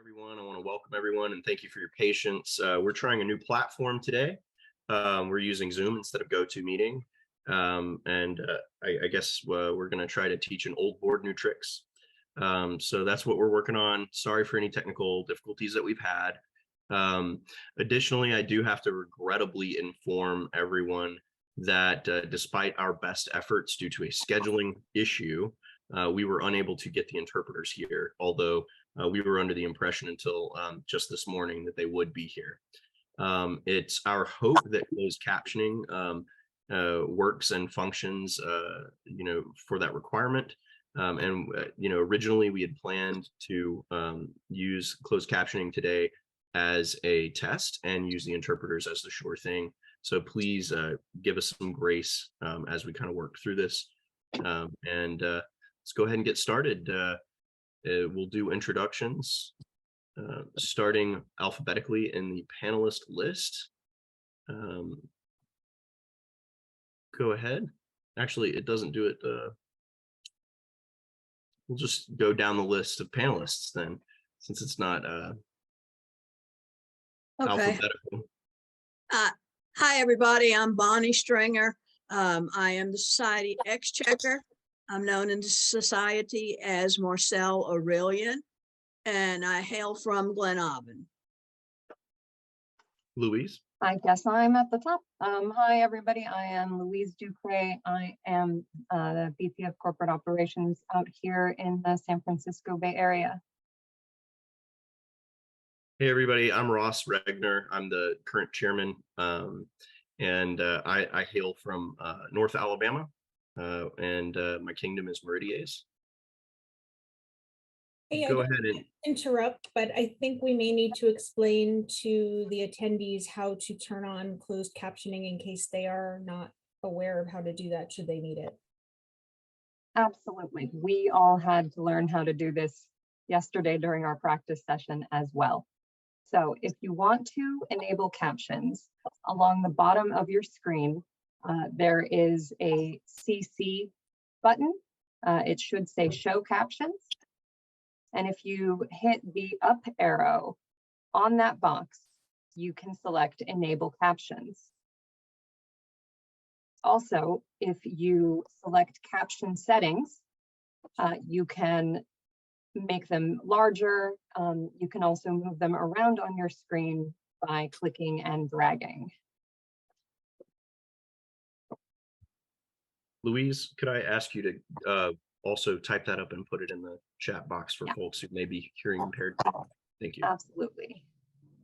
Everyone. I want to welcome everyone and thank you for your patience. We're trying a new platform today. We're using Zoom instead of GoToMeeting. I guess we're going to try to teach an old board new tricks. So that's what we're working on. Sorry for any technical difficulties that we've had. Additionally, I do have to regrettably inform everyone that despite our best efforts due to a scheduling issue, we were unable to get the interpreters here, although we were under the impression until just this morning that they would be here. It's our hope that closed captioning works and functions, for that requirement. Originally we had planned to use closed captioning today as a test and use the interpreters as the sure thing. So please give us some grace as we kind of work through this. Let's go ahead and get started. We'll do introductions, starting alphabetically in the panelist list. Go ahead. Actually, it doesn't do it. We'll just go down the list of panelists then, since it's not alphabetical. Hi, everybody. I'm Bonnie Stringer. I am the Society Exchequer. I'm known in the society as Marcel Aurelian, and I hail from Glen Aubin. Louise? I guess I'm at the top. Hi, everybody. I am Louise Ducre. I am the VP of Corporate Operations out here in the San Francisco Bay Area. Hey, everybody. I'm Ross Regner. I'm the current chairman, and I hail from North Alabama. My kingdom is Meridies. Hey, Go ahead and interrupt, but I think we may need to explain to the attendees how to turn on closed captioning in case they are not aware of how to do that should they need it. Absolutely. We all had to learn how to do this yesterday during our practice session as well. So if you want to enable captions, along the bottom of your screen, there is a CC button. It should say show captions. And if you hit the up arrow on that box, you can select enable captions. Also, if you select caption settings, you can make them larger. You can also move them around on your screen by clicking and dragging. Louise, could I ask you to also type that up and put it in the chat box for folks who may be hearing impaired? Thank you. Absolutely.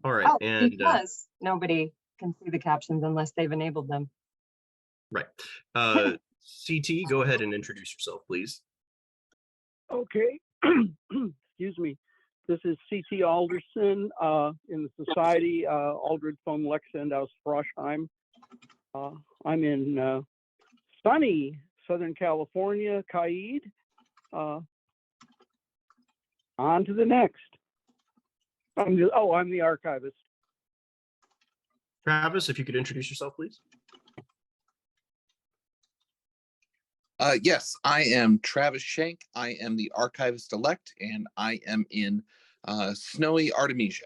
All right. And because nobody can see the captions unless they've enabled them. Right. CT, go ahead and introduce yourself, please. Okay. Excuse me. This is CT Alderson in the Society, Aldred von Lexend aus Froschheim. I'm in sunny Southern California, Kaid. On to the next. I'm the archivist. Travis, if you could introduce yourself, please. Yes, I am Travis Shank. I am the archivist-elect, and I am in snowy Artemisia.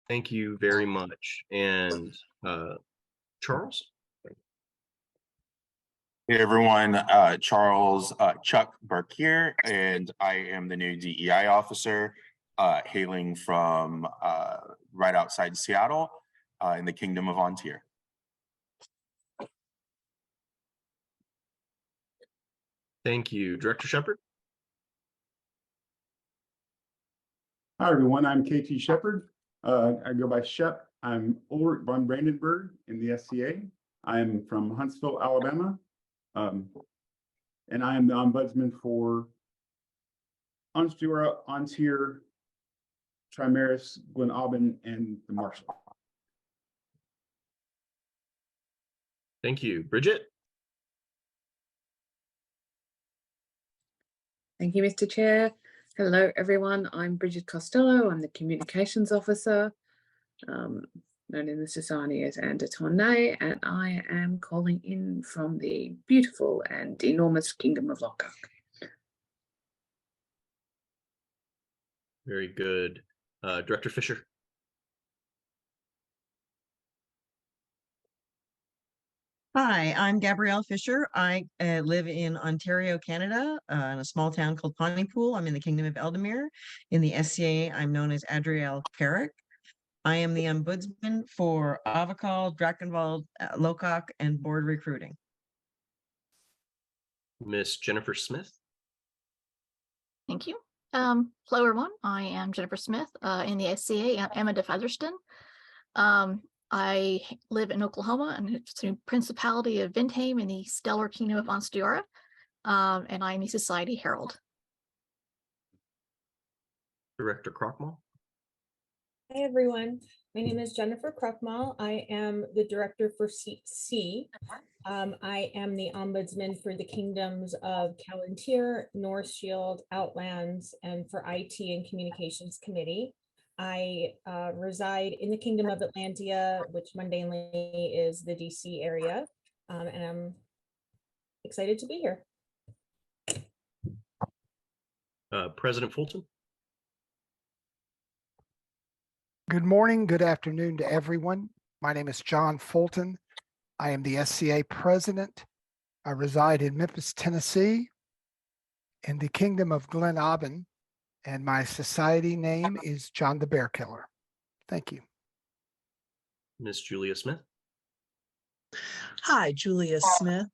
Thank you very much. And Charles? Hey everyone, Charles Chuck Burke here, and I am the new DEI officer, hailing from right outside Seattle in the Kingdom of Ontario. Thank you. Director Shepard? Hi everyone, I'm KT Shepard. I go by Shep. I'm Ulrich von Brandenburg in the SCA. I'm from Huntsville, Alabama. And I am the ombudsman for Ontier, Trimeris, Glen Aubin, and the Marshall. Thank you. Bridget? Thank you, Mr. Chair. Hello, everyone. I'm Bridget Costello. I'm the Communications Officer, known in the Society as Andertonne, and I am calling in from the beautiful and enormous Kingdom of Lockhart. Very good. Director Fisher. Hi, I'm Gabrielle Fisher. I live in Ontario, Canada, in a small town called Pontypool. I'm in the Kingdom of Eldamere. In the SCA, I'm known as Adrielle Carrick. I am the ombudsman for Avacall, Drachenwald, Locock, and board recruiting. Miss Jennifer Smith. Thank you. Hello, everyone. I am Jennifer Smith in the SCA. I'm Emma de Featherston. I live in Oklahoma and it's the Principality of Vindheim in the Stellar Kingdom of Onsteora. And I'm a Society Herald. Director Crockmall. Hi, everyone. My name is Jennifer Kruckmal. I am the director for Seat C. I am the ombudsman for the kingdoms of Callantyre, North Shield, Outlands, and for IT and Communications Committee. I reside in the Kingdom of Atlantia, which mundanely is the DC area, and I'm excited to be here. President Fulton. Good morning, good afternoon to everyone. My name is John Fulton. I am the SCA president. I reside in Memphis, Tennessee, in the Kingdom of Glen Aubin, and my society name is John the Bear Killer. Thank you. Miss Julia Smith. Hi, Julia Smith.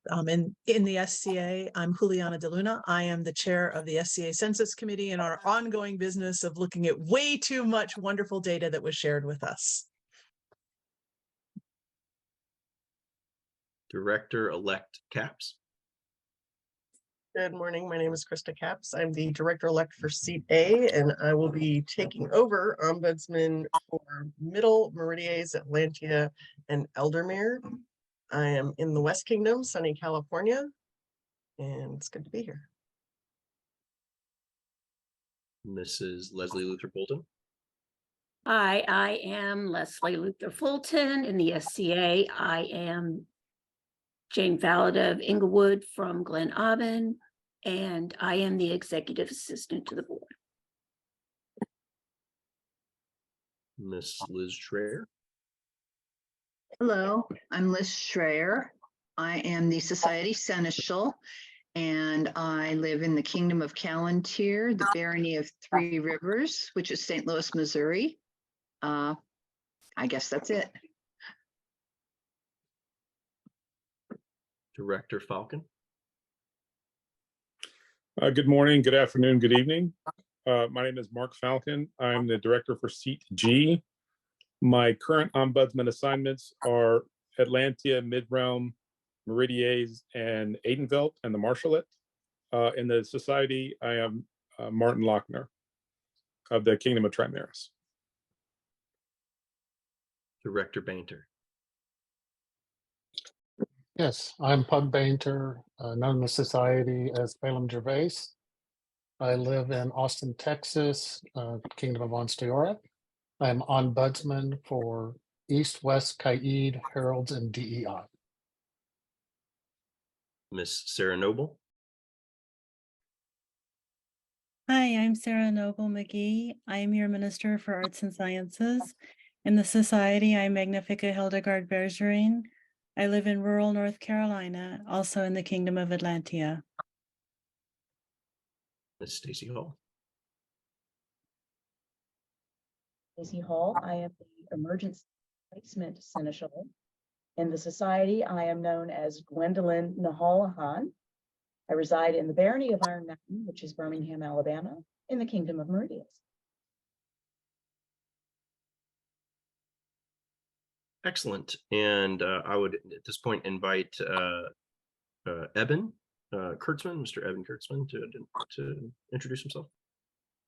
In the SCA, I'm Juliana De Luna. I am the chair of the SCA Census Committee in our ongoing business of looking at way too much wonderful data that was shared with us. Director-elect Caps. Good morning. My name is Krista Capps. I'm the director-elect for Seat A, and I will be taking over ombudsman for Middle, Meridias, Atlantia, and Eldermere. I am in the West Kingdom, sunny California, and it's good to be here. Mrs. Leslie Luther Fulton. Hi, I am Leslie Luther Fulton in the SCA. I am Jane Valida of Inglewood from Glen Aubin, and I am the executive assistant to the board. Miss Liz Schreier. Hello, I'm Liz Schreier. I am the Society Seneschal, and I live in the Kingdom of Callantyre, the Barony of Three Rivers, which is St. Louis, Missouri. I guess that's it. Director Falcon. Good morning, good afternoon, good evening. My name is Mark Falcon. I'm the director for Seat G. My current ombudsman assignments are Atlantia, Mid-Realm, Meridias, and Aidenvelt, and the Marshallate. In the society, I am Martin Lochner of the Kingdom of Trimaris. Director Bainter. Yes, I'm Pug Bainter, known in the society as Balaam Gervais. I live in Austin, Texas, Kingdom of Onsteora. I'm ombudsman for East, West, Kaid, Heralds, and DEI. Miss Sarah Noble. Hi, I'm Sarah Noble McGee. I am your Minister for Arts and Sciences. In the Society, I'm Magnifica Hildegard Bergerine. I live in rural North Carolina, also in the Kingdom of Atlantia. Miss Stacy Hall. Stacy Hall. I am the Emergency Placement Seneschal. In the Society, I am known as Gwendolyn Nahalahan. I reside in the Barony of Iron Mountain, which is Birmingham, Alabama, in the Kingdom of Meridias. Excellent. And I would at this point invite Eben Kurtzman, Mr. Eben Kurtzman, to introduce himself.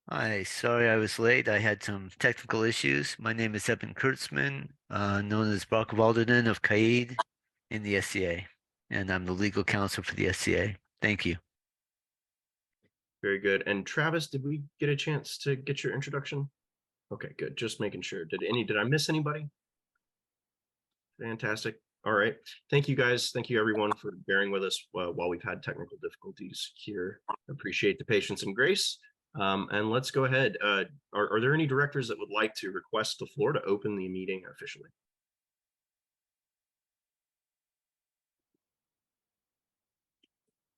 Hi, sorry I was late. I had some technical issues. My name is Eben Kurtzman, known as Brock Walderden of Kaid in the SCA, and I'm the legal counsel for the SCA. Thank you. Very good. And Travis, did we get a chance to get your introduction? Okay, good. Just making sure. Did I miss anybody? Fantastic. All right. Thank you guys. Thank you everyone for bearing with us while we've had technical difficulties here. Appreciate the patience and grace. And let's go ahead. Are there any directors that would like to request the floor to open the meeting officially?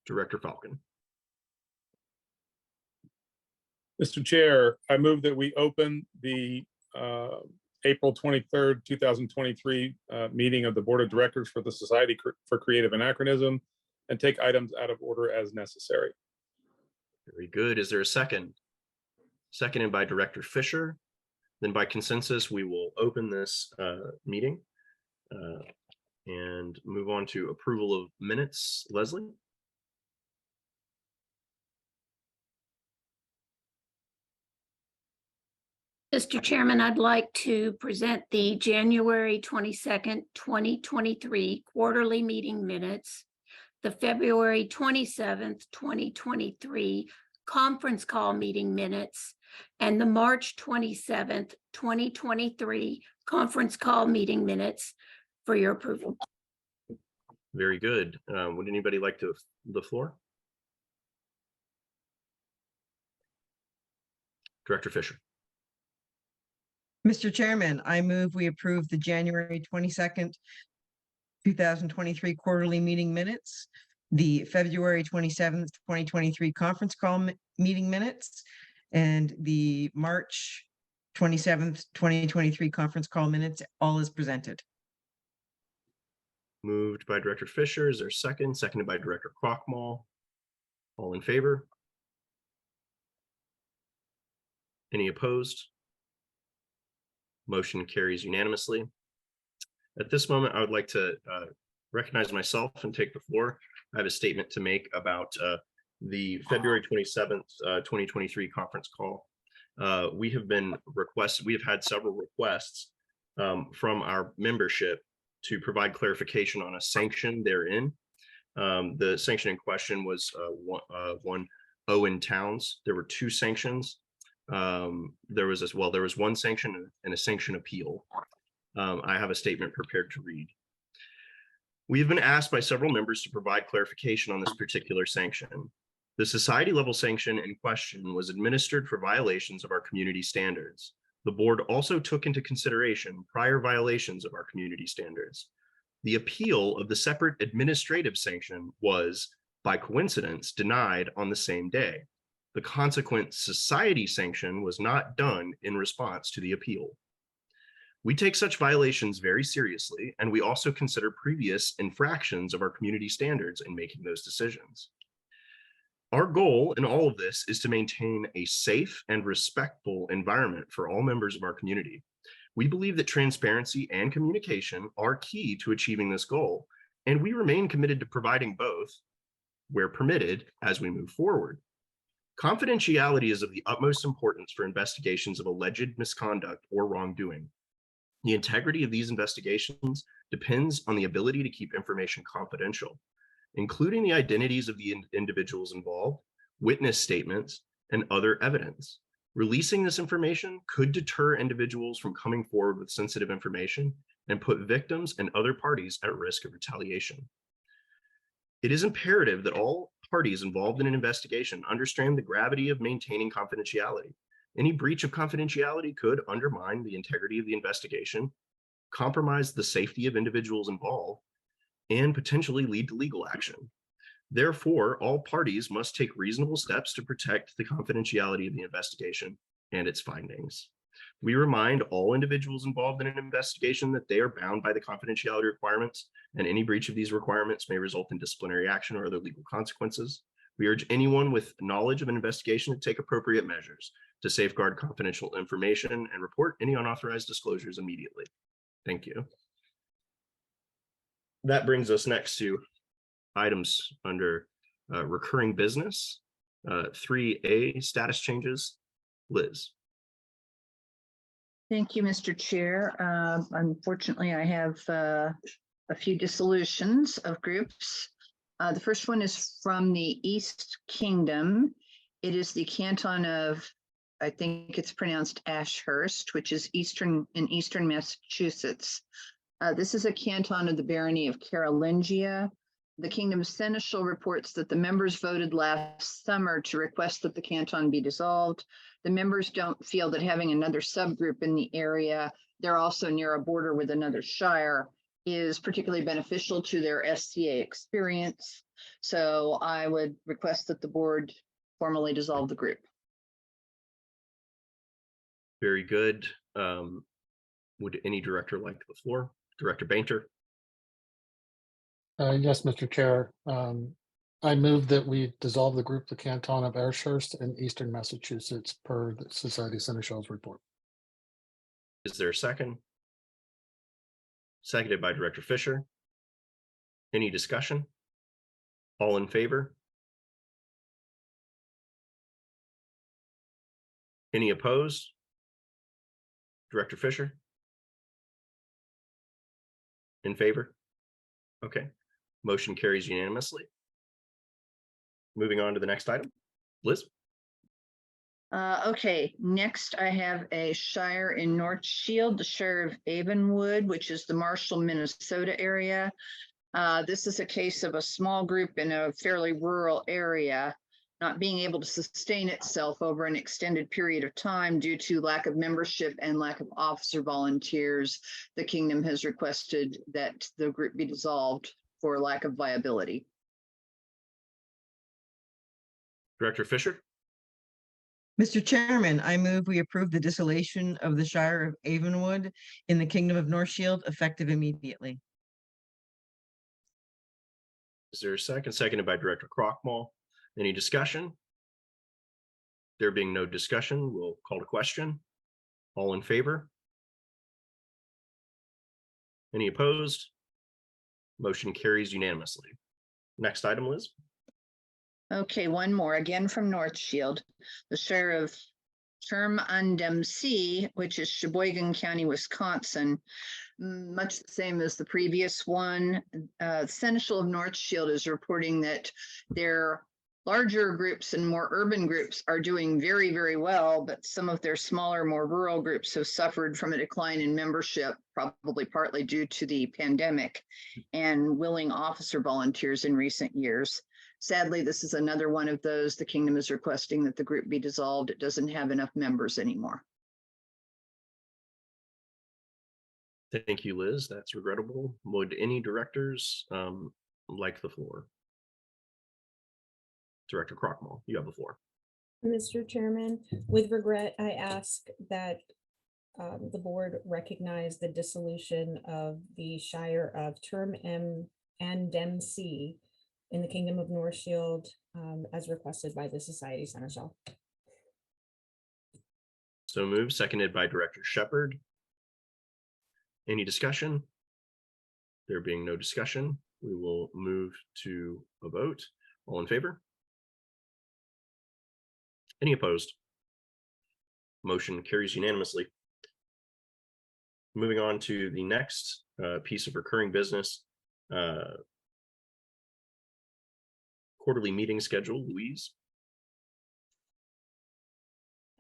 Director Falcon. Mr. Chair, I move that we open the April 23rd, 2023 meeting of the Board of Directors for the Society for Creative Anachronism and take items out of order as necessary. Very good. Is there a second? Seconded by Director Fisher. Then by consensus, we will open this meeting and move on to approval of minutes. Leslie? Mr. Chairman, I'd like to present the January 22nd, 2023 quarterly meeting minutes, the February 27th, 2023 conference call meeting minutes, and the March 27th, 2023 conference call meeting minutes for your approval. Very good. Would anybody like the floor? Director Fisher. Mr. Chairman, I move we approve the January 22nd, 2023 quarterly meeting minutes, the February 27th, 2023 conference call meeting minutes, and the March 27th, 2023 conference call minutes, all as presented. Moved by Director Fisher. Is there a second? Seconded by Director Krochmal. All in favor? Any opposed? Motion carries unanimously. At this moment, I would like to recognize myself and take the floor. I have a statement to make about the February 27th, 2023 conference call. We have had several requests from our membership to provide clarification on a sanction therein. The sanction in question was one Owen Towns. There were two sanctions. There was one sanction and a sanction appeal. I have a statement prepared to read. We have been asked by several members to provide clarification on this particular sanction. The society level sanction in question was administered for violations of our community standards. The board also took into consideration prior violations of our community standards. The appeal of the separate administrative sanction was, by coincidence, denied on the same day. The consequent society sanction was not done in response to the appeal. We take such violations very seriously, and we also consider previous infractions of our community standards in making those decisions. Our goal in all of this is to maintain a safe and respectful environment for all members of our community. We believe that transparency and communication are key to achieving this goal, and we remain committed to providing both where permitted as we move forward. Confidentiality is of the utmost importance for investigations of alleged misconduct or wrongdoing. The integrity of these investigations depends on the ability to keep information confidential, including the identities of the individuals involved, witness statements, and other evidence. Releasing this information could deter individuals from coming forward with sensitive information and put victims and other parties at risk of retaliation. It is imperative that all parties involved in an investigation understand the gravity of maintaining confidentiality. Any breach of confidentiality could undermine the integrity of the investigation, compromise the safety of individuals involved, and potentially lead to legal action. Therefore, all parties must take reasonable steps to protect the confidentiality of the investigation and its findings. We remind all individuals involved in an investigation that they are bound by the confidentiality requirements, and any breach of these requirements may result in disciplinary action or other legal consequences. We urge anyone with knowledge of an investigation to take appropriate measures to safeguard confidential information and report any unauthorized disclosures immediately. Thank you. That brings us next to items under recurring business. 3A, status changes. Liz. Thank you, Mr. Chair. Unfortunately, I have a few dissolutions of groups. The first one is from the East Kingdom. It is the canton of, I think it's pronounced Ashurst, which is in eastern Massachusetts. This is a canton of the barony of Carolingia. The Kingdom Seneschal reports that the members voted last summer to request that the canton be dissolved. The members don't feel that having another subgroup in the area, they're also near a border with another shire, is particularly beneficial to their SCA experience. So I would request that the board formally dissolve the group. Very good. Would any director like the floor? Director Bainter? Yes, Mr. Chair. I move that we dissolve the group, the Canton of Ayrshurst in Eastern Massachusetts, per the Society Seneschal's report. Is there a second? Seconded by Director Fisher. Any discussion? All in favor? Any opposed? Director Fisher? In favor? Okay. Motion carries unanimously. Moving on to the next item. Liz? Okay, next I have a shire in North Shield, the Shire of Avonwood, which is the Marshall, Minnesota area. This is a case of a small group in a fairly rural area not being able to sustain itself over an extended period of time due to lack of membership and lack of officer volunteers. The Kingdom has requested that the group be dissolved for lack of viability. Director Fisher? Mr. Chairman, I move we approve the dissolution of the Shire of Avonwood in the Kingdom of North Shield effective immediately. Is there a second? Seconded by Director Crockmall. Any discussion? There being no discussion, we'll call to question. All in favor? Any opposed? Motion carries unanimously. Next item, Liz. Okay, one more, again from North Shield, the Shire of Term-on-Dempsey, which is Sheboygan County, Wisconsin. Much the same as the previous one. Seneschal of North Shield is reporting that their larger groups and more urban groups are doing very, very well, but some of their smaller, more rural groups have suffered from a decline in membership, probably partly due to the pandemic and willing officer volunteers in recent years. Sadly, this is another one of those. The Kingdom is requesting that the group be dissolved. It doesn't have enough members anymore. Thank you, Liz. That's regrettable. Would any directors like the floor? Director Crockmall, you have the floor. Mr. Chairman, with regret, I ask that the board recognize the dissolution of the Shire of Term-on-Dempsey in the Kingdom of North Shield as requested by the Society Seneschal. So moved, seconded by Director Shepherd. Any discussion? There being no discussion, we will move to a vote. All in favor? Any opposed? Motion carries unanimously. Moving on to the next piece of recurring business, quarterly meeting schedule. Louise?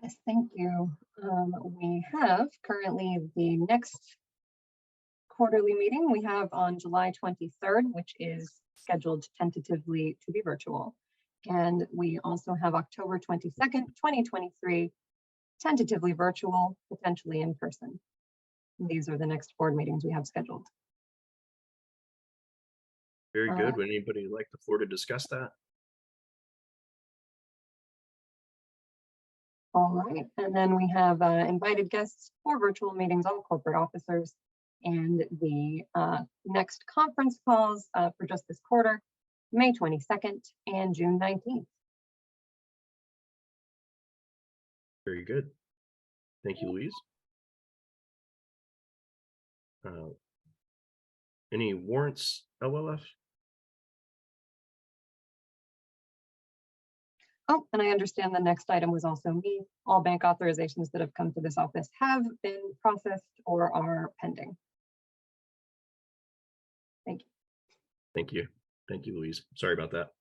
Yes, thank you. We have currently the next quarterly meeting we have on July 23rd, which is scheduled tentatively to be virtual. And we also have October 22nd, 2023, tentatively virtual, potentially in person. These are the next board meetings we have scheduled. Very good. Would anybody like the floor to discuss that? All right, and then we have invited guests for virtual meetings, all corporate officers, and the next conference calls for just this quarter, May 22nd and June 19th. Very good. Thank you, Louise. Any warrants, LLF? Oh, and I understand the next item was also me. All bank authorizations that have come to this office have been processed or are pending. Thank you. Thank you. Thank you, Louise. Sorry about that.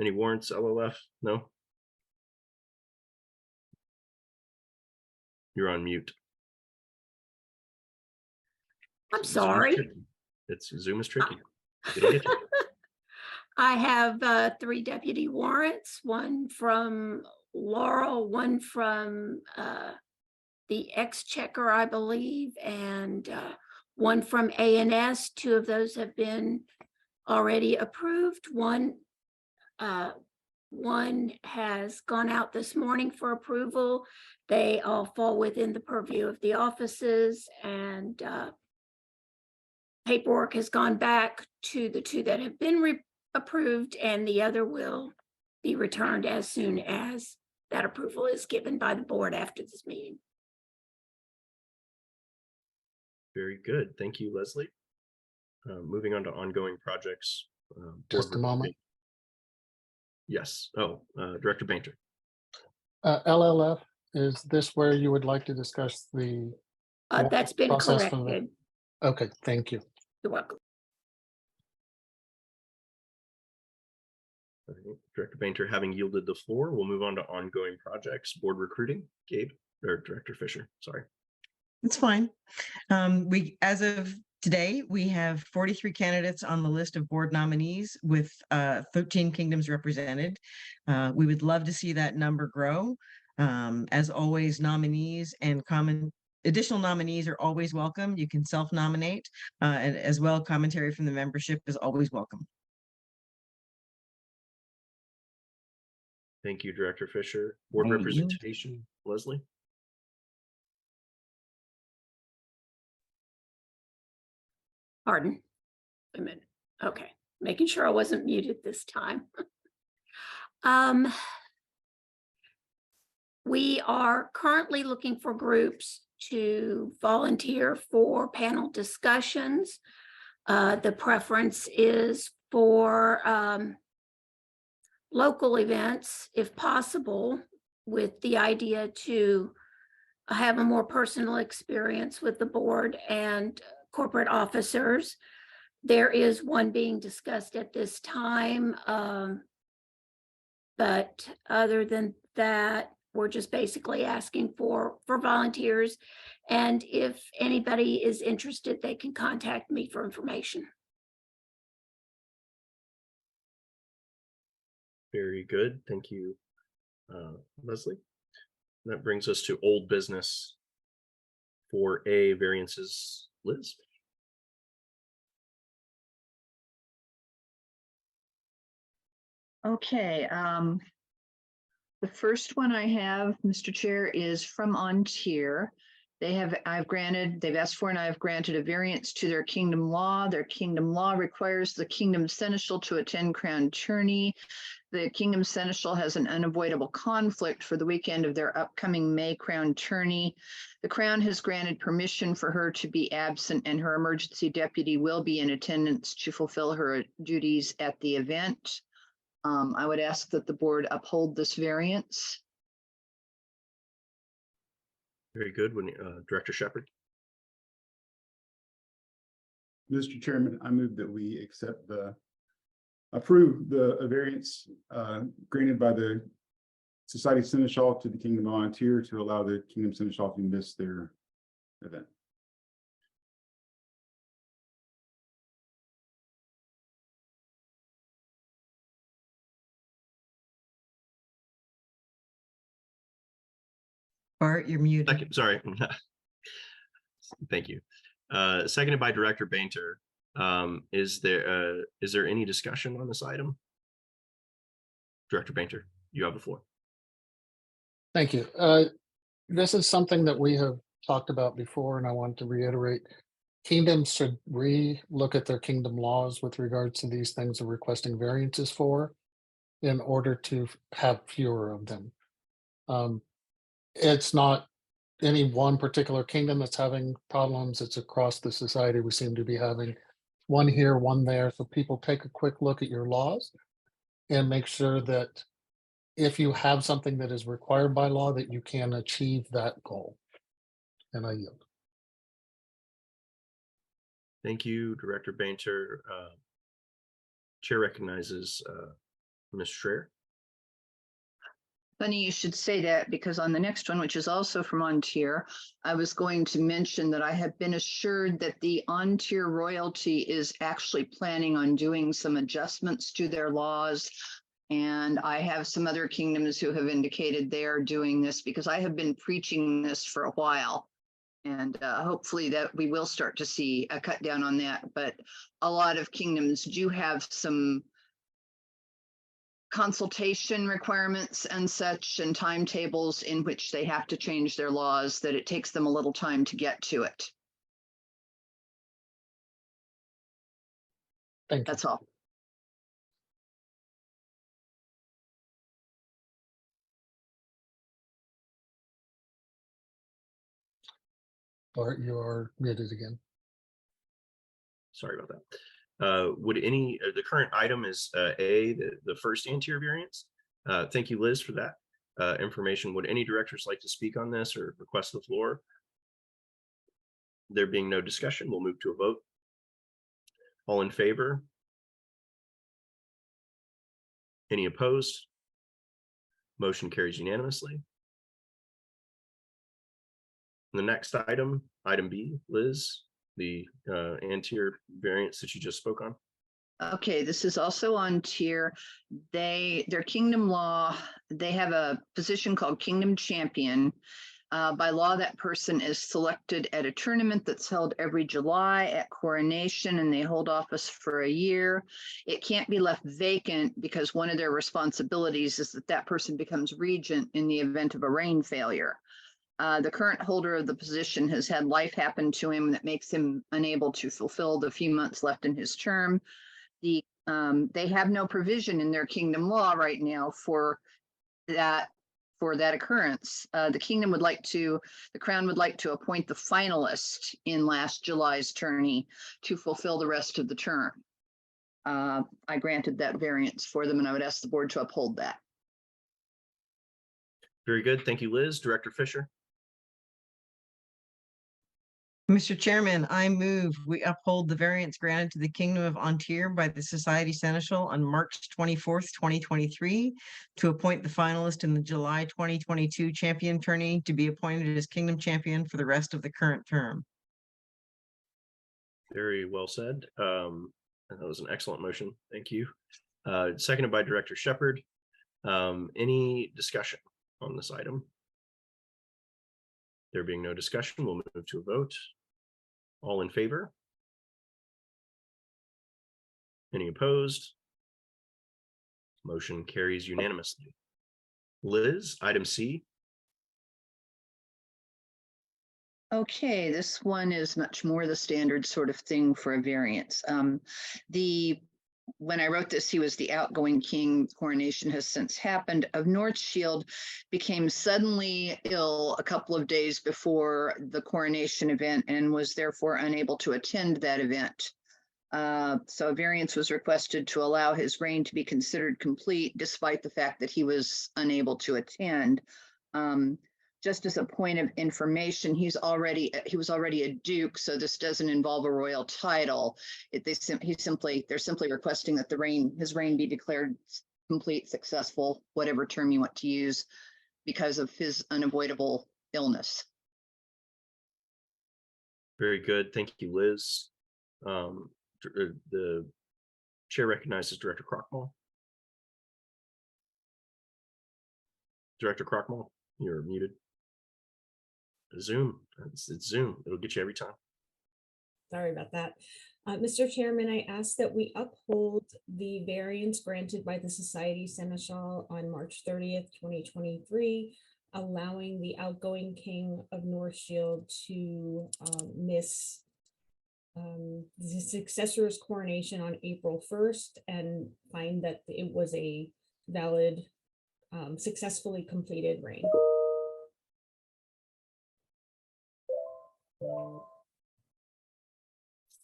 Any warrants, LLF? No? You're on mute. I'm sorry. Zoom is tricky. It'll get you. I have 3 deputy warrants, one from Laurel, one from the Exchequer, I believe, and one from A&S. 2 of those have been already approved. One has gone out this morning for approval. They all fall within the purview of the offices, and paperwork has gone back to the 2 that have been approved, and the other will be returned as soon as that approval is given by the board after this meeting. Very good. Thank you, Leslie. Moving on to ongoing projects. Just a moment. Yes. Oh, Director Bainter. LLF, is this where you would like to discuss the That's been process for the- corrected. Okay, thank you. You're welcome. Director Bainter, having yielded the floor, we'll move on to ongoing projects. Board recruiting. Gabe, or Director Fisher, sorry. It's fine. As of today, we have 43 candidates on the list of board nominees with 13 kingdoms represented. We would love to see that number grow. As always, nominees and additional nominees are always welcome. You can self-nominate, and as well, commentary from the membership is always welcome. Thank you, Director Fisher. Board Thank you. representation, Leslie. Pardon. Wait a minute. Okay, making sure I wasn't muted this time. We are currently looking for groups to volunteer for panel discussions. The preference is for local events, if possible, with the idea to have a more personal experience with the board and corporate officers. There is one being discussed at this time, but other than that, we're just basically asking for volunteers. And if anybody is interested, they can contact me for information. Very good. Thank you, Leslie. That brings us to old business. For A, variances. Liz. Okay, the first one I have, Mr. Chair, is from Ontier. They've asked for and I've granted a variance to their kingdom law. Their kingdom law requires the kingdom seneschal to attend crown tourney. The kingdom seneschal has an unavoidable conflict for the weekend of their upcoming May crown tourney. The crown has granted permission for her to be absent, and her emergency deputy will be in attendance to fulfill her duties at the event. I would ask that the board uphold this variance. Very good. When Director Shepherd. Mr. Chairman, I move that we approve the variance granted by the Society Seneschal to the Kingdom of Ontier to allow the Kingdom Seneschal to miss their event. Bart, you're muted. Second, sorry. Thank you. Seconded by Director Bainter. Is there any discussion on this item? Director Bainter, you have the floor. Thank you. This is something that we have talked about before, and I want to reiterate. Kingdoms should re-look at their kingdom laws with regards to these things they're requesting variances for in order to have fewer of them. It's not any one particular kingdom that's having problems. It's across the society. We seem to be having one here, one there. So people take a quick look at your laws and make sure that if you have something that is required by law, that you can achieve that goal. And I yield. Thank you, Director Bainter. Chair recognizes Ms. Schreier. Funny you should say that, because on the next one, which is also from On-Tier, I was going to mention that I have been assured that the On-Tier royalty is actually planning on doing some adjustments to their laws. And I have some other kingdoms who have indicated they are doing this, because I have been preaching this for a while. And hopefully that we will start to see a cut down on that. But a lot of kingdoms do have some consultation requirements and such, and timetables in which they have to change their laws, that it takes them a little time to get to it. Thank you. That's all. Art, you are muted again. Sorry about that. Would any, the current item is A, the first anterior variance. Thank you, Liz, for that information. Would any directors like to speak on this or request the floor? There being no discussion, we'll move to a vote. All in favor? Any opposed? Motion carries unanimously. The next item, item B, Liz, the anterior variance that you just spoke on. Okay, this is also on tier. Their kingdom law, they have a position called Kingdom Champion. By law, that person is selected at a tournament that's held every July at coronation, and they hold office for a year. It can't be left vacant, because one of their responsibilities is that that person becomes regent in the event of a reign failure. The current holder of the position has had life happen to him that makes him unable to fulfill the few months left in his term. They have no provision in their kingdom law right now for that occurrence. The crown would like to appoint the finalist in last July's tourney to fulfill the rest of the term. I granted that variance for them, and I would ask the board to uphold that. Very good. Thank you, Liz. Director Fisher. Mr. Chairman, I move we uphold the variance granted to the Kingdom of On-Tier by the Society Seneschal on March 24th, 2023, to appoint the finalist in the July 2022 champion tourney to be appointed as Kingdom Champion for the rest of the current term. Very well said. That was an excellent motion. Thank you. Seconded by Director Shepherd. Any discussion on this item? There being no discussion, we'll move to a vote. All in favor? Any opposed? Motion carries unanimously. Liz, item C. Okay, this one is much more the standard sort of thing for a variance. When I wrote this, he was the outgoing king. Coronation has since happened. Of North Shield became suddenly ill a couple of days before the coronation event and was therefore unable to attend that event. So a variance was requested to allow his reign to be considered complete, despite the fact that he was unable to attend. Just as a point of information, he was already a duke, so this doesn't involve a royal title. They're simply requesting that his reign be declared complete, successful, whatever term you want to use, because of his unavoidable illness. Very good. Thank you, Liz. The chair recognizes Director Crockmall. Director Crockmall, you're muted. Zoom. It's Zoom. It'll get you every time. Sorry about that. Mr. Chairman, I ask that we uphold the variance granted by the Society Seneschal on March 30th, 2023, allowing the outgoing King of North Shield to miss the successor's coronation on April 1st and find that it was a valid, successfully completed reign.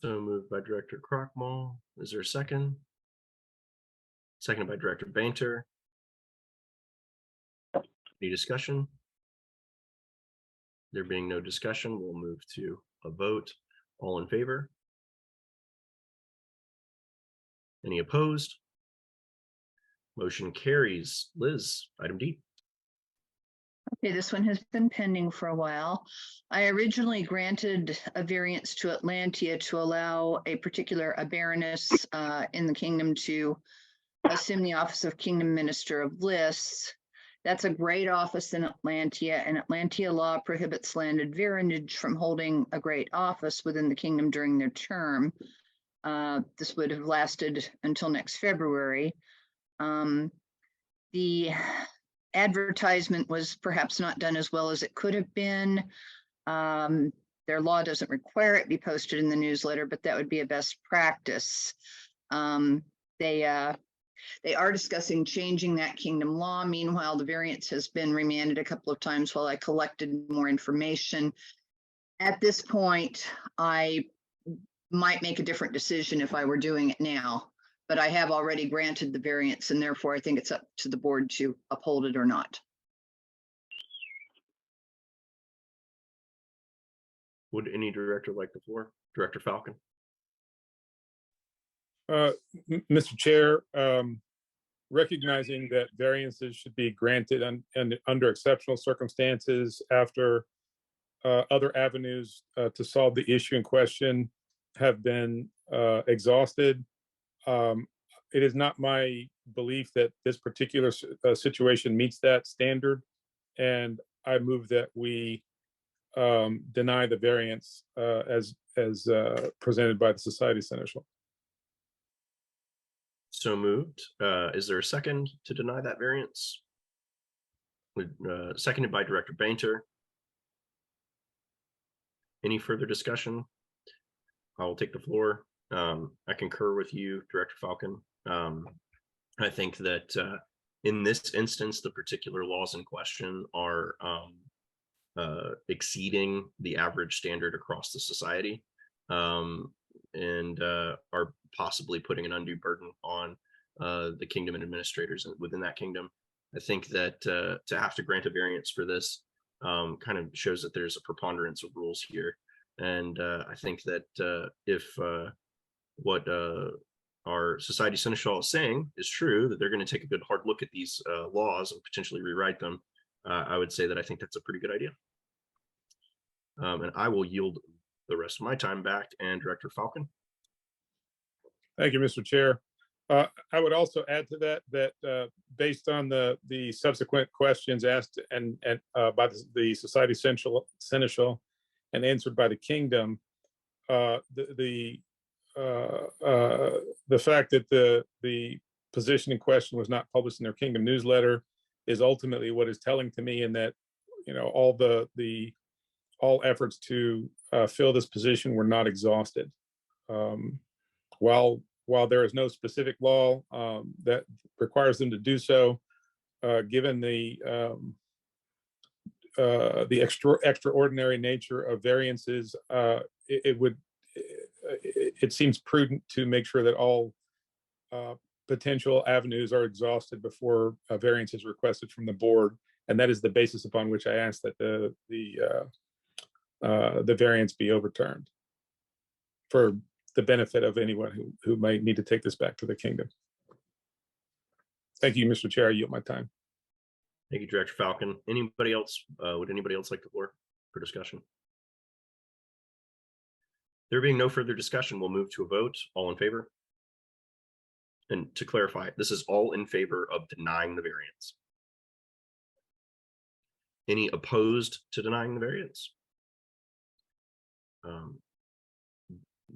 So moved by Director Crockmall. Is there a second? Seconded by Director Bainter. Any discussion? There being no discussion, we'll move to a vote. All in favor? Any opposed? Motion carries. Liz, item D. Okay, this one has been pending for a while. I originally granted a variance to Atlantia to allow a particular baroness in the kingdom to assume the office of Kingdom Minister of Lists. That's a great office in Atlantia, and Atlantia law prohibits landed baronage from holding a great office within the kingdom during their term. This would have lasted until next February. The advertisement was perhaps not done as well as it could have been. Their law doesn't require it be posted in the newsletter, but that would be a best practice. They are discussing changing that kingdom law. Meanwhile, the variance has been remanded a couple of times while I collected more information. At this point, I might make a different decision if I were doing it now, but I have already granted the variance, and therefore I think it's up to the board to uphold it or not. Would any director like the floor? Director Falcon? Mr. Chair, recognizing that variances should be granted and under exceptional circumstances after other avenues to solve the issue in question have been exhausted. It is not my belief that this particular situation meets that standard, and I move that we deny the variance as presented by the Society Seneschal. So moved. Is there a second to deny that variance? Seconded by Director Bainter. Any further discussion? I will take the floor. I concur with you, Director Falcon. I think that in this instance, the particular laws in question are exceeding the average standard across the society, and are possibly putting an undue burden on the kingdom and administrators within that kingdom. I think that to have to grant a variance for this kind of shows that there's a preponderance of rules here. And I think that if what our Society Seneschal is saying is true, that they're going to take a good hard look at these laws and potentially rewrite them, I would say that I think that's a pretty good idea. And I will yield the rest of my time back. And Director Falcon. Thank you, Mr. Chair. I would also add to that based on the subsequent questions asked and by the Society Seneschal and answered by the kingdom, the fact that the position in question was not published in their kingdom newsletter is ultimately what is telling to me, in that, you know, all efforts to fill this position were not exhausted. While there is no specific law that requires them to do so, given the extraordinary nature of variances, it seems prudent to make sure that all potential avenues are exhausted before a variance is requested from the board, and that is the basis upon which I ask that the variance be overturned for the benefit of anyone who might need to take this back to the kingdom. Thank you, Mr. Chair. I yield my time. Thank you, Director Falcon. Anybody else? Would anybody else like the floor for discussion? There being no further discussion, we'll move to a vote. All in favor? And to clarify, this is all in favor of denying the variance. Any opposed to denying the variance?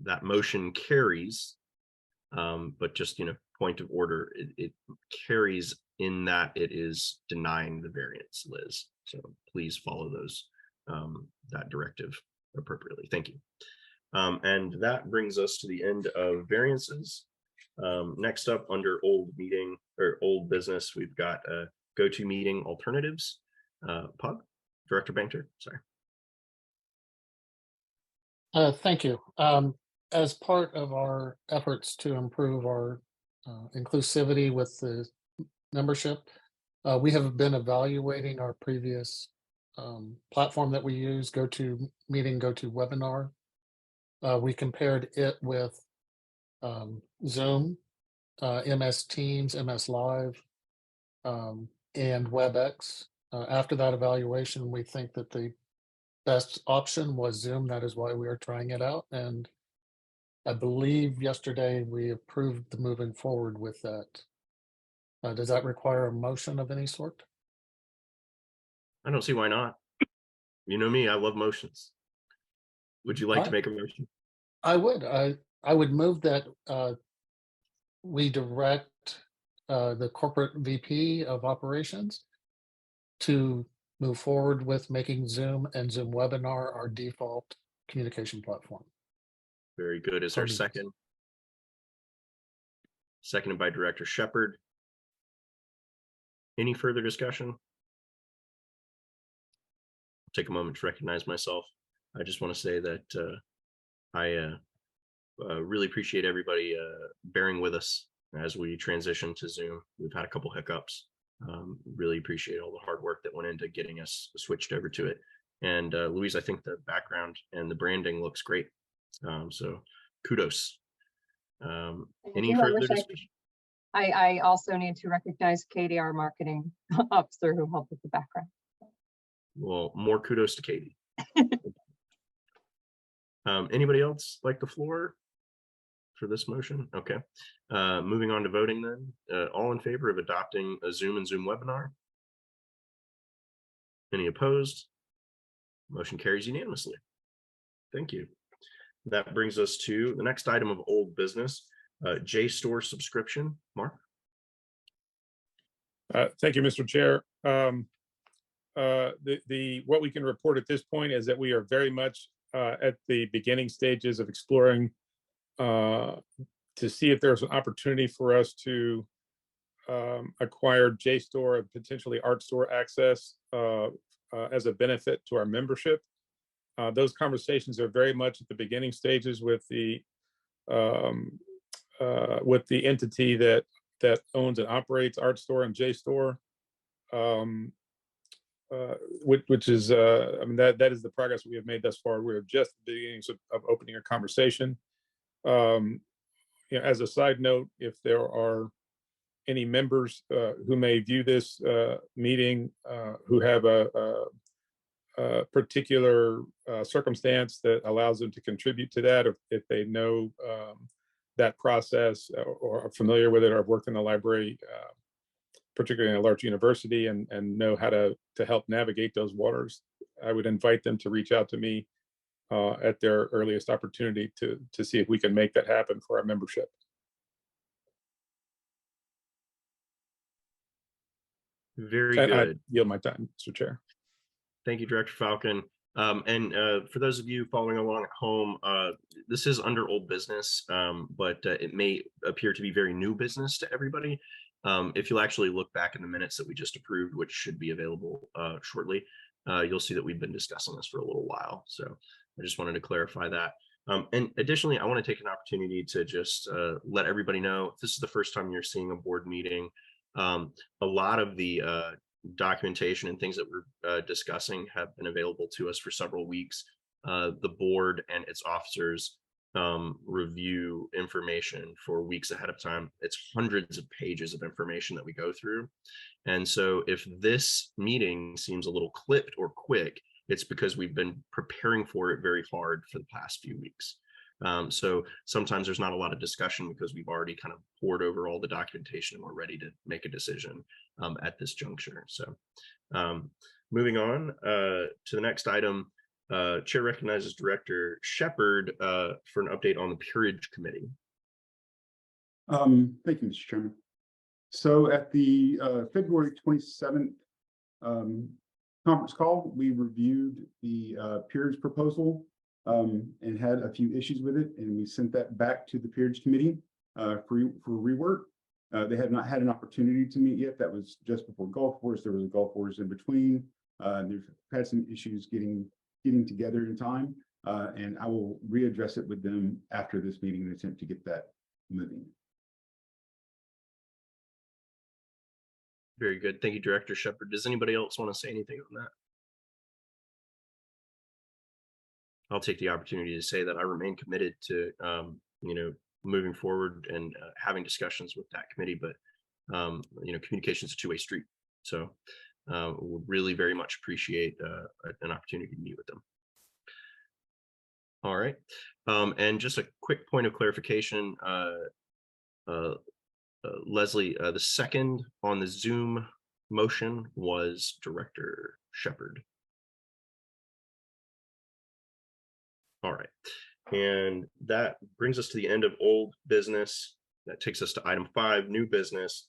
That motion carries, but just, you know, point of order, it carries in that it is denying the variance, Liz. So please follow those that directive appropriately. Thank you. And that brings us to the end of variances. Next up, under old meeting or old business, we've got GoToMeeting alternatives. Pug, Director Bainter, sorry. Thank you. As part of our efforts to improve our inclusivity with the membership, we have been evaluating our previous platform that we use, GoToMeeting, GoToWebinar. We compared it with Zoom, MS Teams, MS Live, and WebEx. After that evaluation, we think that the best option was Zoom. That is why we are trying it out. And I believe yesterday we approved the moving forward with that. Does that require a motion of any sort? I don't see why not. You know me, I love motions. Would you like to Alright. make a motion? I would. I would move that we direct the corporate VP of operations to move forward with making Zoom and Zoom Webinar our default communication platform. Very good. Is there a second? Seconded by Director Shepherd. Any further discussion? I'll take a moment to recognize myself. I just want to say that I really appreciate everybody bearing with us as we transition to Zoom. We've had a couple hiccups. Really appreciate all the hard work that went into getting us switched over to it. And Louise, I think the background and the branding looks great. So kudos. Any further discussion? I also need to recognize Katie, our marketing officer, who helped with the background. Well, more kudos to Katie. Anybody else like the floor for this motion? Okay. Moving on to voting then. All in favor of adopting a Zoom and Zoom webinar? Any opposed? Motion carries unanimously. Thank you. That brings us to the next item of old business, JSTOR subscription. Mark? Thank you, Mr. Chair. What we can report at this point is that we are very much at the beginning stages of exploring to see if there's an opportunity for us to acquire JSTOR and potentially ArtStore access as a benefit to our membership. Those conversations are very much at the beginning stages with the entity that owns and operates ArtStore and JSTOR, which is I mean that is the progress we have made thus far. We're just at the beginnings of opening a conversation. As a side note, if there are any members who may view this meeting who have a particular circumstance that allows them to contribute to that, if they know that process or are familiar with it or have worked in the library, particularly in a large university, and know how to help navigate those waters, I would invite them to reach out to me at their earliest opportunity to see if we can make that happen for our membership. Very good. I yield my time, Mr. Chair. Thank you, Director Falcon. For those of you following along at home, this is under old business, but it may appear to be very new business to everybody. If you'll actually look back in the minutes that we just approved, which should be available shortly, you'll see that we've been discussing this for a little while. So I just wanted to clarify that. And additionally, I want to take an opportunity to just let everybody know, if this is the first time you're seeing a board meeting, a lot of the documentation and things that we're discussing have been available to us for several weeks. The board and its officers review information for weeks ahead of time. It's hundreds of pages of information that we go through. And so if this meeting seems a little clipped or quick, it's because we've been preparing for it very hard for the past few weeks. So sometimes there's not a lot of discussion because we've already kind of poured over all the documentation and we're ready to make a decision at this juncture. So moving on to the next item, Chair recognizes Director Shepherd for an update on the Peerage Committee. Thank you, Mr. Chairman. So at the February 27th conference call, we reviewed the peerage proposal and had a few issues with it, and we sent that back to the Peerage Committee for rework. They have not had an opportunity to meet yet. That was just before Gulf Wars. There was a Gulf Wars in between. They've had some issues getting together in time, and I will readdress it with them after this meeting and attempt to get that moving. Very good. Thank you, Director Shepherd. Does anybody else want to say anything on that? I'll take the opportunity to say that I remain committed to, moving forward and having discussions with that committee, but, communication is a two-way street. So would really very much appreciate an opportunity to meet with them. All right. And just a quick point of clarification, Leslie, the second on the Zoom motion was Director Shepherd. All right. And that brings us to the end of old business. That takes us to item 5, new business.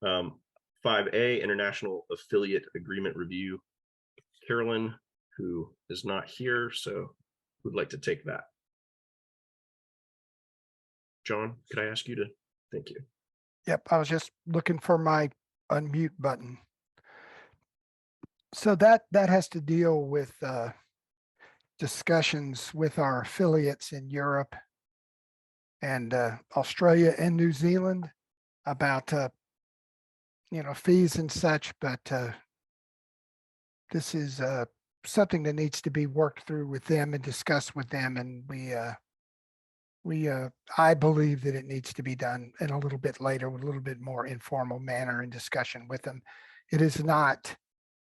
5A, International Affiliate Agreement Review. Carolyn, who is not here, so who'd like to take that? John, could I ask you to? Thank you. Yep, I was just looking for my unmute button. So that has to deal with discussions with our affiliates in Europe and Australia and New Zealand about fees and such, but this is something that needs to be worked through with them and discussed with them, and I believe that it needs to be done in a little bit later with a little bit more informal manner and discussion with them. It is not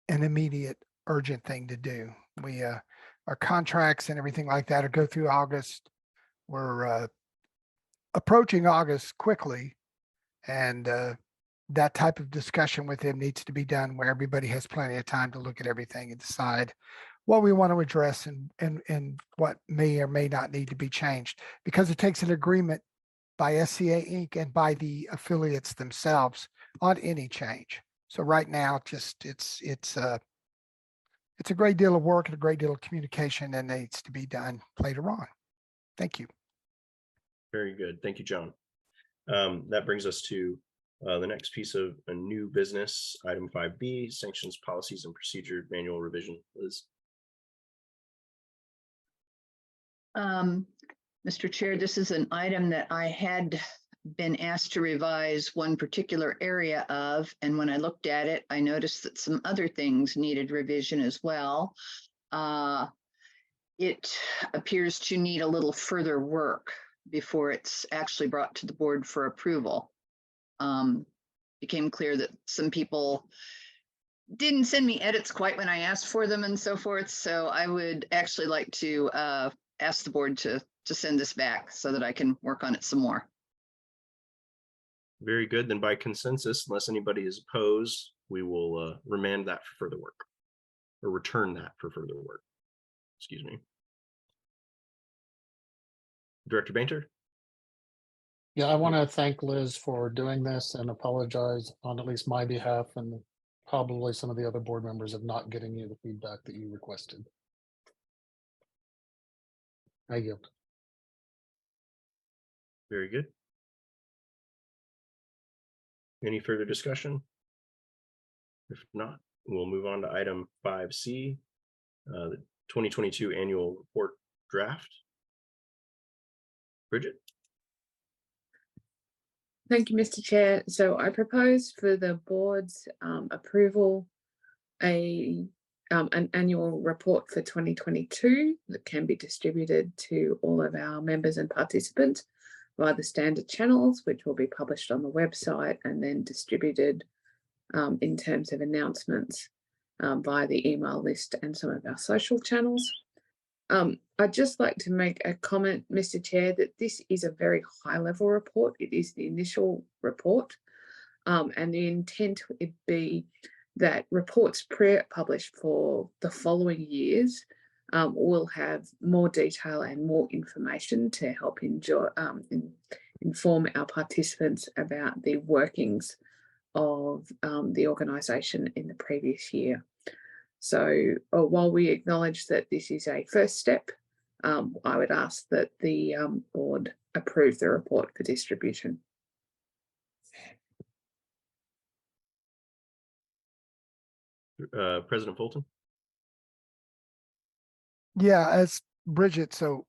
an immediate urgent thing to do. Our contracts and everything like that go through August. We're approaching August quickly, and that type of discussion with them needs to be done where everybody has plenty of time to look at everything and decide what we want to address and what may or may not need to be changed, because it takes an agreement by SCA Inc. and by the affiliates themselves on any change. So right now, just it's a great deal of work and a great deal of communication that needs to be done later on. Thank you. Very good. Thank you, John. That brings us to the next piece of a new business, item 5B, sanctions, policies, and procedure manual revision. Liz. Mr. Chair, this is an item that I had been asked to revise one particular area of, and when I looked at it, I noticed that some other things needed revision as well. It appears to need a little further work before it's actually brought to the board for approval. Became clear that some people didn't send me edits quite when I asked for them and so forth. So I would actually like to ask the board to send this back so that I can work on it some more. Very good. Then by consensus, unless anybody is opposed, we will remand that for further work, or return that for further work. Excuse me. Director Bainter? Yeah, I want to thank Liz for doing this and apologize on at least my behalf and probably some of the other board members of not getting you the feedback that you requested. I yield. Very good. Any further discussion? If not, we'll move on to item 5C, the 2022 annual report draft. Bridget? Thank you, Mr. Chair. So I propose for the board's approval an annual report for 2022 that can be distributed to all of our members and participants via the standard channels, which will be published on the website and then distributed in terms of announcements via the email list and some of our social channels. I'd just like to make a comment, Mr. Chair, that this is a very high-level report. It is the initial report, and the intent would be that reports published for the following years will have more detail and more information to help inform our participants about the workings of the organisation in the previous year. So while we acknowledge that this is a first step, I would ask that the board approve the report for distribution. President Fulton? Yeah, as Bridget so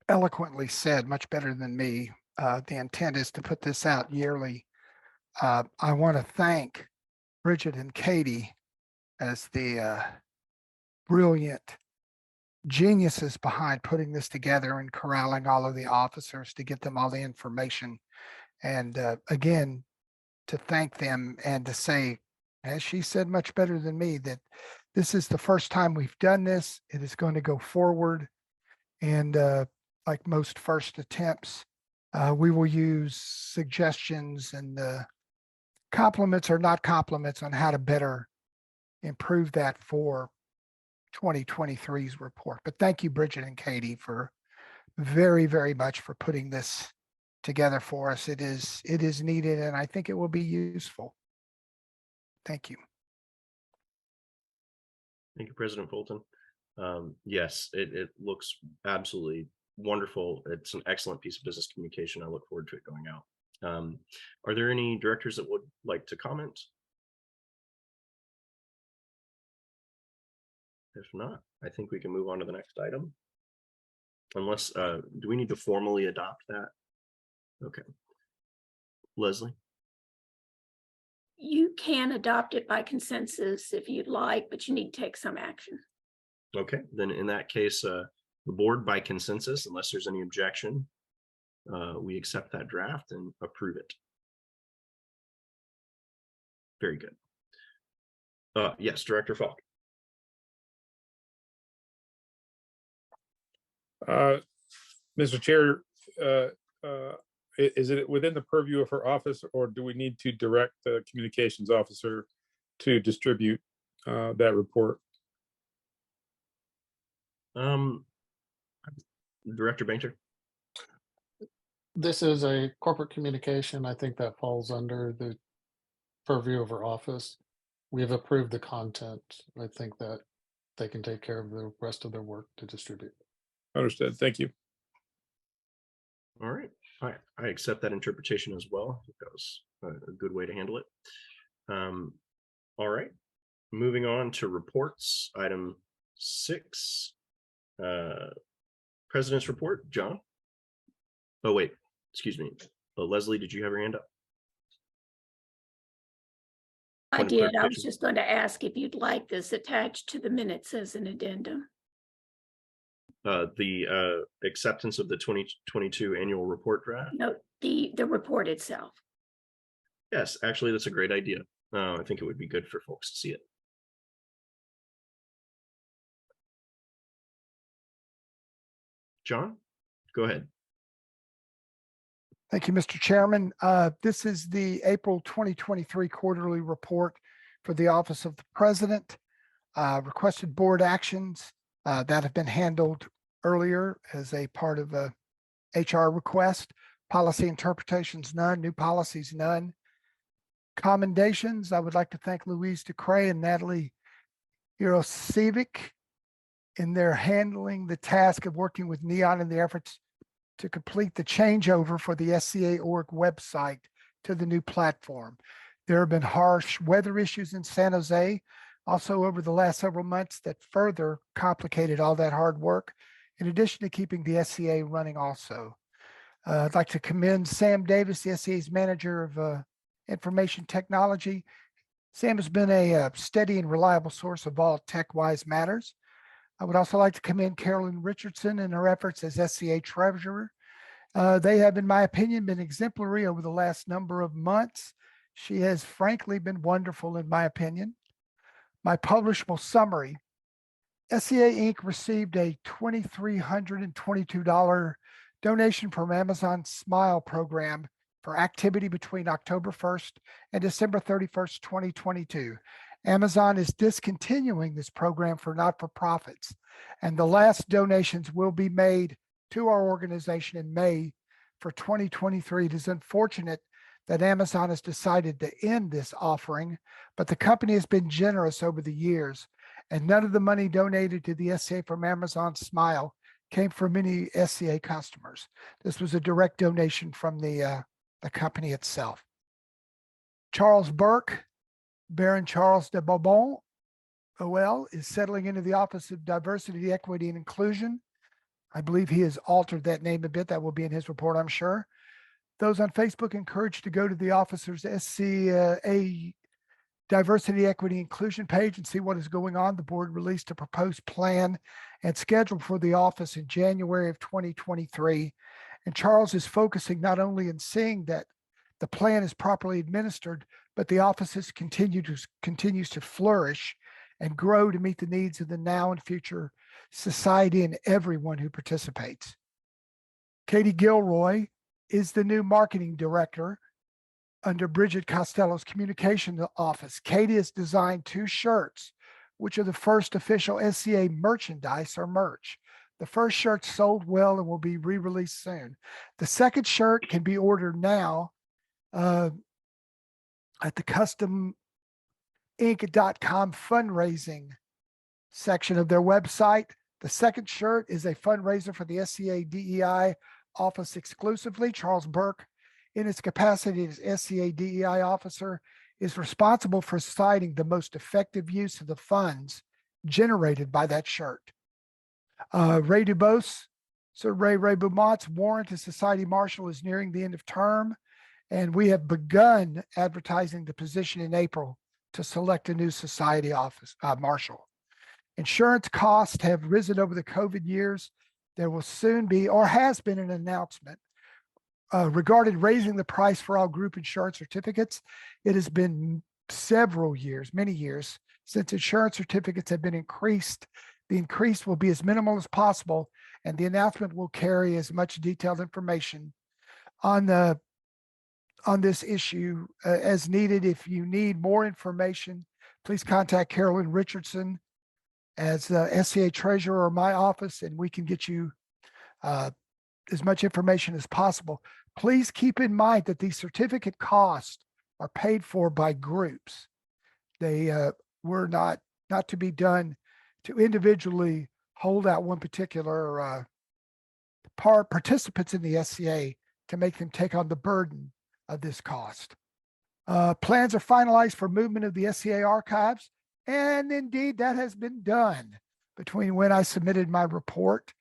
eloquently said, much better than me, the intent is to put this out yearly. I want to thank Bridget and Katie as the brilliant geniuses behind putting this together and corralling all of the officers to get them all the information. And again, to thank them and to say as she said much better than me, that this is the first time we've done this. It is going to go forward. And like most first attempts, we will use suggestions and compliments or not compliments on how to better improve that for 2023's report. But thank you, Bridget and Katie, for very, very much for putting this together for us. It is needed, and I think it will be useful. Thank you. Thank you, President Fulton. Yes, it looks absolutely wonderful. It's an excellent piece of business communication. I look forward to it going out. Are there any directors that would like to comment? If not, I think we can move on to the next item. Unless, do we need to formally adopt that? Okay. Leslie? You can adopt it by consensus if you'd like, but you need to take some action. Okay, then in that case, the board by consensus, unless there's any objection, we accept that draft and approve it. Very good. Yes, Director Falk. Mr. Chair, is it within the purview of her office, or do we need to direct the communications officer to distribute that report? Director Bainter. This is a corporate communication. I think that falls under the purview of her office. We have approved the content. I think that they can take care of the rest of their work to distribute. Understood. Thank you. All right. I accept that interpretation as well. I think that was a good way to handle it. All right. Moving on to reports. Item 6. President's report. John? Oh, wait. Excuse me. Leslie, did you have your hand up? I did. I was just going to ask if you'd like this attached to the minutes as an addendum. The acceptance of the 2022 annual report draft? No, the report itself. Yes, actually, that's a great idea. I think it would be good for folks to see it. John, go ahead. Thank you, Mr. Chairman. This is the April 2023 quarterly report for the Office of the President. Requested board actions that have been handled earlier as a part of a HR request. Policy interpretations, none. New policies, none. Commendations, I would like to thank Louise DeCray and Natalie Hirosivic in their handling the task of working with NEON in the efforts to complete the changeover for the SCA.org website to the new platform. There have been harsh weather issues in San Jose, also over the last several months, that further complicated all that hard work, in addition to keeping the SCA running also. I'd like to commend Sam Davis, the SCA's manager of information technology. Sam has been a steady and reliable source of all tech-wise matters. I would also like to commend Carolyn Richardson in her efforts as SCA treasurer. They have, in my opinion, been exemplary over the last number of months. She has frankly been wonderful, in my opinion. My publishable summary: SCA Inc. received a $2,322 donation from Amazon Smile program for activity between October 1st and December 31st, 2022. Amazon is discontinuing this program for not-for-profits, and the last donations will be made to our organization in May for 2023. It is unfortunate that Amazon has decided to end this offering, but the company has been generous over the years, and none of the money donated to the SCA from Amazon Smile came from any SCA customers. This was a direct donation from the company itself. Charles Burke, Baron Charles de Bourbon, OL, is settling into the Office of Diversity, Equity, and Inclusion. I believe he has altered that name a bit. That will be in his report, I'm sure. Those on Facebook encouraged to go to the officer's SCA Diversity, Equity, Inclusion page and see what is going on. The board released a proposed plan and schedule for the office in January of 2023. And Charles is focusing not only in seeing that the plan is properly administered, but but the offices continues to flourish and grow to meet the needs of the now and future society and everyone who participates. Katie Gilroy is the new marketing director under Bridget Costello's communication office. Katie has designed 2 shirts, which are the first official SCA merchandise or merch. The first shirt sold well and will be re-released soon. The second shirt can be ordered now at the custominc.com fundraising section of their website. The second shirt is a fundraiser for the SCA DEI office exclusively. Charles Burke, in his capacity as SCA DEI officer, is responsible for citing the most effective use of the funds generated by that shirt. Ray Dubose, Sir Ray Beaumont's warrant as Society Marshal is nearing the end of term, and we have begun advertising the position in April to select a new Society office Marshal. Insurance costs have risen over the COVID years. There will soon be, or has been, an announcement regarding raising the price for all group insurance certificates. It has been several years, many years, since insurance certificates have been increased. The increase will be as minimal as possible, and the announcement will carry as much detailed information on this issue as needed. If you need more information, please contact Carolyn Richardson as the SCA treasurer or my office, and we can get you as much information as possible. Please keep in mind that these certificate costs are paid for by groups. They were not to be done to individually hold out one particular participants in the SCA to make them take on the burden of this cost. Plans are finalized for movement of the SCA archives, and indeed that has been done between when I submitted my report.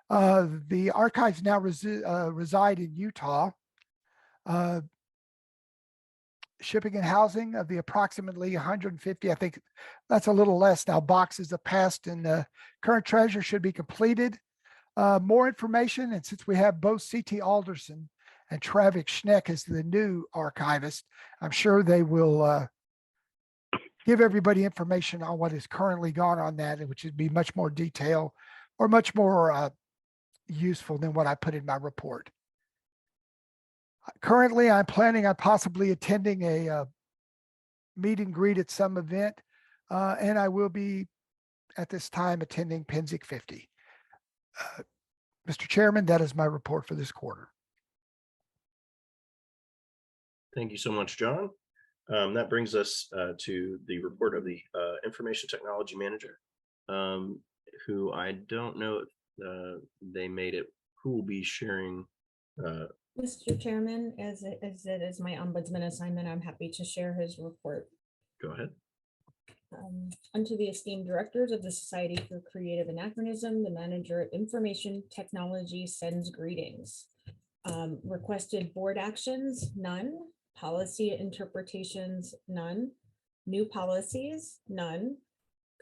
The archives now reside in Utah. Shipping and housing of the approximately 150, I think that's a little less now, boxes of past and current treasure should be completed. More information, and since we have both C.T. Alderson and Travis Schneck as the new archivist, I'm sure they will give everybody information on what is currently gone on that, which would be much more detailed or much more useful than what I put in my report. Currently, I'm planning on possibly attending a meet and greet at some event, and I will be at this time attending Penzic 50. Mr. Chairman, that is my report for this quarter. Thank you so much, John. That brings us to the report of the Information Technology Manager, who I don't know if they made it. Who will be sharing? Mr. Chairman, as it is my ombudsman assignment, I'm happy to share his report. Go ahead. Unto the esteemed directors of the Society for Creative Anachronism, the manager of Information Technology sends greetings. Requested board actions, none. Policy interpretations, none. New policies, none.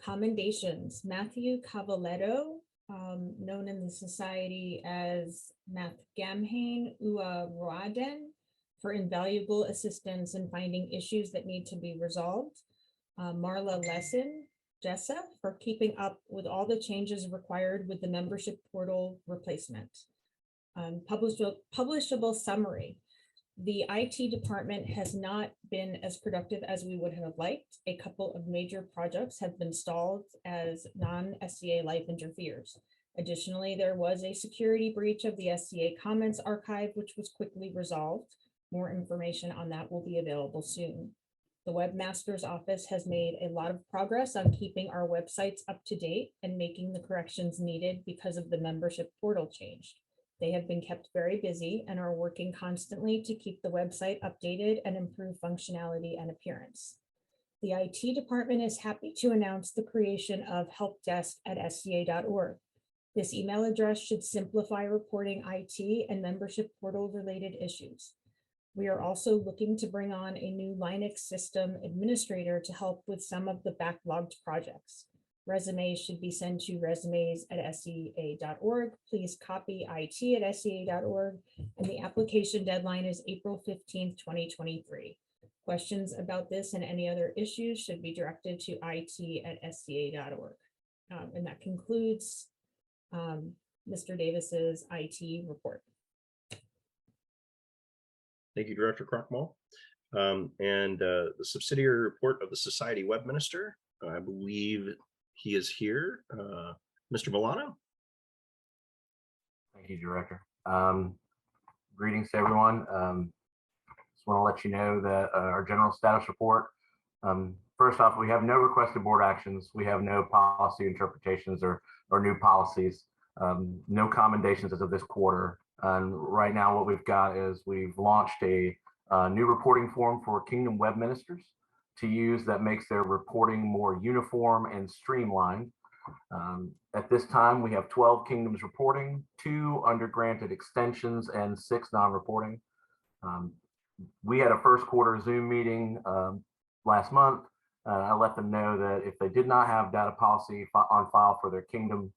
Commendations, Matthew Cavaletto, known in the Society as Nath Gamhain Ua Roaden, for invaluable assistance in finding issues that need to be resolved. Marla Lesson, Jessa, for keeping up with all the changes required with the membership portal replacement. Publishable summary. The IT department has not been as productive as we would have liked. A couple of major projects have been stalled as non-SCA life interferes. Additionally, there was a security breach of the SCA comments archive, which was quickly resolved. More information on that will be available soon. The webmaster's office has made a lot of progress on keeping our websites up to date and making the corrections needed because of the membership portal change. They have been kept very busy and are working constantly to keep the website updated and improve functionality and appearance. The IT department is happy to announce the creation of helpdesk@sca.org. This email address should simplify reporting IT and membership portal related issues. We are also looking to bring on a new Linux system administrator to help with some of the backlogged projects. Resumes should be sent to resumes@sca.org. Please copy IT@sca.org, and the application deadline is April 15th, 2023. Questions about this and any other issues should be directed to it@sca.org. And that concludes Mr. Davis's IT report. Thank you, Director Crockmall. And the subsidiary report of the Society Web Minister, I believe he is here. Mr. Milano. Thank you, Director. Greetings to everyone. Just want to let you know that our general status report, first off, we have no requested board actions. We have no policy interpretations or new policies, no commendations as of this quarter. And right now what we've got is we've launched a new reporting form for Kingdom Web Ministers to use that makes their reporting more uniform and streamlined. At this time, we have 12 kingdoms reporting, 2 under granted extensions, and 6 non-reporting. We had a first quarter Zoom meeting last month. I let them know that if they did not have data policy on file for their kingdom,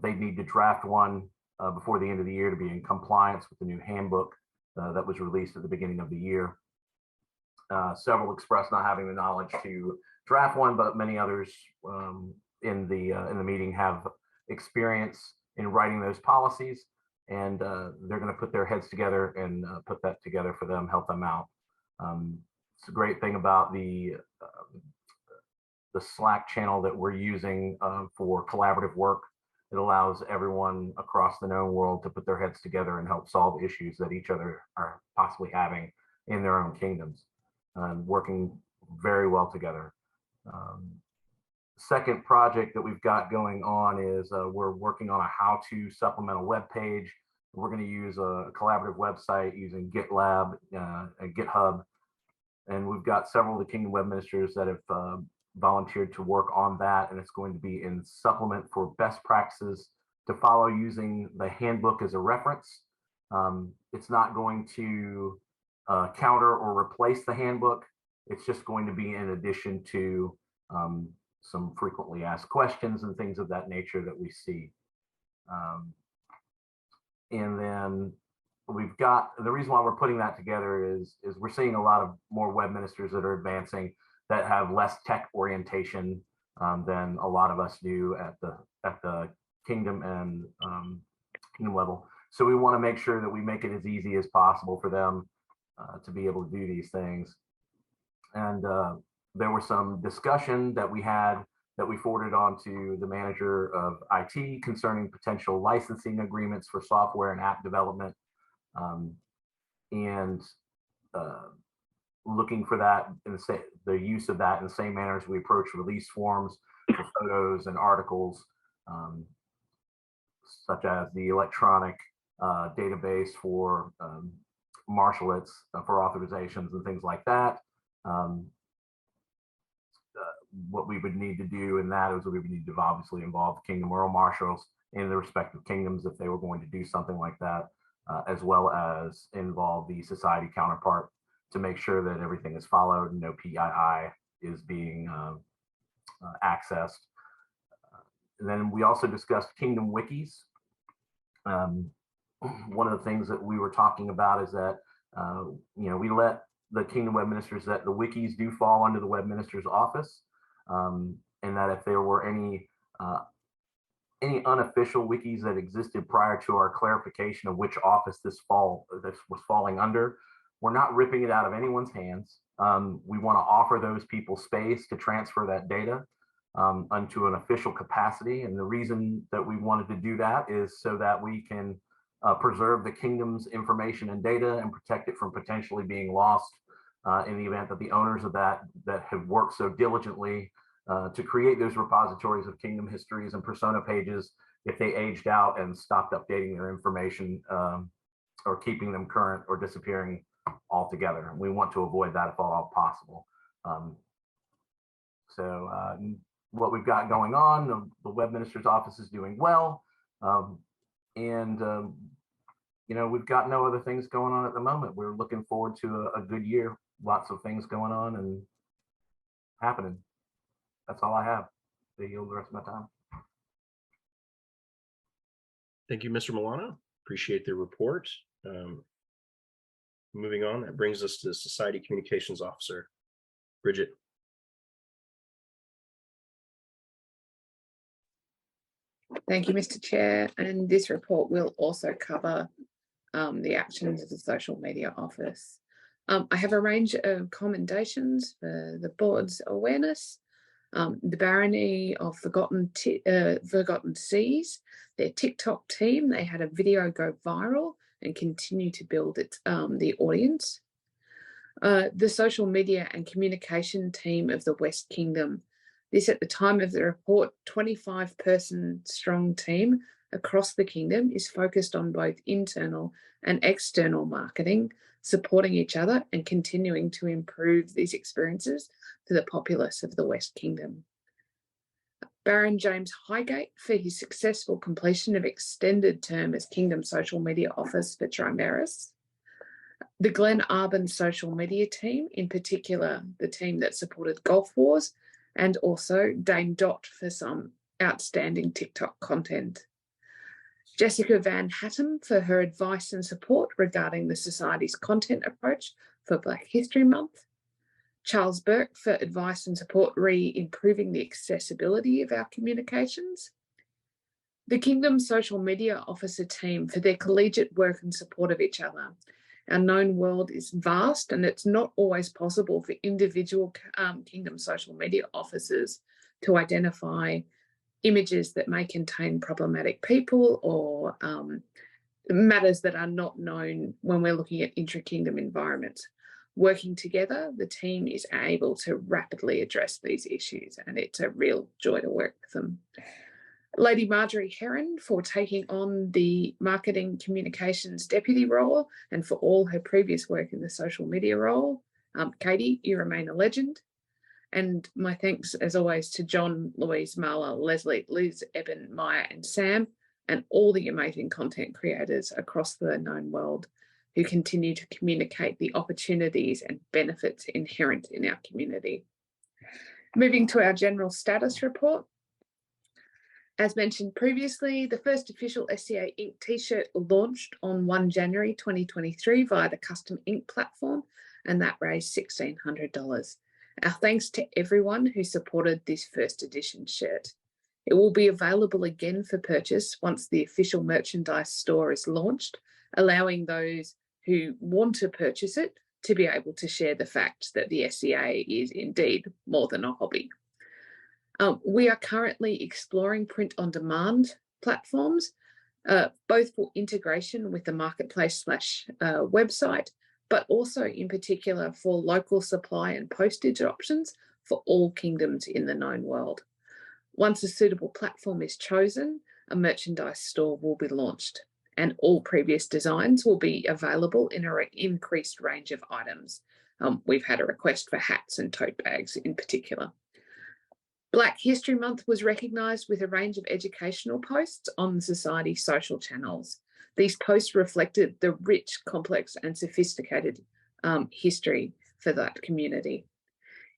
they'd need to draft one before the end of the year to be in compliance with the new handbook that was released at the beginning of the year. Several expressed not having the knowledge to draft one, but many others in the meeting have experience in writing those policies, and they're going to put their heads together and put that together for them, help them out. It's a great thing about the Slack channel that we're using for collaborative work. It allows everyone across the known world to put their heads together and help solve issues that each other are possibly having in their own kingdoms, working very well together. Second project that we've got going on is we're working on a how-to supplemental web page. We're going to use a collaborative website using GitLab and GitHub. And we've got several of the Kingdom Web Ministers that have volunteered to work on that. And it's going to be in supplement for best practices to follow using the handbook as a reference. It's not going to counter or replace the handbook. It's just going to be in addition to some frequently asked questions and things of that nature that we see. And then we've got, the reason why we're putting that together is we're seeing a lot of more web ministers that are advancing that have less tech orientation than a lot of us do at the kingdom and kingdom level. So we want to make sure that we make it as easy as possible for them to be able to do these things. And there was some discussion that we had that we forwarded on to the manager of IT concerning potential licensing agreements for software and app development, and looking for that in the use of that in the same manner as we approach release forms for photos and articles, such as the electronic database for marshalates for authorizations and things like that. What we would need to do in that is we would need to obviously involve the Kingdom Royal Marshals in the respective kingdoms if they were going to do something like that, as well as involve the society counterpart to make sure that everything is followed and no PII is being accessed. And then we also discussed Kingdom Wikis. One of the things that we were talking about is that we let the Kingdom Web Ministers that the wikis do fall under the Web Minister's office, and that if there were any unofficial wikis that existed prior to our clarification of which office this was falling under, we're not ripping it out of anyone's hands. We want to offer those people space to transfer that data onto an official capacity. And the reason that we wanted to do that is so that we can preserve the kingdom's information and data and protect it from potentially being lost in the event that the owners of that have worked so diligently to create those repositories of kingdom histories and persona pages, if they aged out and stopped updating their information or keeping them current or disappearing altogether. We want to avoid that if at all possible. So what we've got going on, the Web Minister's office is doing well. We've got no other things going on at the moment. We're looking forward to a good year. Lots of things going on and happening. That's all I have. I yield the rest of my time. Thank you, Mr. Milano. Appreciate the report. moving on, that brings us to the Society Communications Officer, Bridget. Thank you, Mr. Chair. And this report will also cover the actions of the Social Media Office. I have a range of commendations for the board's awareness. The Barony of Forgotten Seas, their TikTok team, they had a video go viral and continue to build the audience. The social media and communication team of the West Kingdom. This, at the time of the report, 25-person strong team across the kingdom is focused on both internal and external marketing, supporting each other and continuing to improve these experiences for the populace of the West Kingdom. Baron James Highgate for his successful completion of extended term as Kingdom Social Media Officer for Trimeris. The Glen Arbon social media team, in particular the team that supported Golf Wars, and also Dame Dot for some outstanding TikTok content. Jessica Van Hattem for her advice and support regarding the Society's content approach for Black History Month. Charles Burke for advice and support improving the accessibility of our communications. The Kingdom Social Media Officer team for their collegiate work and support of each other. Our known world is vast, and it's not always possible for individual Kingdom social media officers to identify images that may contain problematic people or matters that are not known when we're looking at intra-kingdom environments. Working together, the team is able to rapidly address these issues, and it's a real joy to work with them. Lady Marjorie Heron for taking on the Marketing Communications Deputy role and for all her previous work in the social media role. Katie, you remain a legend. And my thanks, as always, to John, Louise, Marla, Leslie, Liz, Eben, Maya, and Sam, and all the amazing content creators across the known world who continue to communicate the opportunities and benefits inherent in our community. Moving to our general status report. As mentioned previously, the first official SCA Ink t-shirt launched on 1 January 2023 via the Custom Ink platform, and that raised $1,600. Our thanks to everyone who supported this first edition shirt. It will be available again for purchase once the official merchandise store is launched, allowing those who want to purchase it to be able to share the fact that the SCA is indeed more than a hobby. We are currently exploring print-on-demand platforms, both for integration with the marketplace / website, but also in particular for local supply and postage options for all kingdoms in the known world. Once a suitable platform is chosen, a merchandise store will be launched, and all previous designs will be available in an increased range of items. We've had a request for hats and tote bags in particular. Black History Month was recognised with a range of educational posts on the Society's social channels. These posts reflected the rich, complex and sophisticated history for that community.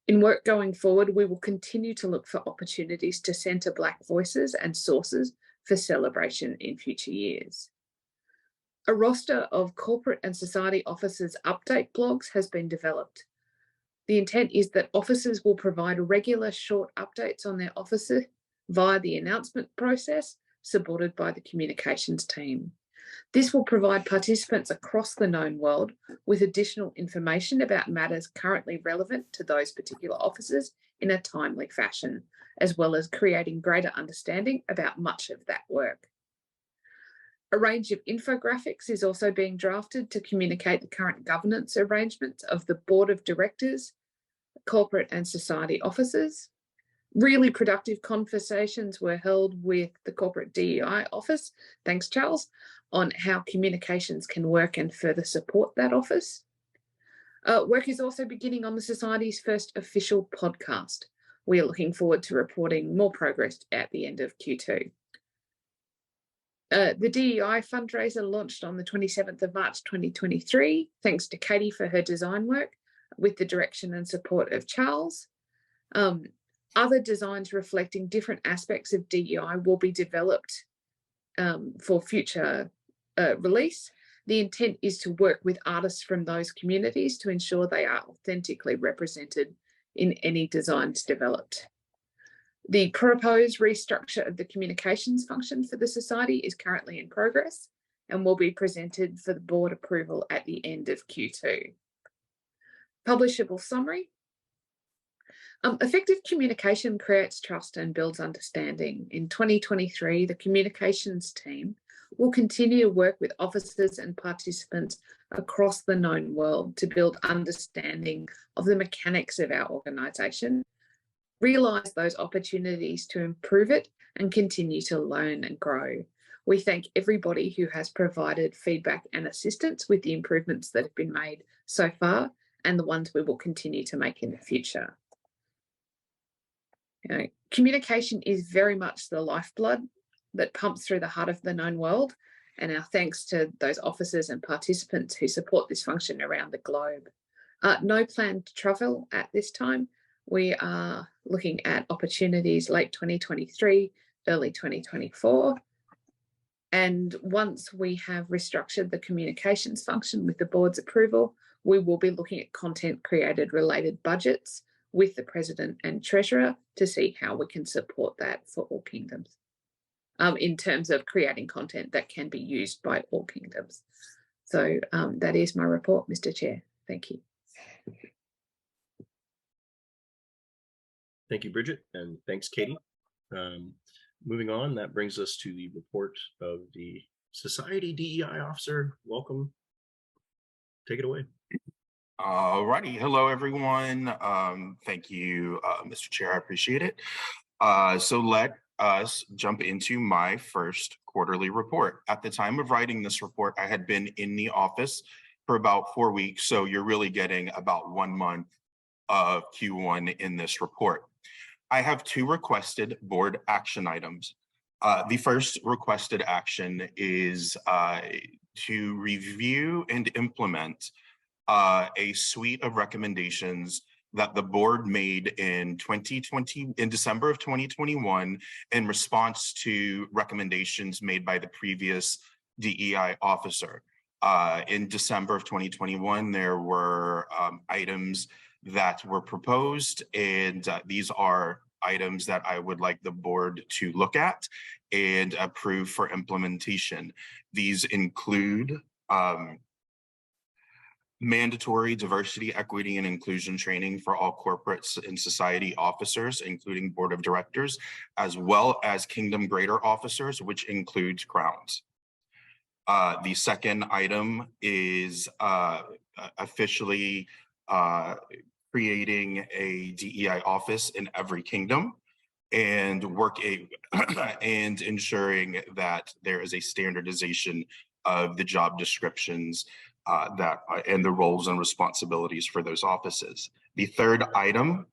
In work going forward, we will continue to look for opportunities to centre Black voices and sources for celebration in future years. A roster of corporate and society officers' update blogs has been developed. The intent is that officers will provide regular short updates on their officer via the announcement process, supported by the communications team. This will provide participants across the known world with additional information about matters currently relevant to those particular officers in a timely fashion, as well as creating greater understanding about much of that work. A range of infographics is also being drafted to communicate the current governance arrangements of the board of directors, corporate and society officers. Really productive conversations were held with the corporate DEI office, thanks Charles, on how communications can work and further support that office. Work is also beginning on the Society's first official podcast. We are looking forward to reporting more progress at the end of Q2. The DEI fundraiser launched on the 27th of March 2023, thanks to Katie for her design work with the direction and support of Charles. Other designs reflecting different aspects of DEI will be developed for future release. The intent is to work with artists from those communities to ensure they are authentically represented in any designs developed. The proposed restructure of the communications function for the Society is currently in progress and will be presented for the board approval at the end of Q2. Publishable summary. Effective communication creates trust and builds understanding. In 2023, the communications team will continue to work with officers and participants across the known world to build understanding of the mechanics of our organisation, realise those opportunities to improve it, and continue to learn and grow. We thank everybody who has provided feedback and assistance with the improvements that have been made so far and the ones we will continue to make in the future. Communication is very much the lifeblood that pumps through the heart of the known world, and our thanks to those officers and participants who support this function around the globe. No plan to travel at this time. We are looking at opportunities late 2023, early 2024. And once we have restructured the communications function with the board's approval, we will be looking at content created related budgets with the President and Treasurer to see how we can support that for all kingdoms in terms of creating content that can be used by all kingdoms. So that is my report, Mr. Chair. Thank you. Thank you, Bridget, and thanks, Katie. Moving on, that brings us to the report of the Society DEI Officer. Welcome. Take it away. All righty. Hello, everyone. Thank you, Mr. Chair. I appreciate it. So let us jump into my first quarterly report. At the time of writing this report, I had been in the office for about 4 weeks. So you're really getting about 1 month of Q1 in this report. I have 2 requested board action items. The first requested action is to review and implement a suite of recommendations that the board made in December of 2021 in response to recommendations made by the previous DEI officer. In December of 2021, there were items that were proposed, and these are items that I would like the board to look at and approve for implementation. These include mandatory diversity, equity, and inclusion training for all corporates and society officers, including board of directors, as well as Kingdom Greater officers, which includes crowns. The second item is officially creating a DEI office in every kingdom and and ensuring that there is a standardization of the job descriptions and the roles and responsibilities for those offices. The third item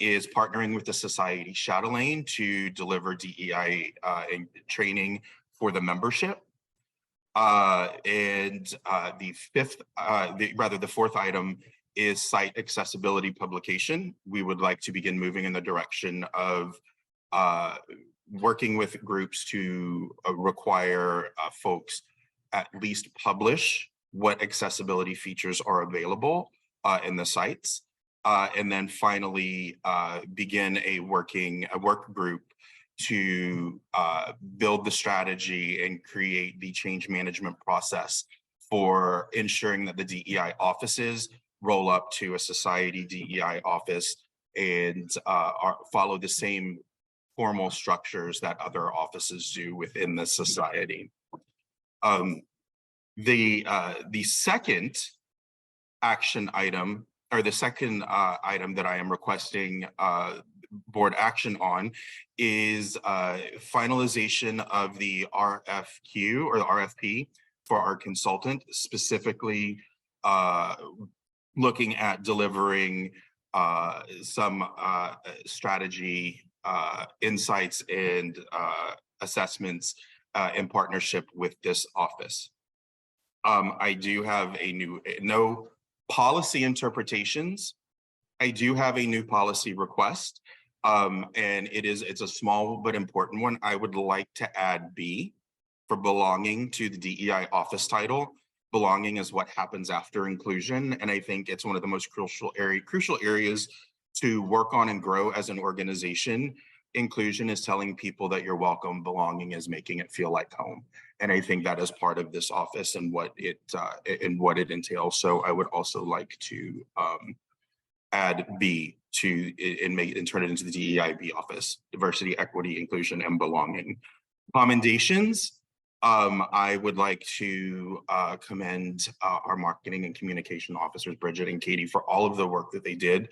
is partnering with the Society Chatelaine to deliver DEI training for the membership. The fourth item is site accessibility publication. We would like to begin moving in the direction of working with groups to require folks at least publish what accessibility features are available in the sites. And then finally, begin a work group to build the strategy and create the change management process for ensuring that the DEI offices roll up to a Society DEI office and follow the same formal structures that other offices do within the Society. The second action item, or the second item that I am requesting board action on, is finalization of the RFQ or the RFP for our consultant, specifically looking at delivering some strategy insights and assessments in partnership with this office. I do have no policy interpretations. I do have a new policy request, and it's a small but important one. I would like to add B for belonging to the DEI office title. Belonging is what happens after inclusion. And I think it's one of the most crucial areas to work on and grow as an organization. Inclusion is telling people that you're welcome. Belonging is making it feel like home. And I think that is part of this office and what it entails. So I would also like to add B to and turn it into the DEIB office: diversity, equity, inclusion, and belonging. Commendations. I would like to commend our marketing and communication officers, Bridget and Katie, for all of the work that they did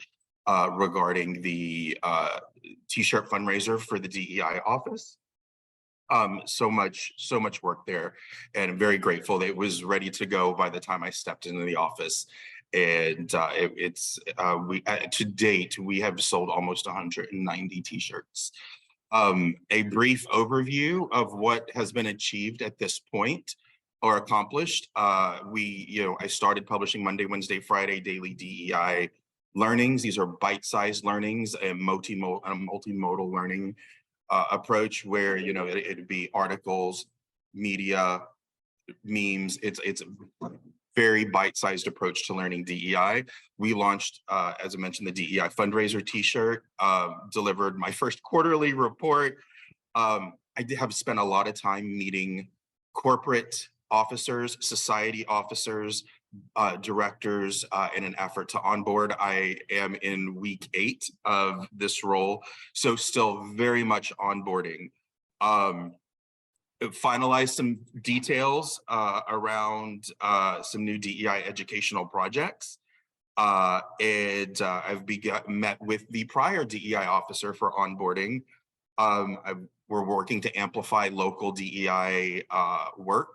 regarding the T-shirt fundraiser for the DEI office. So much work there, and I'm very grateful that it was ready to go by the time I stepped into the office. And to date, we have sold almost 190 T-shirts. A brief overview of what has been achieved at this point or accomplished. I started publishing Monday, Wednesday, Friday daily DEI learnings. These are bite-sized learnings and multimodal learning approach where it'd be articles, media, memes. It's a very bite-sized approach to learning DEI. We launched, as I mentioned, the DEI fundraiser T-shirt, delivered my first quarterly report. I have spent a lot of time meeting corporate officers, society officers, directors in an effort to onboard. I am in week 8 of this role, so still very much onboarding. Finalized some details around some new DEI educational projects. And I've met with the prior DEI officer for onboarding. We're working to amplify local DEI work,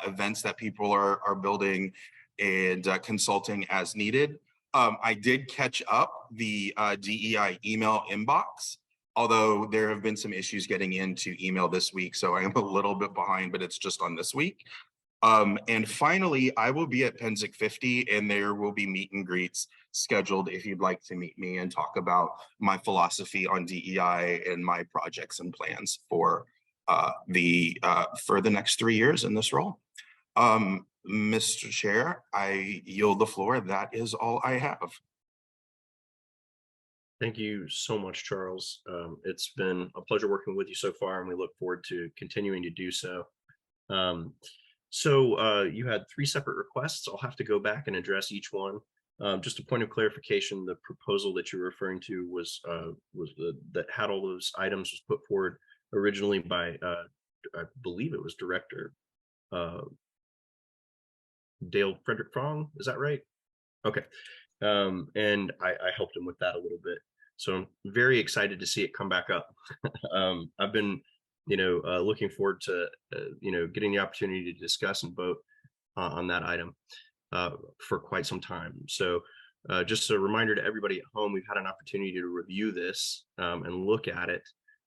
events that people are building, and consulting as needed. I did catch up the DEI email inbox, although there have been some issues getting into email this week, so I am a little bit behind, but it's just on this week. And finally, I will be at Penzic 50, and there will be meet and greets scheduled if you'd like to meet me and talk about my philosophy on DEI and my projects and plans for the next 3 years in this role. Mr. Chair, I yield the floor. That is all I have. Thank you so much, Charles. It's been a pleasure working with you so far, and we look forward to continuing to do so. You had 3 separate requests. I'll have to go back and address each one. Just a point of clarification: the proposal that you're referring to was that had all those items was put forward originally by I believe it was Director Dale Frederick Fromm. Is that right? Okay. And I helped him with that a little bit. So I'm very excited to see it come back up. I've been, looking forward to, getting the opportunity to discuss and vote on that item for quite some time. So just a reminder to everybody at home, we've had an opportunity to review this and look at it.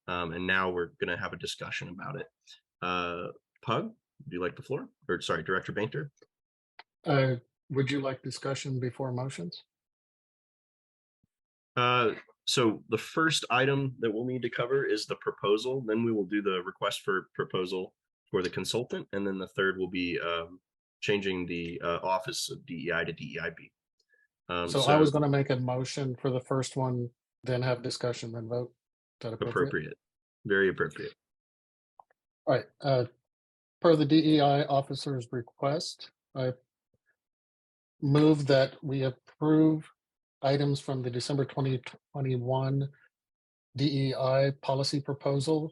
And now we're going to have a discussion about it. Pug, would you like the floor? Or sorry, Director Bainter? Would you like discussion before motions? So the first item that we'll need to cover is the proposal. Then we will do the request for proposal for the consultant. And then the third will be changing the office of DEI to DEIB. So I was going to make a motion for the first one, then have discussion, then vote. Is that appropriate? Very appropriate. All right. Per the DEI officer's request, I move that we approve items from the December 2021 DEI policy proposal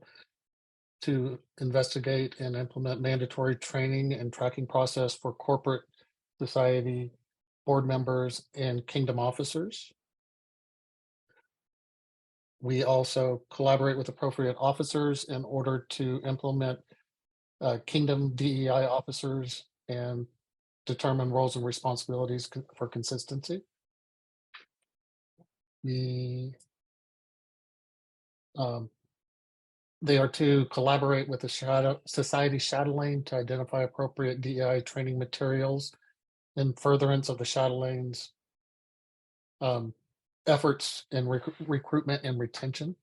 to investigate and implement mandatory training and tracking process for corporate society board members and kingdom officers. We also collaborate with appropriate officers in order to implement kingdom DEI officers and determine roles and responsibilities for consistency. They are to collaborate with the society shadowing to identify appropriate DEI training materials in furtherance of the shadowing's efforts in recruitment and retention,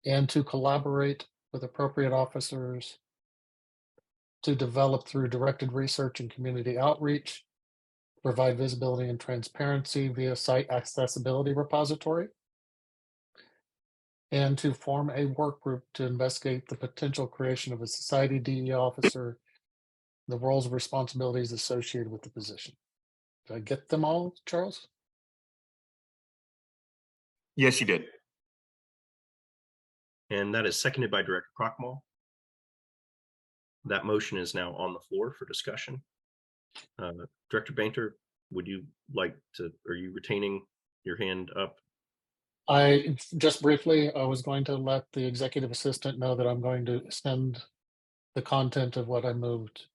and to collaborate with appropriate officers to develop through directed research and community outreach, provide visibility and transparency via site accessibility repository, and to form a work group to investigate the potential creation of a society DE officer, the roles and responsibilities associated with the position. Did I get them all, Charles? Yes, you did. And that is seconded by Director Crockmall. That motion is now on the floor for discussion. Director Bainter, would you like to, are you retaining your hand up? I just briefly, I was going to let the executive assistant know that I'm going to send the content of what I moved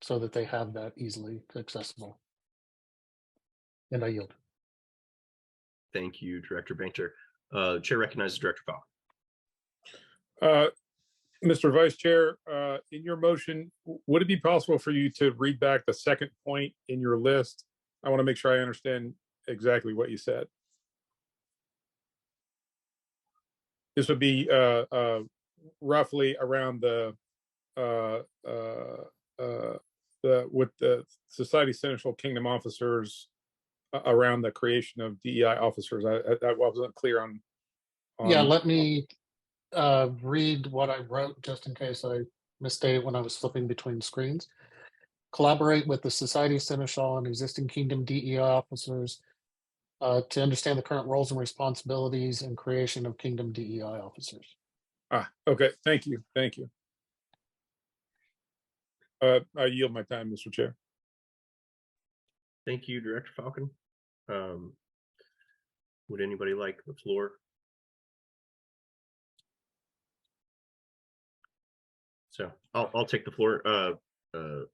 so that they have that easily accessible. And I yield. Thank you, Director Bainter. Chair recognizes Director Falk. Mr. Vice Chair, in your motion, would it be possible for you to read back the second point in your list? I want to make sure I understand exactly what you said. This would be roughly around with the Society Seneschal Kingdom officers around the creation of DEI officers. I wasn't clear on. Yeah, let me read what I wrote just in case I misstated when I was flipping between screens. Collaborate with the Society Seneschal and existing Kingdom DEI officers to understand the current roles and responsibilities and creation of Kingdom DEI officers. Okay, thank you. Thank you. I yield my time, Mr. Chair. Thank you, Director Falcon. Would anybody like the floor? So I'll take the floor.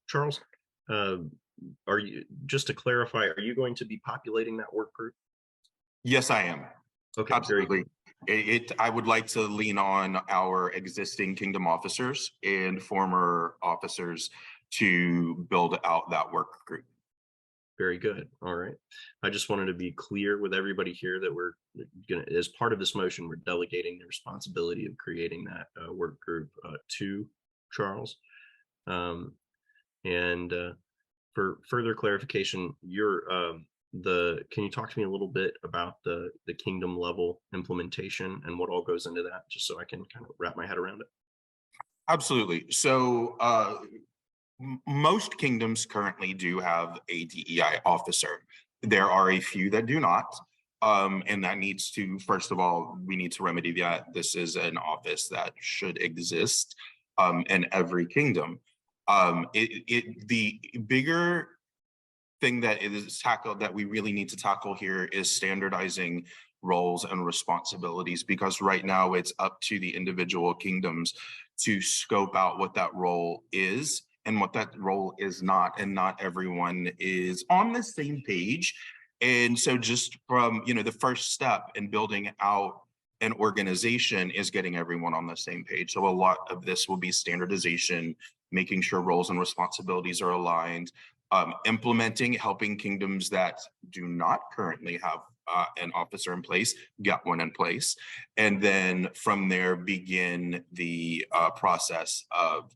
Charles, are you, just to clarify, are you going to be populating that work group? Yes, I am. Okay, absolutely. I would like to lean on our existing Kingdom officers and former officers to build out that work group. Very good. All right. I just wanted to be clear with everybody here that we're going to, as part of this motion, we're delegating the responsibility of creating that work group to Charles. For further clarification, can you talk to me a little bit about the Kingdom level implementation and what all goes into that, just so I can kind of wrap my head around it? Absolutely. So most kingdoms currently do have a DEI officer. There are a few that do not. And that needs to, first of all, we need to remedy that. This is an office that should exist in every kingdom. The bigger thing that is tackled that we really need to tackle here is standardizing roles and responsibilities, because right now it's up to the individual kingdoms to scope out what that role is and what that role is not, and not everyone is on the same page. And so just from, the first step in building out an organization is getting everyone on the same page. So a lot of this will be standardization, making sure roles and responsibilities are aligned, implementing, helping kingdoms that do not currently have an officer in place, get one in place. And then from there, begin the process of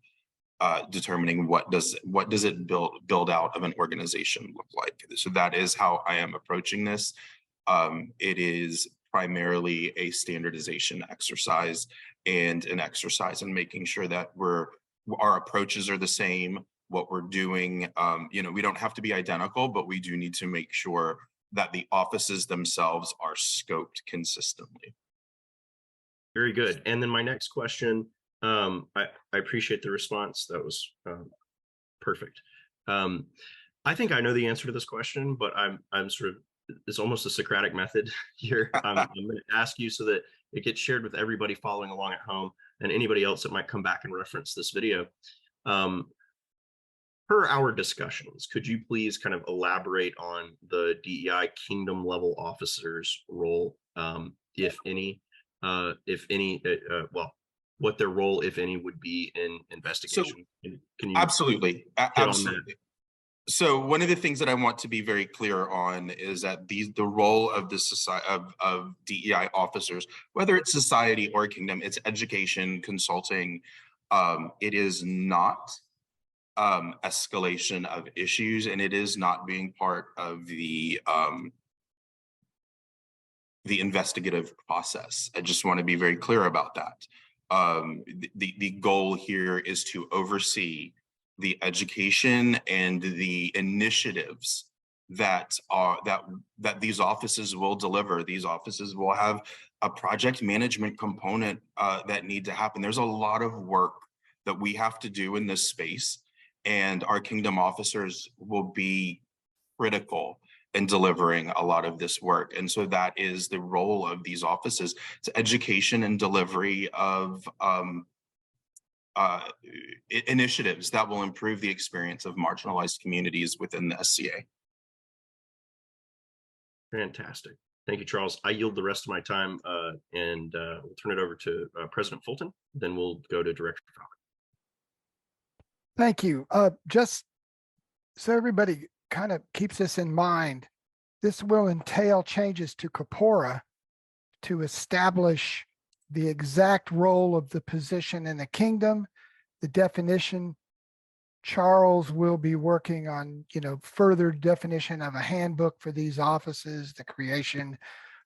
determining what does it build out of an organization look like. So that is how I am approaching this. It is primarily a standardization exercise and an exercise in making sure that our approaches are the same, what we're doing. We don't have to be identical, but we do need to make sure that the offices themselves are scoped consistently. Very good. And then my next question, I appreciate the response. That was perfect. I think I know the answer to this question, but I'm sort of, it's almost a Socratic method here. I'm going to ask you so that it gets shared with everybody following along at home and anybody else that might come back and reference this video. Per our discussions, could you please kind of elaborate on the DEI Kingdom level officers' role, if any, what their role, if any, would be in investigation? Can you Absolutely. So one of the things that I want to be very clear on is that the role of the society of DEI officers, whether it's society or kingdom, it's education, consulting. It is not escalation of issues, and it is not being part of the investigative process. I just want to be very clear about that. The goal here is to oversee the education and the initiatives that these offices will deliver. These offices will have a project management component that need to happen. There's a lot of work that we have to do in this space, and our kingdom officers will be critical in delivering a lot of this work. And so that is the role of these offices, to education and delivery of initiatives that will improve the experience of marginalized communities within the SCA. Fantastic. Thank you, Charles. I yield the rest of my time and we'll turn it over to President Fulton. Then we'll go to Director Falcon. Thank you. Just so everybody kind of keeps this in mind, this will entail changes to corpora to establish the exact role of the position in the kingdom, the definition. Charles will be working on, further definition of a handbook for these offices, the creation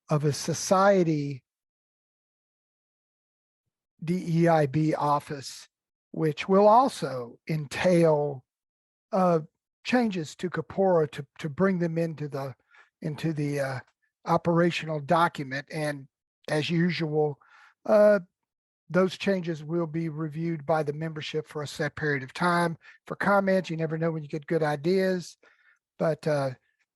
of a society DEIB office, which will also entail changes to corpora to bring them into the operational document. And as usual, those changes will be reviewed by the membership for a set period of time for comments. You never know when you get good ideas, but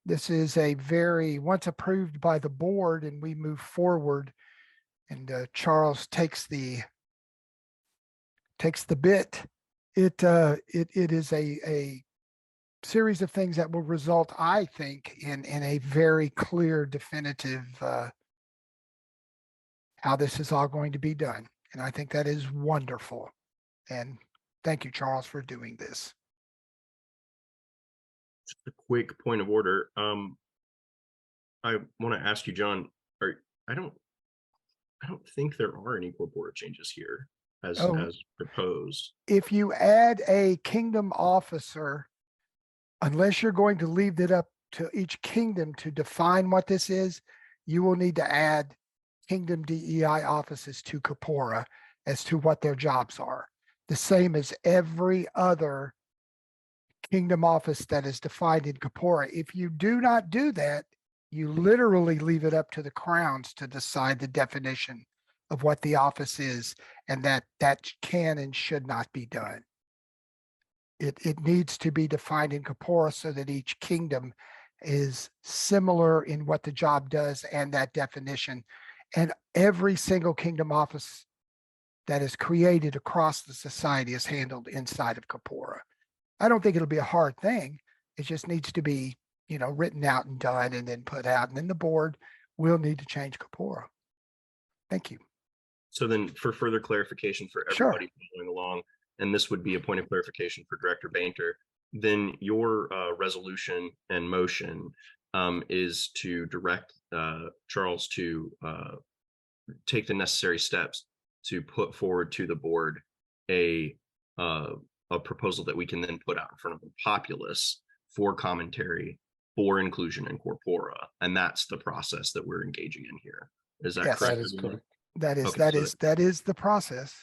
this is once approved by the board and we move forward, and Charles takes the bit, it is a series of things that will result, I think, in a very clear, definitive how this is all going to be done. And I think that is wonderful. And thank you, Charles, for doing this. Just a quick point of order. I want to ask you, John, I don't think there are any corpora changes here as proposed. If you add a kingdom officer, unless you're going to leave it up to each kingdom to define what this is, you will need to add kingdom DEI offices to corpora as to what their jobs are. The same as every other kingdom office that is defined in corpora. If you do not do that, you literally leave it up to the crowns to decide the definition of what the office is, and that can and should not be done. It needs to be defined in corpora so that each kingdom is similar in what the job does and that definition. And every single kingdom office that is created across the society is handled inside of corpora. I don't think it'll be a hard thing. It just needs to be, written out and done and then put out. And then the board will need to change corpora. Thank you. So then for further clarification for everybody following along, and this would be a point of clarification for Director Bainter, then your resolution and motion is to direct Charles to take the necessary steps to put forward to the board a proposal that we can then put out in front of the populace for commentary for inclusion in corpora. And that's the process that we're engaging in here. Is that Yes, correct? That is correct. That is the process.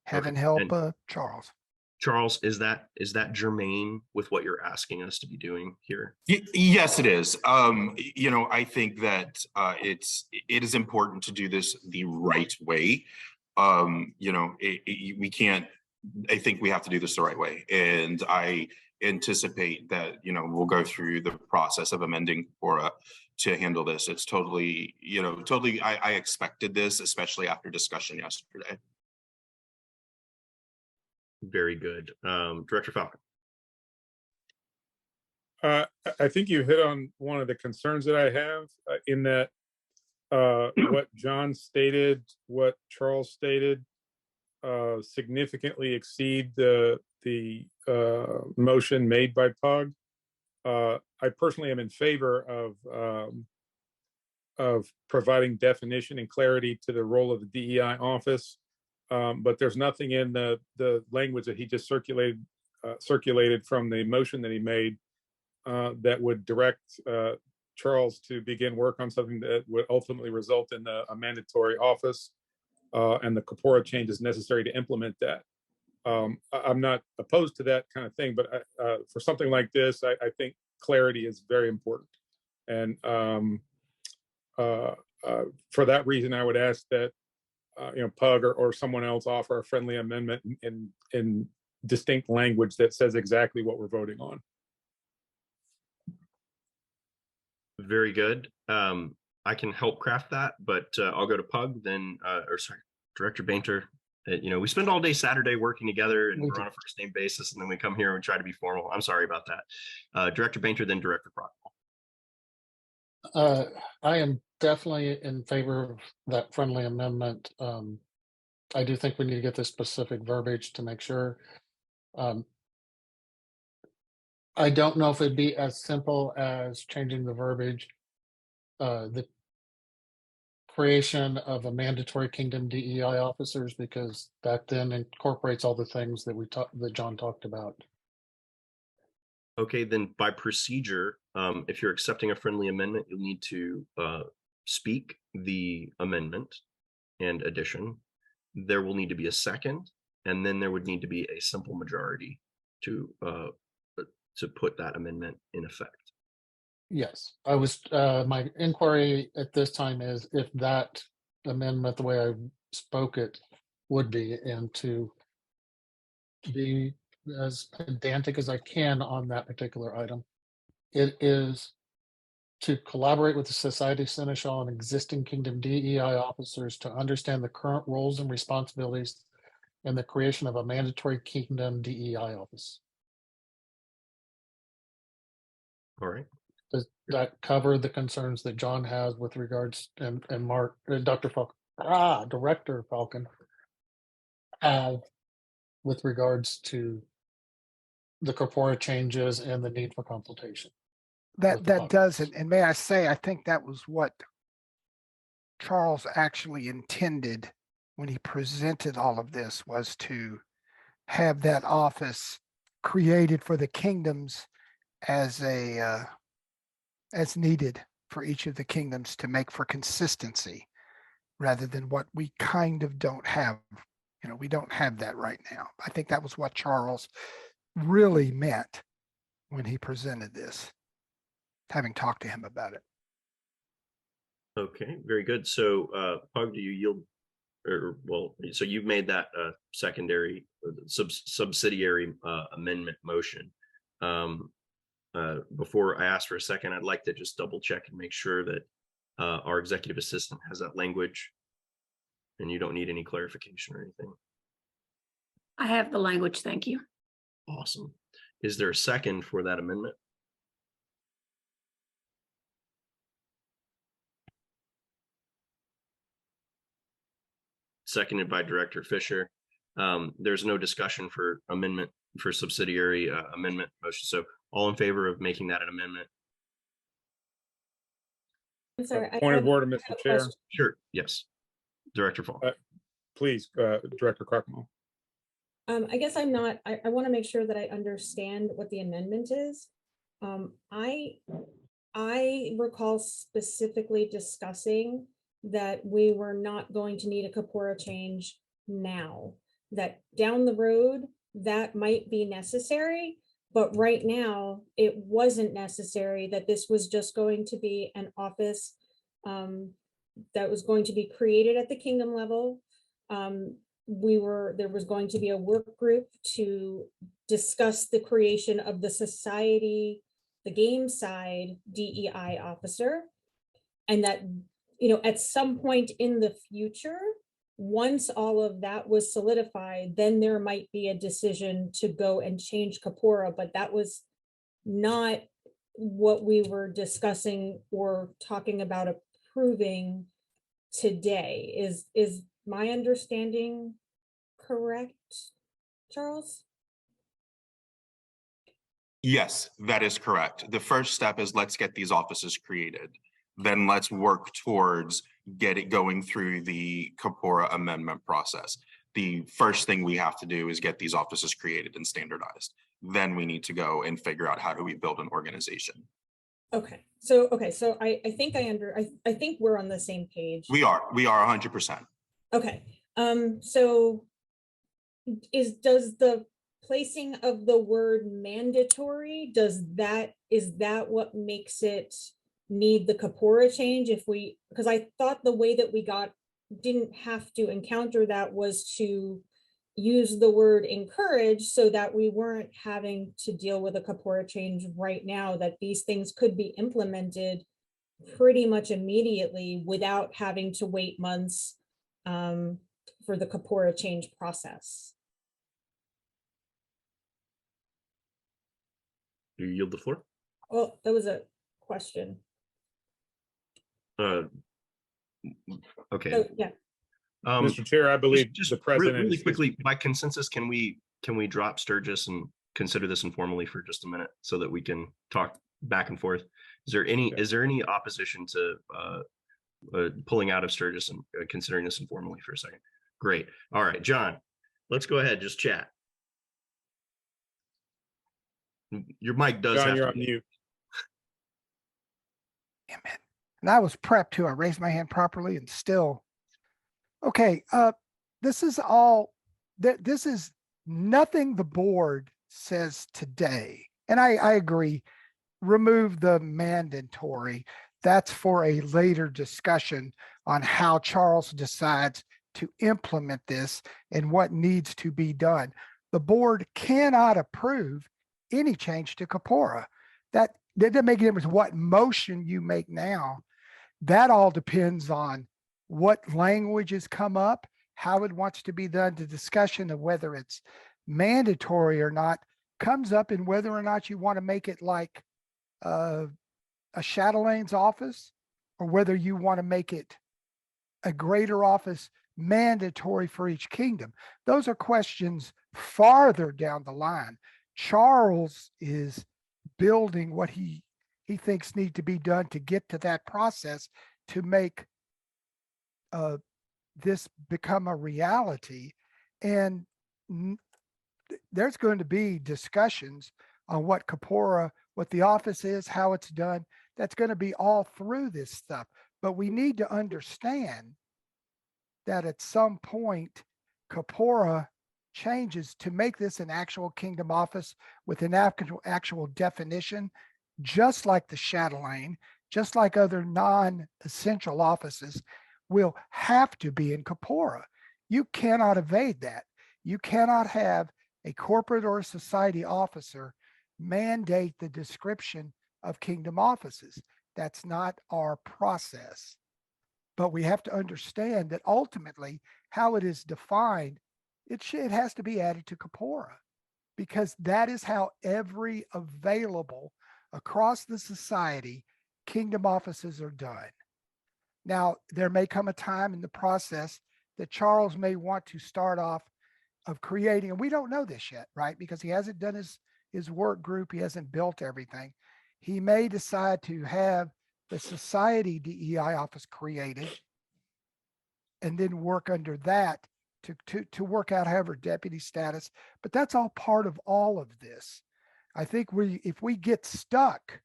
Heaven help Charles. Charles, is that germane with what you're asking us to be doing here? Yes, it is. I think that it is important to do this the right way. We can't. I think we have to do this the right way, and I anticipate that we'll go through the process of amending Corpora to handle this. It's totally. I expected this, especially after discussion yesterday. Very good. Director Falcon. I think you hit on one of the concerns that I have in that what John stated, what Charles stated, significantly exceed the motion made by Pug. I personally am in favor of providing definition and clarity to the role of the DEI office. But there's nothing in the language that he just circulated from the motion that he made that would direct Charles to begin work on something that would ultimately result in a mandatory office and the corpora changes necessary to implement that. I'm not opposed to that kind of thing, but for something like this, I think clarity is very important. And for that reason, I would ask that Pug or someone else offer a friendly amendment in distinct language that says exactly what we're voting on. Very good. I can help craft that, but I'll go to Pug then, Director Bainter. We spend all day Saturday working together and we're on a first name basis, and then we come here and try to be formal. I'm sorry about that. Director Bainter, then Director Crockmall. I am definitely in favor of that friendly amendment. I do think we need to get the specific verbiage to make sure. I don't know if it'd be as simple as changing the verbiage. The creation of a mandatory Kingdom DEI officers, because that then incorporates all the things that that John talked about. Okay, then by procedure, if you're accepting a friendly amendment, you'll need to speak the amendment and addition. There will need to be a second, and then there would need to be a simple majority to put that amendment in effect. Yes, I was, my inquiry at this time is if that amendment, the way I spoke it, would be, and to be as pedantic as I can on that particular item. It is to collaborate with the Society Seneschal and existing Kingdom DEI officers to understand the current roles and responsibilities and the creation of a mandatory Kingdom DEI office. All right. Does that cover the concerns that John has with regards and Mark, Dr. Falcon, Director Falcon have with regards to the corpora changes and the need for consultation? That does it. And may I say, I think that was what Charles actually intended when he presented all of this, was to have that office created for the kingdoms as needed for each of the kingdoms to make for consistency, rather than what we kind of don't have. We don't have that right now. I think that was what Charles really meant when he presented this, having talked to him about it. Okay, very good. So Pug, do you yield? So you've made that secondary subsidiary amendment motion. Before I ask for a second, I'd like to just double check and make sure that our executive assistant has that language and you don't need any clarification or anything. I have the language, thank you. Awesome. Is there a second for that amendment? Seconded by Director Fisher. There's no discussion for amendment for subsidiary amendment motion. So all in favor of making that an amendment? I'm sorry. Point of order, Mr. Chair. Sure. Yes. Director Fall. Please, Director Crockmall. I guess I'm not, I want to make sure that I understand what the amendment is. I recall specifically discussing that we were not going to need a corpora change now, that down the road that might be necessary, but right now it wasn't necessary, that this was just going to be an office that was going to be created at the kingdom level. There was going to be a work group to discuss the creation of the society, the game side DEI officer, and that, at some point in the future, once all of that was solidified, then there might be a decision to go and change corpora, but that was not what we were discussing or talking about approving today. Is my understanding correct, Charles? Yes, that is correct. The first step is let's get these offices created. Then let's work towards going through the Kapora amendment process. The first thing we have to do is get these offices created and standardized. Then we need to go and figure out how do we build an organization. Okay, so I think I think we're on the same page. We are 100%. Okay, so does the placing of the word mandatory, is that what makes it need the Kapora change? Because I thought the way that we didn't have to encounter that was to use the word encourage so that we weren't having to deal with a Kapora change right now, that these things could be implemented pretty much immediately without having to wait months for the Kapora change process. You yield the floor. Well, that was a question. Okay. Oh, yeah. Mr. Chair, I believe just the president really is- quickly, by consensus, can we drop Sturgis and consider this informally for just a minute so that we can talk back and forth? Is there any opposition to pulling out of Sturgis and considering this informally for a second? Great. All right, John, let's go ahead. Just chat. Your mic does John, have you're to on be mute. And I was prepped too. I raised my hand properly and still. Okay, this is all, this is nothing the board says today. And I agree, remove the mandatory. That's for a later discussion on how Charles decides to implement this and what needs to be done. The board cannot approve any change to Kapora. That doesn't make a difference what motion you make now. That all depends on what languages come up, how it wants to be done. The discussion of whether it's mandatory or not comes up in whether or not you want to make it like a chatelain's office, or whether you want to make it a greater office mandatory for each kingdom. Those are questions farther down the line. Charles is building what he thinks need to be done to get to that process to make this become a reality. And there's going to be discussions on what Kapora, what the office is, how it's done. That's going to be all through this stuff. But we need to understand that at some point, Kapora changes to make this an actual kingdom office with an actual definition, just like the chatelaine, just like other non-essential offices will have to be in Kapora. You cannot evade that. You cannot have a corporate or a society officer mandate the description of kingdom offices. That's not our process. But we have to understand that ultimately how it is defined, it has to be added to Kapora, because that is how every available across the society kingdom offices are done. Now, there may come a time in the process that Charles may want to start off of creating, and we don't know this yet, right? Because he hasn't done his work group. He hasn't built everything. He may decide to have the society DEI office created and then work under that to work out however deputy status. But that's all part of all of this. I think if we get stuck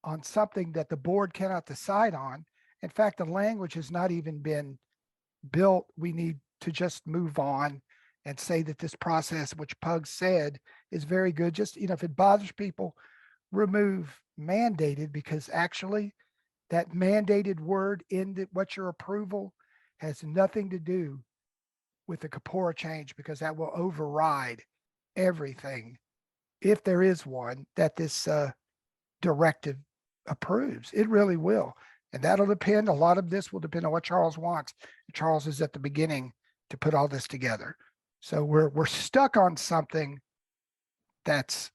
on something that the board cannot decide on, in fact, the language has not even been built, we need to just move on and say that this process, which Pug said, is very good. Just, if it bothers people, remove mandated, because actually that mandated word in what your approval has nothing to do with the Kapora change, because that will override everything, if there is one, that this directive approves. It really will. And that'll depend, a lot of this will depend on what Charles wants. Charles is at the beginning to put all this together. So we're stuck on something that's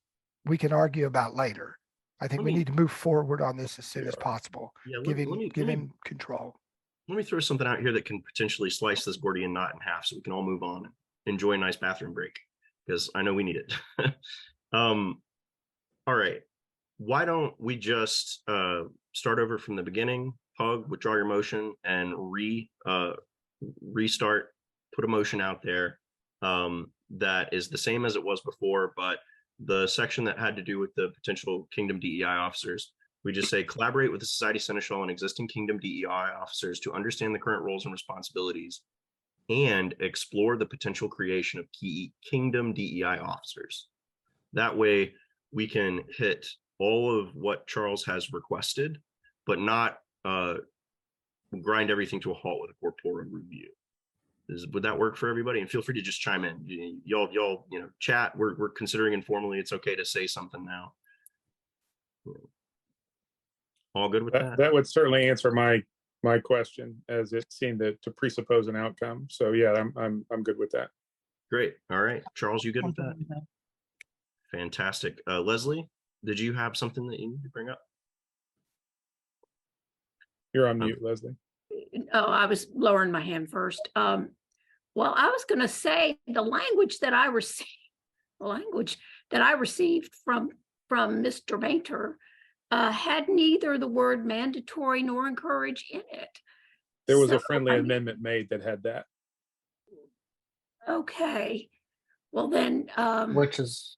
we can argue about later. I think we need to move forward on this as soon as possible. Yeah, give him control. Let me throw something out here that can potentially slice this Gordian knot in half so we can all move on and enjoy a nice bathroom break, because I know we need it. All right. Why don't we just start over from the beginning? Pug, withdraw your motion and restart, put a motion out there that is the same as it was before, but the section that had to do with the potential Kingdom DEI officers, we just say collaborate with the Society Seneschal and existing Kingdom DEI officers to understand the current roles and responsibilities and explore the potential creation of key Kingdom DEI officers. That way we can hit all of what Charles has requested, but not grind everything to a halt with a corporal review. Would that work for everybody? And feel free to just chime in. Y'all, chat. We're considering informally. It's okay to say something now. All good with that? That would certainly answer my question, as it seemed to presuppose an outcome. So yeah, I'm good with that. Great. All right, Charles, you good with that? Fantastic. Leslie, did you have something that you need to bring up? You're on mute, Leslie. Oh, I was lowering my hand first. Well, I was going to say the language that I received from Mr. Bainter had neither the word mandatory nor encourage in it. There was a friendly amendment made that had that. Okay. Well then, which is,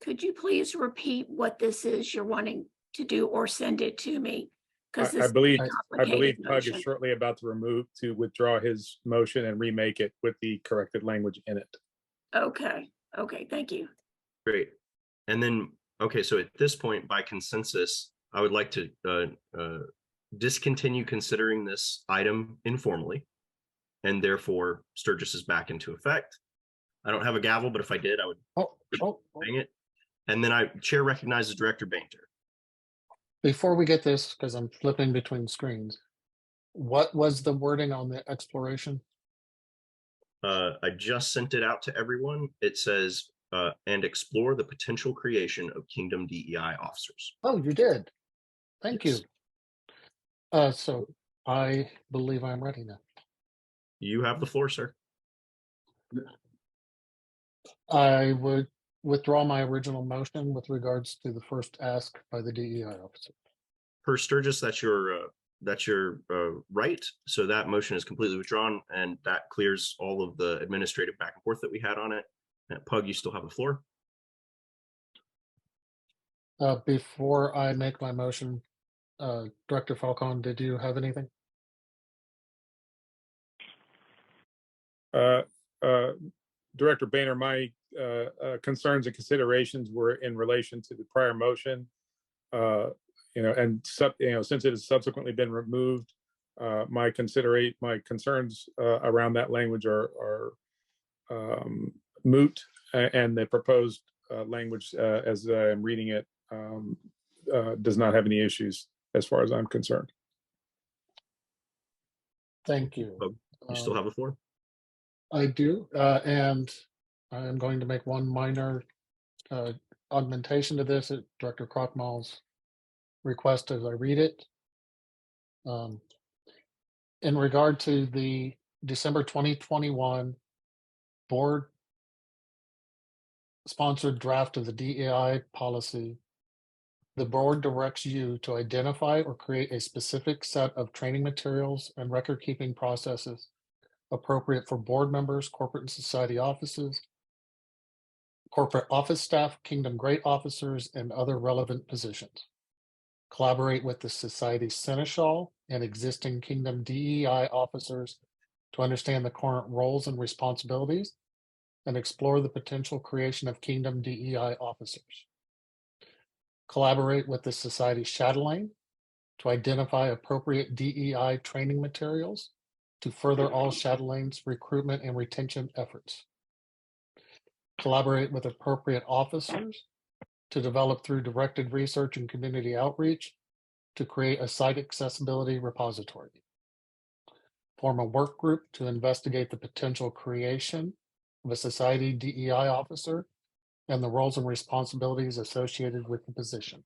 could you please repeat what this is you're wanting to do, or send it to me? I believe Pug is shortly about to withdraw his motion and remake it with the corrected language in it. Okay, thank you. Great. And then, okay, so at this point, by consensus, I would like to discontinue considering this item informally, and therefore Sturgis is back into effect. I don't have a gavel, but if I did, I would bang it. And then Chair recognizes Director Bainter. Before we get this, because I'm flipping between screens, what was the wording on the exploration? I just sent it out to everyone. It says, and explore the potential creation of Kingdom DEI officers. Oh, you did. Thank Yes. you. So I believe I'm ready now. You have the floor, sir. I would withdraw my original motion with regards to the first ask by the DEI officer. Per Sturgis, that's your right. So that motion is completely withdrawn, and that clears all of the administrative back and forth that we had on it. Pug, you still have the floor. Before I make my motion, Director Falcon, did you have anything? Director Boehner, my concerns and considerations were in relation to the prior motion. Since it has subsequently been removed, my concerns around that language are moot, and the proposed language, as I'm reading it, does not have any issues as far as I'm concerned. Thank you. You still have the floor? I do, and I'm going to make one minor augmentation to this at Director Krochmal's request as I read it. In regard to the December 2021 board sponsored draft of the DEI policy, the board directs you to identify or create a specific set of training materials and record keeping processes appropriate for board members, corporate and society offices, corporate office staff, Kingdom Great officers, and other relevant positions. Collaborate with the Society Seneschal and existing Kingdom DEI officers to understand the current roles and responsibilities and explore the potential creation of Kingdom DEI officers. Collaborate with the Society Chatelaine to identify appropriate DEI training materials to further all Chatelaines' recruitment and retention efforts. Collaborate with appropriate officers to develop through directed research and community outreach to create a site accessibility repository. Form a work group to investigate the potential creation of a Society DEI officer and the roles and responsibilities associated with the position.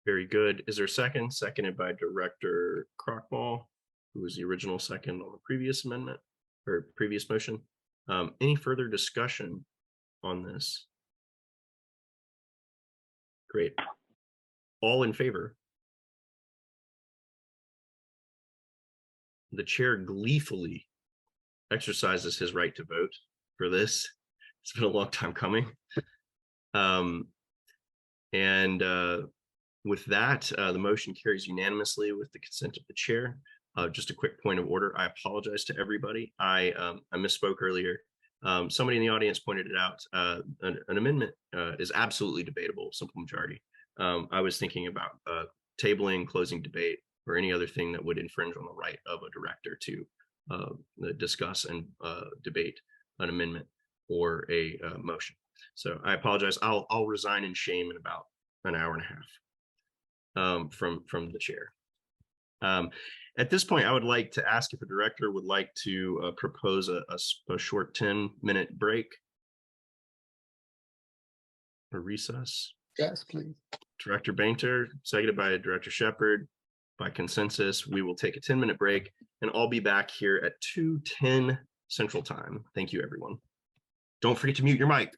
Very good. Is there a second? Seconded by Director Krochmal, who was the original second on the previous amendment or previous motion. Any further discussion on this? Great. All in favor? The chair gleefully exercises his right to vote for this. It's been a long time coming. With that, the motion carries unanimously with the consent of the chair. Just a quick point of order. I apologize to everybody. I misspoke earlier. Somebody in the audience pointed it out. An amendment is absolutely debatable, simple majority. I was thinking about tabling, closing debate, or any other thing that would infringe on the right of a director to discuss and debate an amendment or a motion. So I apologize. I'll resign in shame in about an hour and a half from the chair. At this point, I would like to ask if a director would like to propose a short 10-minute break or recess. Yes, please. Director Bainter, seconded by Director Shepherd. By consensus, we will take a 10-minute break, and I'll be back here at 2:10 Central Time. Thank you, everyone. Don't forget to mute your mic.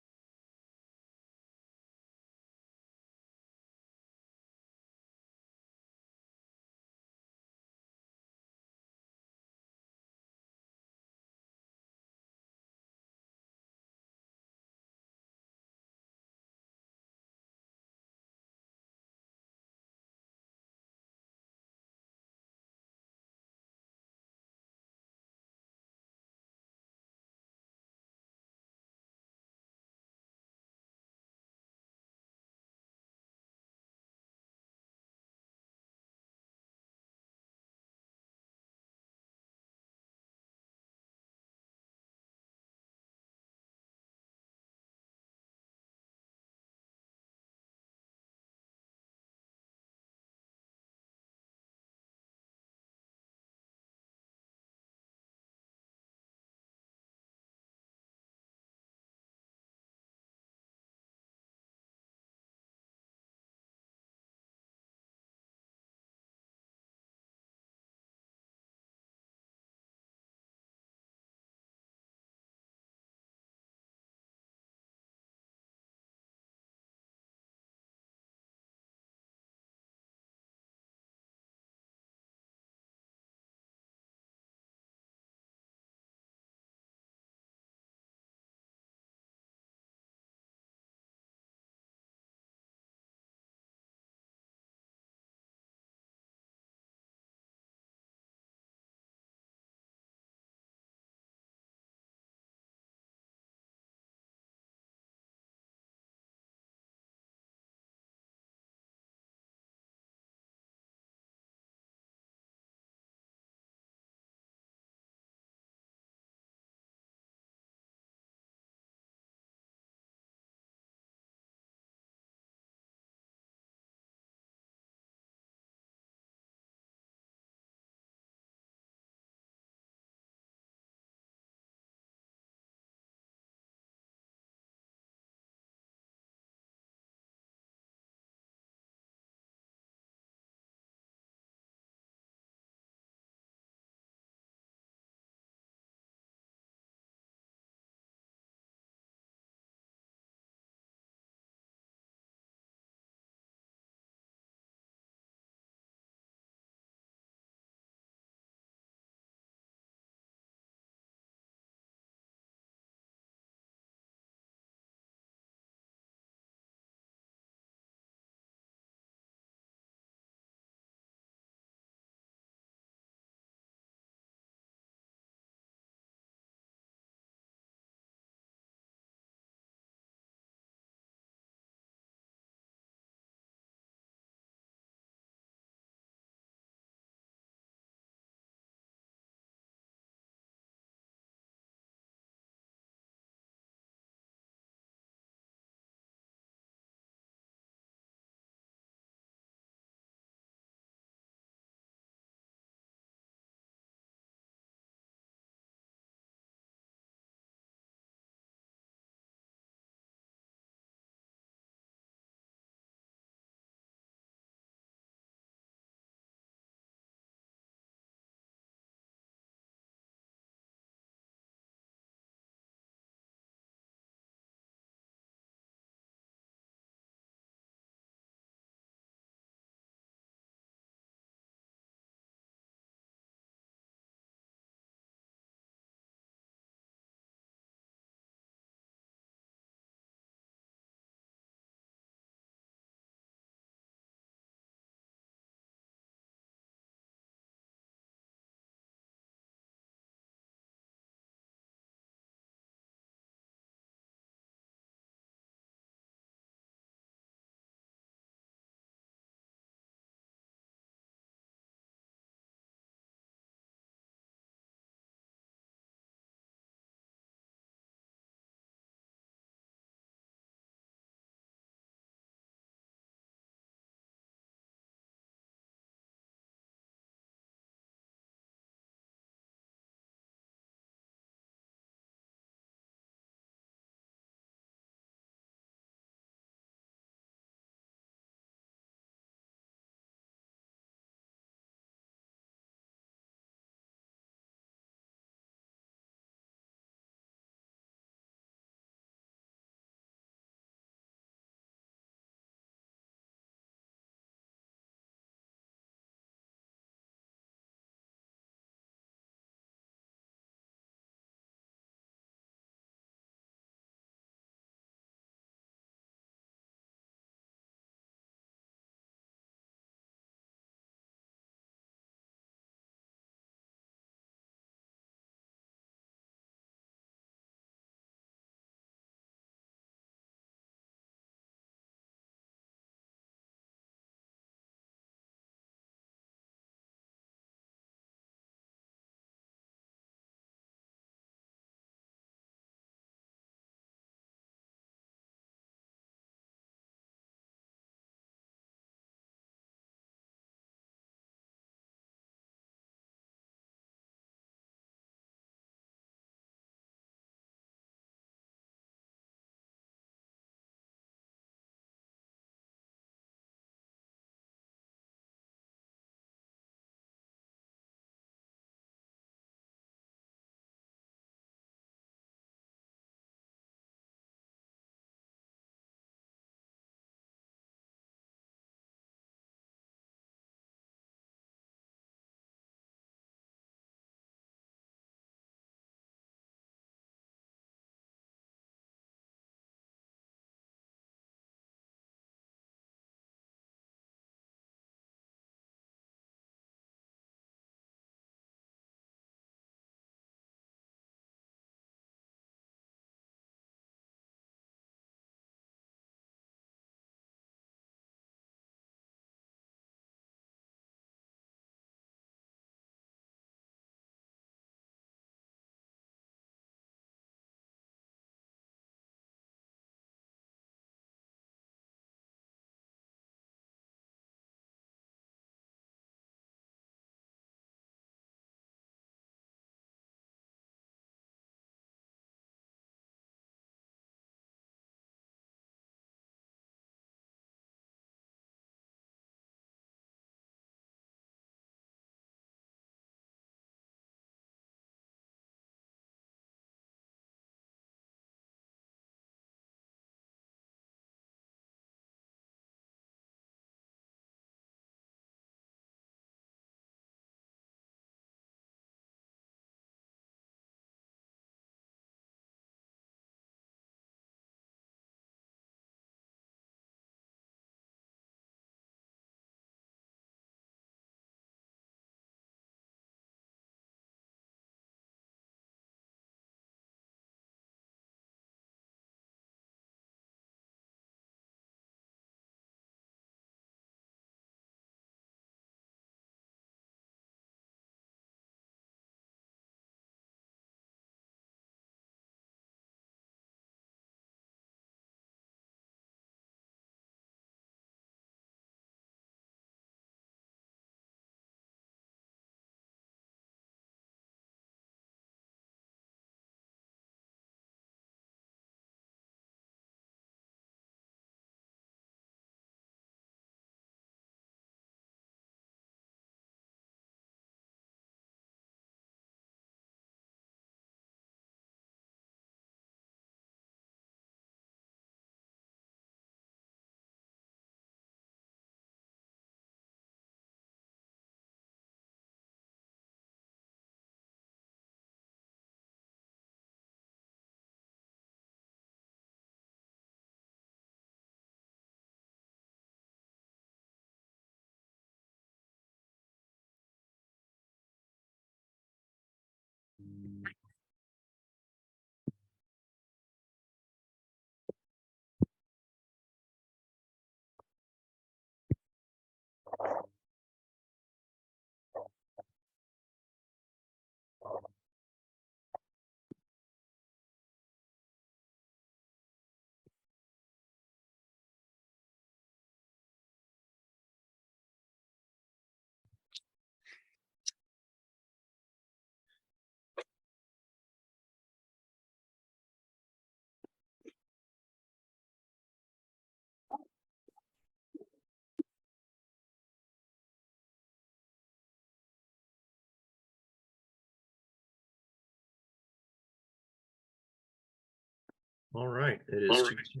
All right, it is Tuesday.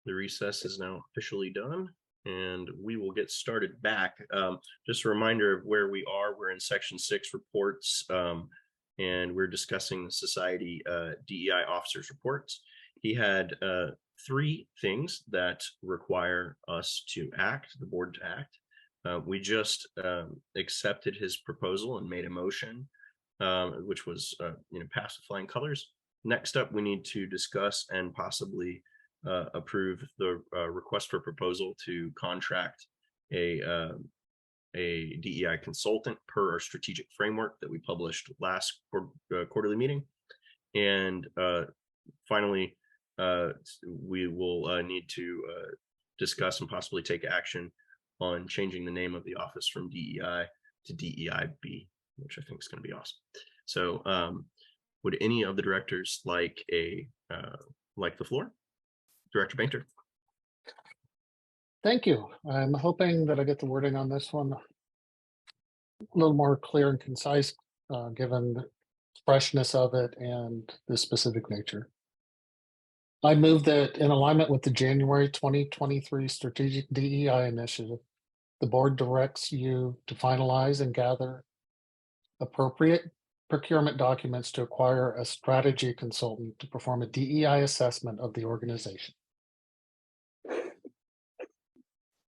The recess is now officially done, and we will get started back. Just a reminder of where we are. We're in section 6 reports, and we're discussing the society DEI officers reports. He had 3 things that require us to act, the board to act. We just accepted his proposal and made a motion, which was passed with flying colors. Next up, we need to discuss and possibly approve the request for proposal to contract a DEI consultant per our strategic framework that we published last quarterly meeting. And finally, we will need to discuss and possibly take action on changing the name of the office from DEI to DEIB, which I think is going to be awesome. So would any of the directors like the floor? Director Bainter. Thank you. I'm hoping that I get the wording on this one a little more clear and concise, given the freshness of it and the specific nature. I move that in alignment with the January 2023 Strategic DEI Initiative, the board directs you to finalize and gather appropriate procurement documents to acquire a strategy consultant to perform a DEI assessment of the organization.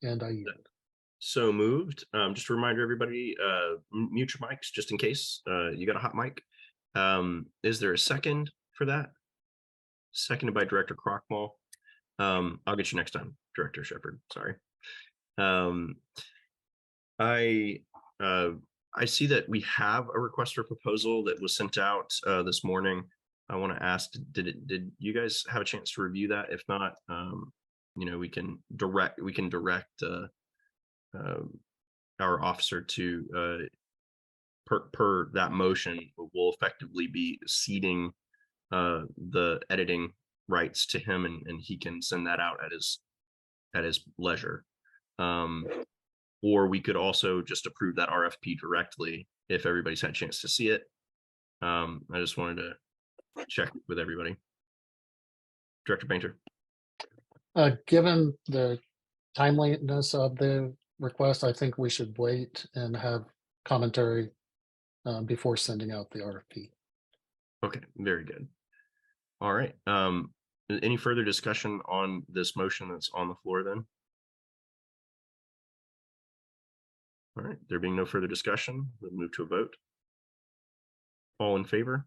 And I yield. So moved. Just a reminder, everybody, mute your mics just in case you got a hot mic. Is there a second for that? Seconded by Director Crockmall. I'll get you next time, Director Shepard. Sorry. I see that we have a request for proposal that was sent out this morning. I want to ask, did you guys have a chance to review that? If not, we can direct our officer to per that motion will effectively be ceding the editing rights to him, and he can send that out at his leisure. Or we could also just approve that RFP directly if everybody's had a chance to see it. I just wanted to check with everybody. Director Bainter. Given the timeliness of the request, I think we should wait and have commentary before sending out the RFP. Okay, very good. All right. Any further discussion on this motion that's on the floor then? All right, there being no further discussion, we'll move to a vote. All in favor?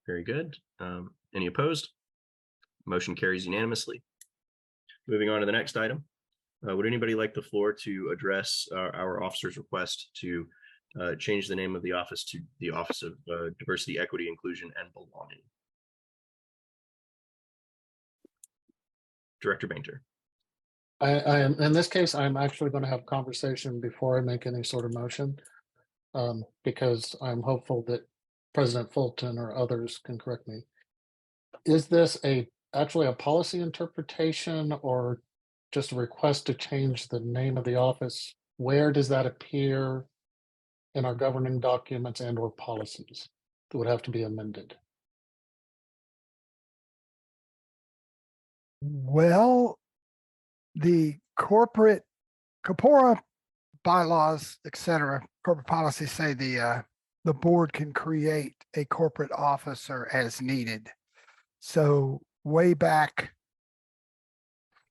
Very good. Any opposed? Motion carries unanimously. Moving on to the next item. Would anybody like the floor to address our officer's request to change the name of the office to the Office of Diversity, Equity, Inclusion, and Belonging? Director Bainter. I am in this case, I'm actually going to have a conversation before I make any sort of motion, because I'm hopeful that President Fulton or others can correct me. Is this actually a policy interpretation or just a request to change the name of the office? Where does that appear in our governing documents and or policies that would have to be amended? Well, the corporate corpora bylaws, etc., corporate policies say the board can create a corporate officer as needed. So way back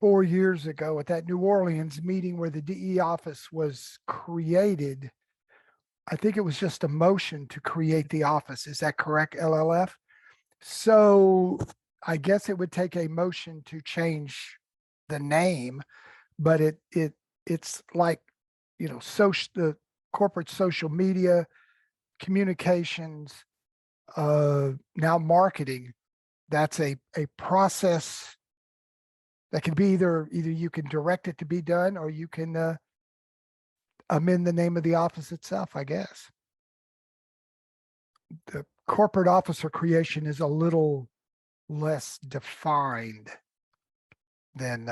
4 years ago at that New Orleans meeting where the DE office was created, I think it was just a motion to create the office. Is that correct, LLF? So I guess it would take a motion to change the name, but it's like, the corporate social media, communications, now marketing. That's a process that can be either you can direct it to be done or you can amend the name of the office itself, I guess. The corporate officer creation is a little less defined than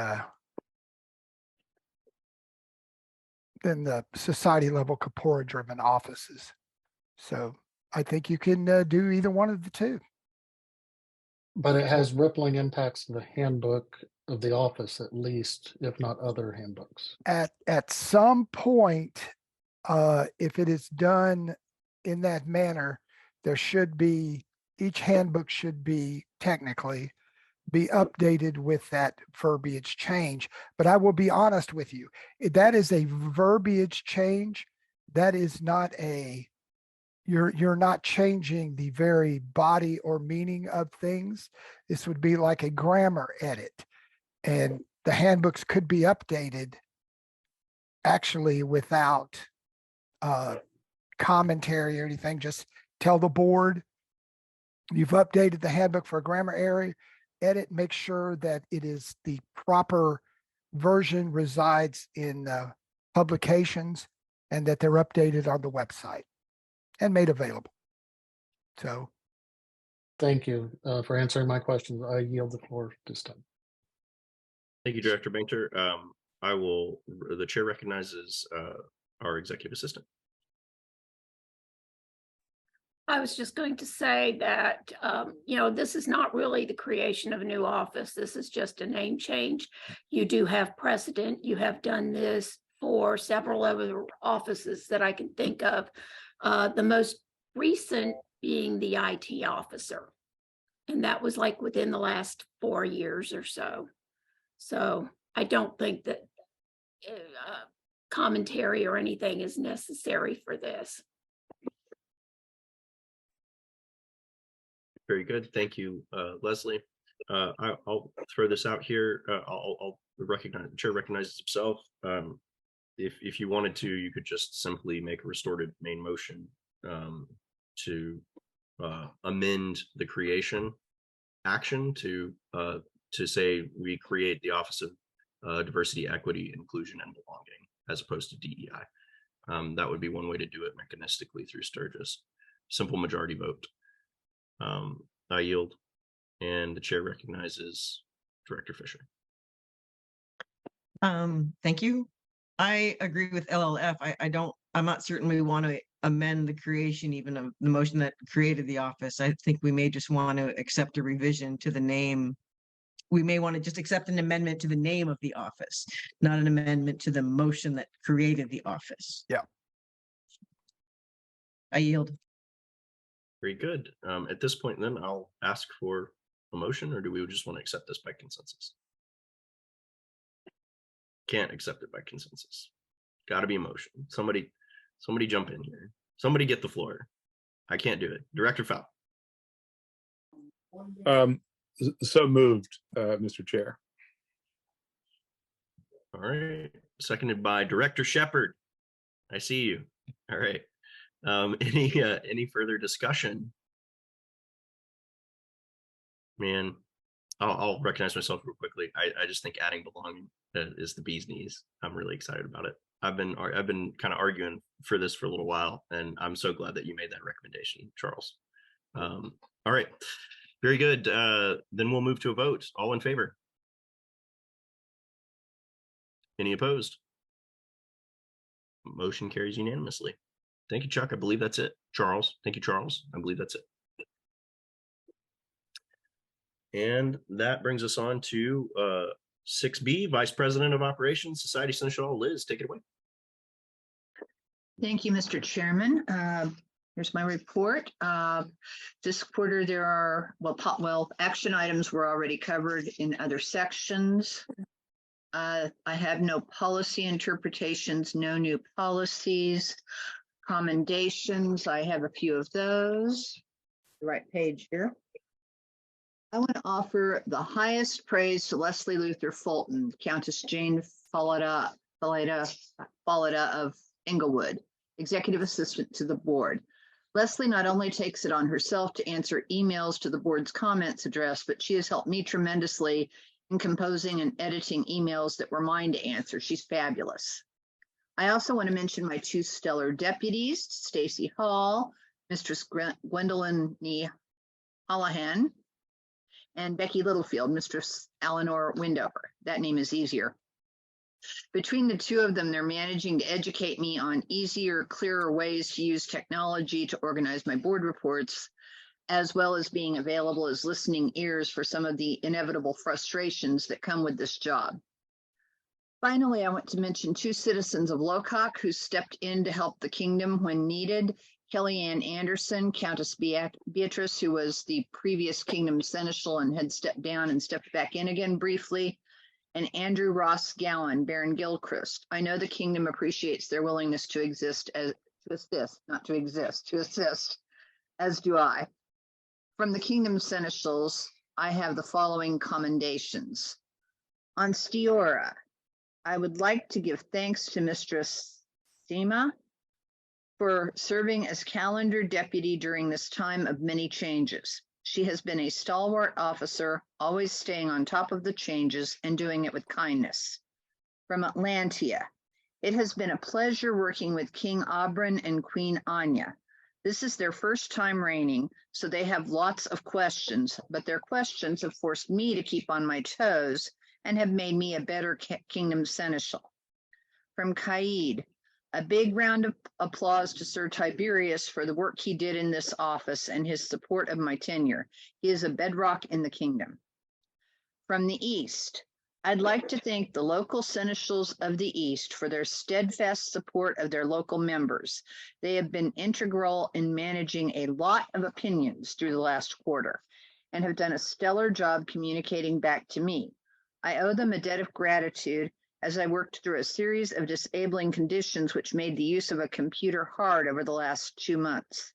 the society level corpora driven offices. So I think you can do either one of the two. But it has rippling impacts to the handbook of the office, at least, if not other handbooks. At some point, if it is done in that manner, there should be, each handbook should be technically be updated with that verbiage change. But I will be honest with you, that is a verbiage change. That is not a, you're not changing the very body or meaning of things. This would be like a grammar edit, and the handbooks could be updated actually without commentary or anything. Just tell the board you've updated the handbook for a grammar error, edit, make sure that it is the proper version resides in publications and that they're updated on the website and made available. So. Thank you for answering my questions. I yield the floor this time. Thank you, Director Bainter. The chair recognizes our executive assistant. I was just going to say that, you know, this is not really the creation of a new office. This is just a name change. You do have precedent. You have done this for several other offices that I can think of. The most recent being the IT officer. And that was like within the last 4 years or so. So I don't think that commentary or anything is necessary for this. Very good. Thank you, Leslie. I'll throw this out here. I'll recognize, the chair recognizes himself. If you wanted to, you could just simply make a restored main motion to amend the creation action to say we create the Office of Diversity, Equity, Inclusion, and Belonging as opposed to DEI. That would be one way to do it mechanistically through Sturgis. Simple majority vote. I yield, and the chair recognizes Director Fisher. Thank you. I agree with LLF. I'm not certain we want to amend the creation even of the motion that created the office. I think we may just want to accept a revision to the name. We may want to just accept an amendment to the name of the office, not an amendment to the motion that created the office. Yeah. I yield. Very good. At this point, then I'll ask for a motion, or do we just want to accept this by consensus? Can't accept it by consensus. Got to be a motion. Somebody jump in here. Somebody get the floor. I can't do it. Director Fowl. So moved, Mr. Chair. All right. Seconded by Director Shepherd. I see you. All right. Any further discussion? Man, I'll recognize myself real quickly. I just think adding belonging is the bee's knees. I'm really excited about it. I've been kind of arguing for this for a little while, and I'm so glad that you made that recommendation, Charles. All right, very good. Then we'll move to a vote. All in favor? Any opposed? Motion carries unanimously. Thank you, Chuck. I believe that's it. Charles. Thank you, Charles. I believe that's it. And that brings us on to 6B, Vice President of Operations, Society Seneschal. Liz, take it away. Thank you, Mr. Chairman. Here's my report. This quarter, there are, action items were already covered in other sections. I have no policy interpretations, no new policies. Commendations, I have a few of those. The right page here. I want to offer the highest praise to Leslie Luther Fulton, Countess Jane Fallada of Inglewood, Executive Assistant to the Board. Leslie not only takes it on herself to answer emails to the board's comments address, but she has helped me tremendously in composing and editing emails that were mine to answer. She's fabulous. I also want to mention my two stellar deputies, Stacy Hall, Mistress Gwendolyn Nee Hallahan, and Becky Littlefield, Mistress Eleanor Windover. That name is easier. Between the two of them, they're managing to educate me on easier, clearer ways to use technology to organize my board reports, as well as being available as listening ears for some of the inevitable frustrations that come with this job. Finally, I want to mention two citizens of Locock who stepped in to help the kingdom when needed. Kellyanne Anderson, Countess Beatrice, who was the previous kingdom seneschal and had stepped down and stepped back in again briefly, and Andrew Ross Gowan, Baron Gilchrist. I know the kingdom appreciates their willingness to assist, as do I. From the kingdom seneschals, I have the following commendations. On Stiora, I would like to give thanks to Mistress Sima for serving as calendar deputy during this time of many changes. She has been a stalwart officer, always staying on top of the changes and doing it with kindness. From Atlantia, it has been a pleasure working with King Oberyn and Queen Anya. This is their first time reigning, so they have lots of questions, but their questions have forced me to keep on my toes and have made me a better kingdom seneschal. From Caid, a big round of applause to Sir Tiberius for the work he did in this office and his support of my tenure. He is a bedrock in the kingdom. From the East, I'd like to thank the local seneschals of the East for their steadfast support of their local members. They have been integral in managing a lot of opinions through the last quarter and have done a stellar job communicating back to me. I owe them a debt of gratitude as I worked through a series of disabling conditions which made the use of a computer hard over the last 2 months.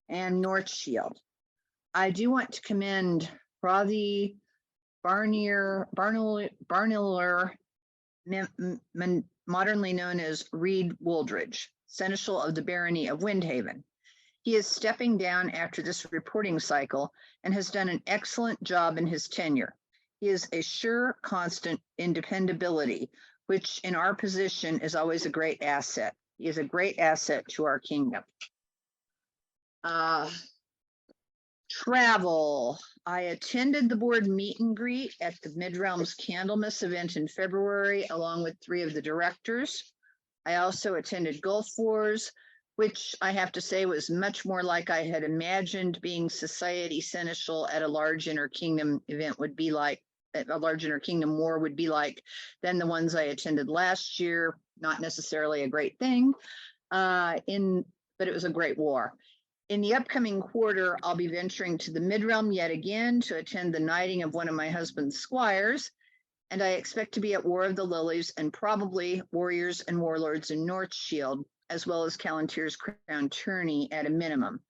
And North Shield. I do want to commend Rothy Barnier, modernly known as Reed Wooldridge, seneschal of the barony of Windhaven. He is stepping down after this reporting cycle and has done an excellent job in his tenure. He is a sure, constant dependability, which in our position is always a great asset. He is a great asset to our kingdom. Travel. I attended the board meet and greet at the Mid-Realms Candlemas event in February, along with 3 of the directors. I also attended Gulf Wars, which I have to say was much more like I had imagined being society seneschal at a large inter-kingdom event would be like, a large inter-kingdom war would be like, than the ones I attended last year. Not necessarily a great thing, but it was a great war. In the upcoming quarter, I'll be venturing to the Mid-Realm yet again to attend the knighting of one of my husband's squires, and I expect to be at War of the Lilies and probably Warriors and Warlords in North Shield, as well as Calentier's Crown Tourney at a minimum.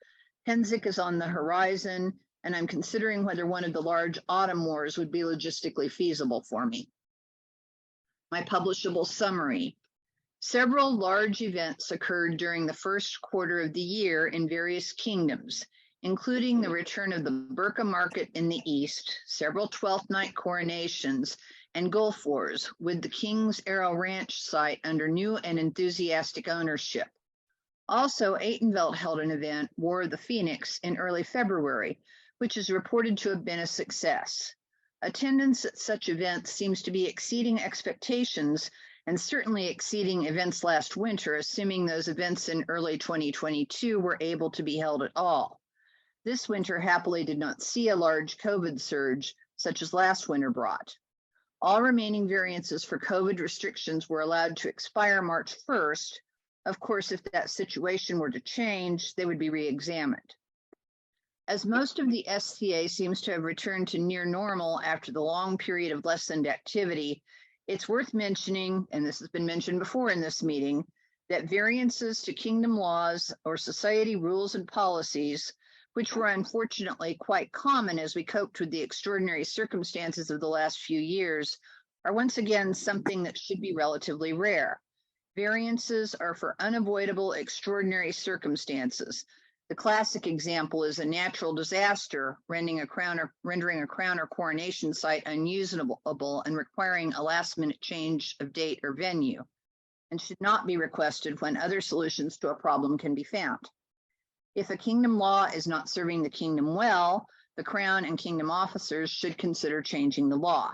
Pennsic is on the horizon, and I'm considering whether one of the large autumn wars would be logistically feasible for me. My publishable summary. Several large events occurred during the first quarter of the year in various kingdoms, including the return of the Burka market in the East, several 12th night coronations, and Gulf Wars with the King's Arrow Ranch site under new and enthusiastic ownership. Also, Atenveld held an event, War of the Phoenix, in early February, which is reported to have been a success. Attendance at such events seems to be exceeding expectations and certainly exceeding events last winter, assuming those events in early 2022 were able to be held at all. This winter happily did not see a large COVID surge such as last winter brought. All remaining variances for COVID restrictions were allowed to expire March 1st. Of course, if that situation were to change, they would be re-examined. As most of the SCA seems to have returned to near normal after the long period of lessened activity, it's worth mentioning, and this has been mentioned before in this meeting, that variances to kingdom laws or society rules and policies, which were unfortunately quite common as we coped with the extraordinary circumstances of the last few years, are once again something that should be relatively rare. Variances are for unavoidable extraordinary circumstances. The classic example is a natural disaster rendering a crown or coronation site unusable and requiring a last-minute change of date or venue, and should not be requested when other solutions to a problem can be found. If a kingdom law is not serving the kingdom well, the crown and kingdom officers should consider changing the law.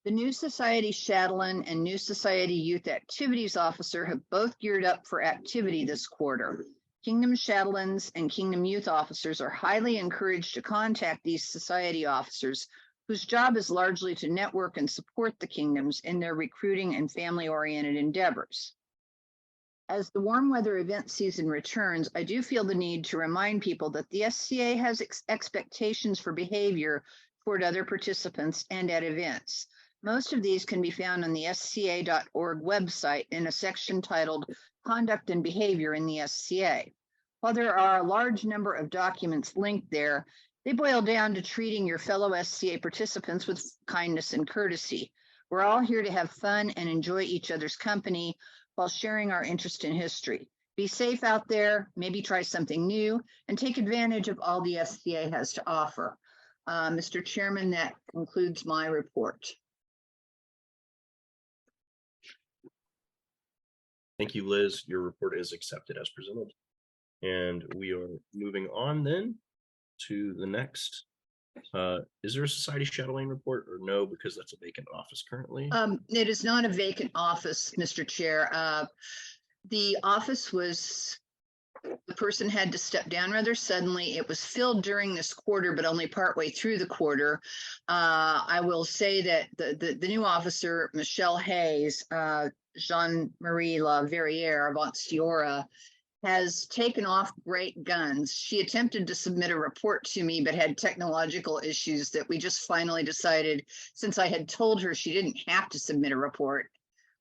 The New Society Chatelaine and New Society Youth Activities Officer have both geared up for activity this quarter. Kingdom Chatelaines and Kingdom Youth Officers are highly encouraged to contact these society officers, whose job is largely to network and support the kingdoms in their recruiting and family-oriented endeavors. As the warm weather event season returns, I do feel the need to remind people that the SCA has expectations for behavior toward other participants and at events. Most of these can be found on the SCA.org website in a section titled Conduct and Behavior in the SCA. While there are a large number of documents linked there, they boil down to treating your fellow SCA participants with kindness and courtesy. We're all here to have fun and enjoy each other's company while sharing our interest in history. Be safe out there, maybe try something new, and take advantage of all the SCA has to offer. Mr. Chairman, that concludes my report. Thank you, Liz. Your report is accepted as presented. And we are moving on then to the next. Is there a Society Chatelaine report or no, because that's a vacant office currently? It is not a vacant office, Mr. Chair. The office was, the person had to step down rather suddenly. It was filled during this quarter, but only partway through the quarter. I will say that the new officer, Michelle Hayes, Jean-Marie La Verriere of Onstiora, has taken off great guns. She attempted to submit a report to me, but had technological issues that we just finally decided, since I had told her she didn't have to submit a report,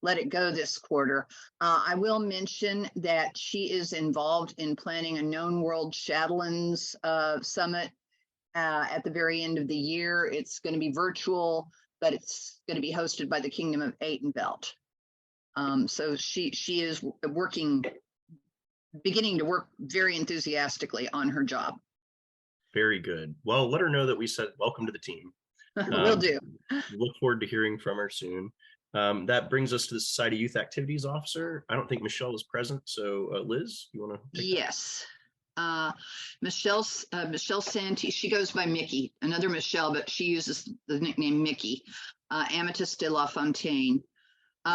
let it go this quarter. I will mention that she is involved in planning a Known World Chatelaines Summit at the very end of the year. It's going to be virtual, but it's going to be hosted by the Kingdom of Atenveldt. So she is beginning to work very enthusiastically on her job. Very good. Well, let her know that we said welcome to the team. Will do. Look forward to hearing from her soon. That brings us to the Society Youth Activities Officer. I don't think Michelle is present, so Liz, you want to take Yes. Michelle Santee, she goes by Mickey, another Michelle, but she uses the nickname Mickey. Amethyst de la Fontaine.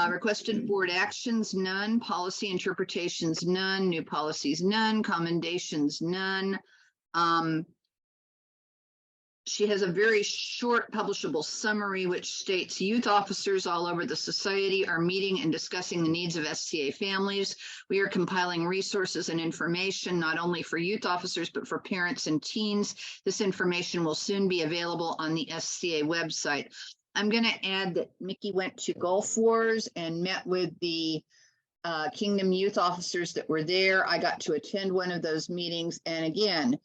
Requested board actions, none. Policy interpretations, none. New policies, none. Commendations, none. She has a very short publishable summary which states youth officers all over the society are meeting and discussing the needs of SCA families. We are compiling resources and information not only for youth officers but for parents and teens. This information will soon be available on the SCA website. I'm going to add that Mickey went to Gulf Wars and met with the Kingdom youth officers that were there. I got to attend one of those meetings, and again,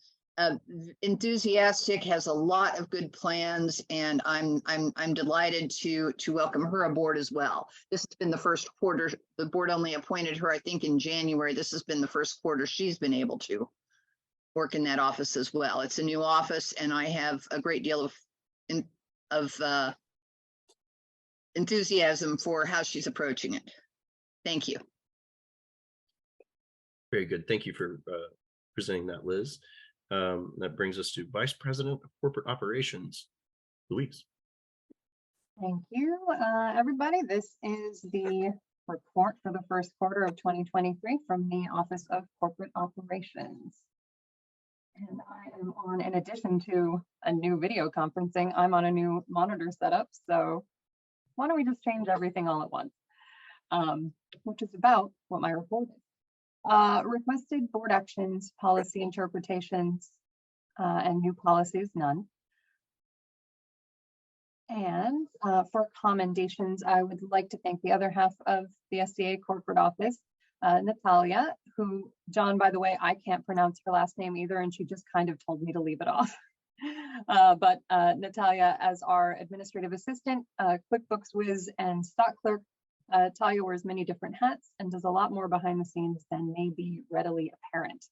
enthusiastic, has a lot of good plans, and I'm delighted to welcome her aboard as well. This has been the first quarter. The board only appointed her, I think, in January. This has been the first quarter she's been able to work in that office as well. It's a new office, and I have a great deal of enthusiasm for how she's approaching it. Thank you. Very good. Thank you for presenting that, Liz. That brings us to Vice President of Corporate Operations, Louise. Thank you, everybody. This is the report for the first quarter of 2023 from the Office of Corporate Operations. And I am on, in addition to a new video conferencing, I'm on a new monitor setup. So why don't we just change everything all at once, which is about what my report is. Requested board actions, policy interpretations, and new policies, none. And for commendations, I would like to thank the other half of the SCA corporate office, Natalia, who, John, by the way, I can't pronounce her last name either, and she just kind of told me to leave it off. But Natalia, as our administrative assistant, QuickBooks whiz, and stock clerk, Talia wears many different hats and does a lot more behind the scenes than may be readily apparent.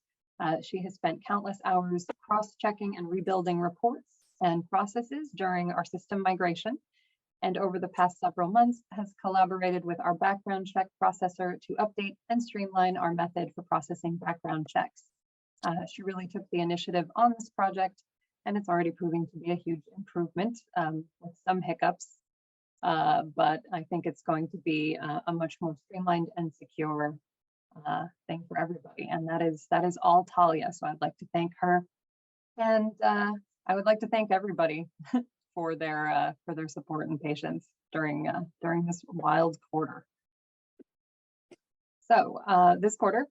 She has spent countless hours cross-checking and rebuilding reports and processes during our system migration, and over the past several months has collaborated with our background check processor to update and streamline our method for processing background checks. She really took the initiative on this project, and it's already proving to be a huge improvement with some hiccups but I think it's going to be a much more streamlined and secure thing for everybody. And that is all Talia. So I'd like to thank her, and I would like to thank everybody for their support and patience during this wild quarter. So this quarter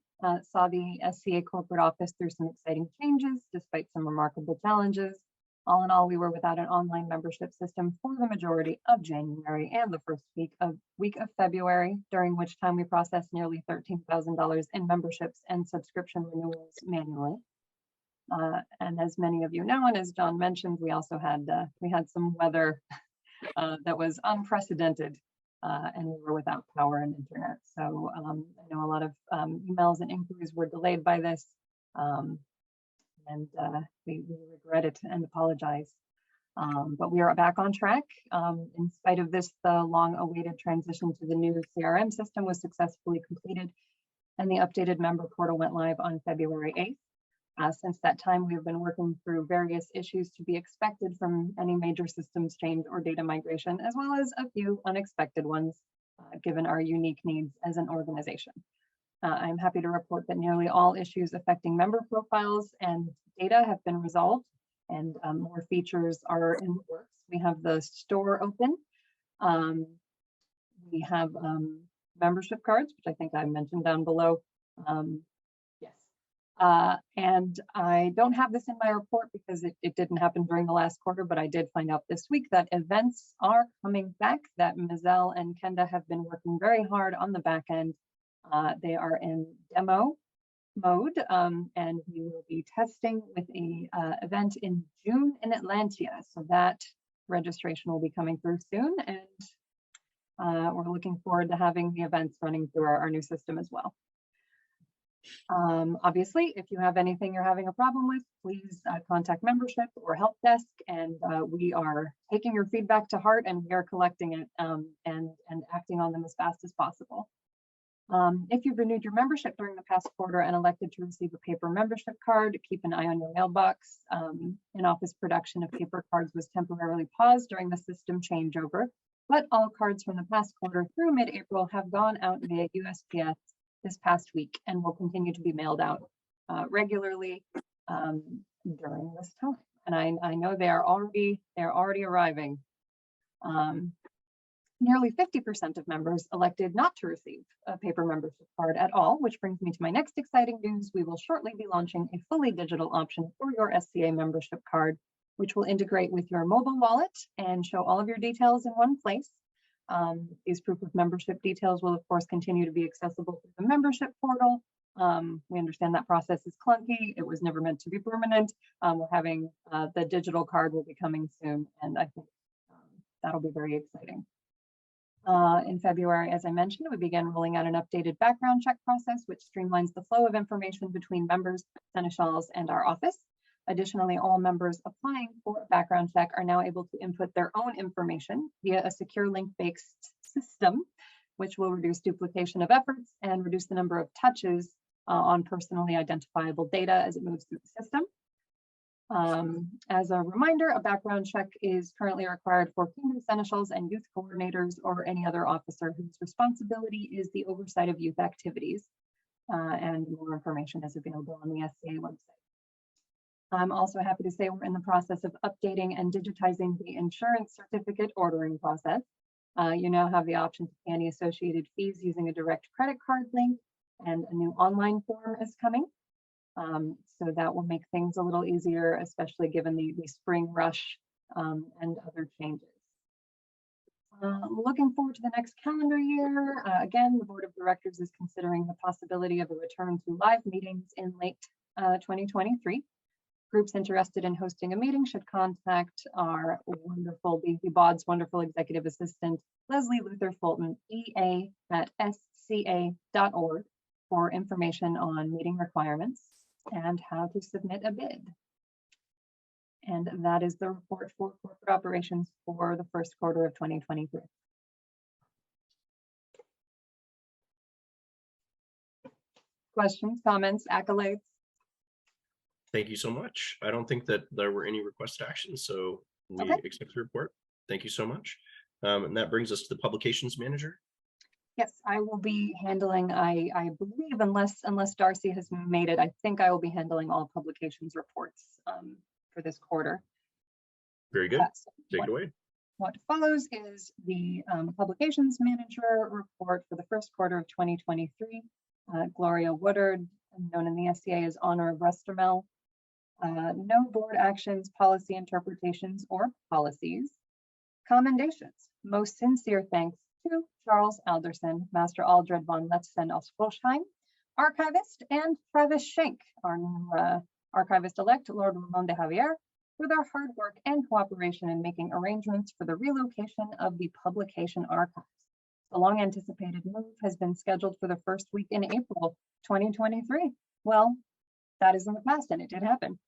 saw the SCA corporate office through some exciting changes, despite some remarkable challenges. All in all, we were without an online membership system for the majority of January and the first week of February, during which time we processed nearly $13,000 in memberships and subscription renewals manually. And as many of you know, and as John mentioned, we also had some weather that was unprecedented, and we were without power and internet. So I know a lot of emails and inquiries were delayed by this, and we regret it and apologize. But we are back on track. In spite of this, the long-awaited transition to the new CRM system was successfully completed, and the updated member portal went live on February 8th. Since that time, we have been working through various issues to be expected from any major systems change or data migration, as well as a few unexpected ones, given our unique needs as an organization. I'm happy to report that nearly all issues affecting member profiles and data have been resolved, and more features are in the works. We have the store open. We have membership cards, which I think I mentioned down below. And I don't have this in my report because it didn't happen during the last quarter, but I did find out this week that events are coming back, that Mizelle and Kenda have been working very hard on the back end. They are in demo mode, and we will be testing with a event in June in Atlantia. So that registration will be coming through soon, and we're looking forward to having the events running through our new system as well. Obviously, if you have anything you're having a problem with, please contact membership or help desk, and we are taking your feedback to heart, and we are collecting it and acting on them as fast as possible. If you've renewed your membership during the past quarter and elected to receive a paper membership card, keep an eye on your mailbox. In-office production of paper cards was temporarily paused during the system changeover, but all cards from the past quarter through mid-April have gone out via USPS this past week and will continue to be mailed out regularly during this time. And I know they're already arriving. Nearly 50% of members elected not to receive a paper membership card at all, which brings me to my next exciting news. We will shortly be launching a fully digital option for your SCA membership card, which will integrate with your mobile wallet and show all of your details in one place. These proof of membership details will, of course, continue to be accessible through the membership portal. We understand that process is clunky. It was never meant to be permanent. We're having the digital card will be coming soon, and I think that'll be very exciting. In February, as I mentioned, we began rolling out an updated background check process, which streamlines the flow of information between members, seneschals, and our office. Additionally, all members applying for a background check are now able to input their own information via a secure link-based system, which will reduce duplication of efforts and reduce the number of touches on personally identifiable data as it moves through the system. As a reminder, a background check is currently required for Kingdom Seneschals and youth coordinators or any other officer whose responsibility is the oversight of youth activities. And more information is available on the SCA website. I'm also happy to say we're in the process of updating and digitizing the insurance certificate ordering process. You now have the option to pay any associated fees using a direct credit card link, and a new online form is coming. So that will make things a little easier, especially given the spring rush and other changes. Looking forward to the next calendar year. Again, the Board of Directors is considering the possibility of a return to live meetings in late 2023. Groups interested in hosting a meeting should contact our wonderful BOD's wonderful executive assistant, Leslie Luther Fulton, ea@sca.org, for information on meeting requirements and how to submit a bid. And that is the report for corporate operations for the first quarter of 2023. Questions, comments, accolades? Thank you so much. I don't think that there were any requested actions, so we accept the report. Thank you so much. And that brings us to the publications manager. Yes, I will be handling, I believe, unless Darcy has made it, I think I will be handling all publications reports for this quarter. Very good. Take it away. What follows is the publications manager report for the first quarter of 2023. Gloria Woodard, known in the SCA as Honor of Westermel. No board actions, policy interpretations, or policies. Commendations. Most sincere thanks to Charles Alderson, Master Aldred von Letzen aus Folsheim, archivist, and Travis Schenk, our new archivist-elect, Lord Ramon de Javier, for their hard work and cooperation in making arrangements for the relocation of the publication archives. The long-anticipated move has been scheduled for the first week in April 2023. Well, that is in the past, and it did happen.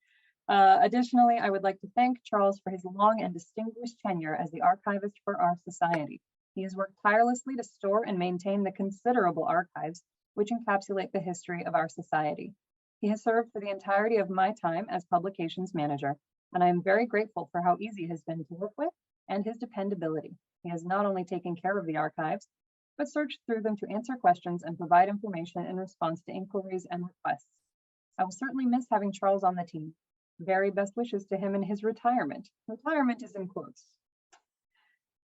Additionally, I would like to thank Charles for his long and distinguished tenure as the archivist for our society. He has worked tirelessly to store and maintain the considerable archives which encapsulate the history of our society. He has served for the entirety of my time as publications manager, and I am very grateful for how easy he has been to work with and his dependability. He has not only taken care of the archives, but searched through them to answer questions and provide information in response to inquiries and requests. I will certainly miss having Charles on the team. Very best wishes to him in his retirement. Retirement is in quotes.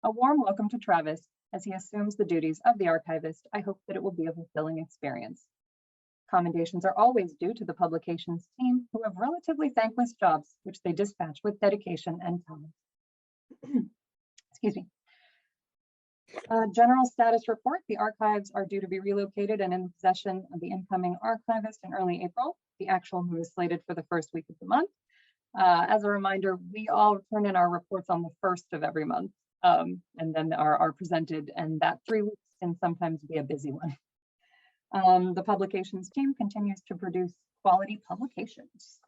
A warm welcome to Travis as he assumes the duties of the archivist. I hope that it will be a fulfilling experience. Commendations are always due to the publications team, who have relatively thankless jobs, which they dispatch with dedication and talent. Excuse me. General status report. The archives are due to be relocated and in possession of the incoming archivist in early April. The actual move is slated for the first week of the month. As a reminder, we all turn in our reports on the first of every month, and then are presented, and that 3 weeks can sometimes be a busy one. The publications team continues to produce quality publications.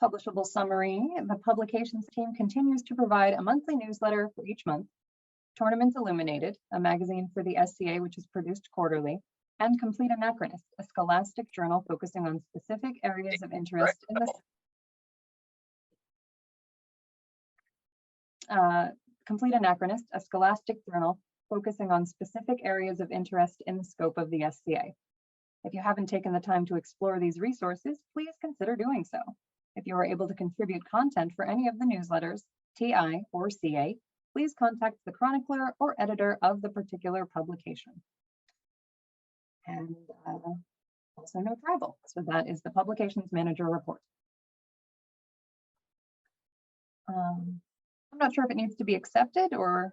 Publishable summary. The publications team continues to provide a monthly newsletter for each month, Tournaments Illuminated, a magazine for the SCA which is produced quarterly, and Complete Anachronist, a scholastic journal focusing on specific areas of interest in the Complete Anachronist, a scholastic journal focusing on specific areas of interest in the scope of the SCA. If you haven't taken the time to explore these resources, please consider doing so. If you are able to contribute content for any of the newsletters, TI or CA, please contact the chronicler or editor of the particular publication. And also no travel. So that is the publications manager report. I'm not sure if it needs to be accepted or.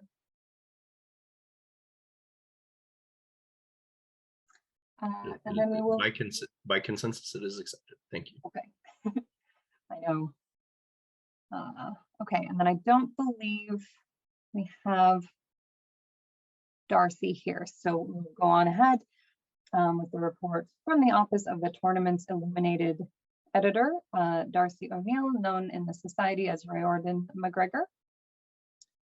And then we will. By consensus, it is accepted. Thank you. Okay. I know. Okay, and then I don't believe we have Darcy here, so we'll go on ahead with the report from the Office of the Tournaments Illuminated editor, Darcy O'Neill, known in the society as Riordan McGregor.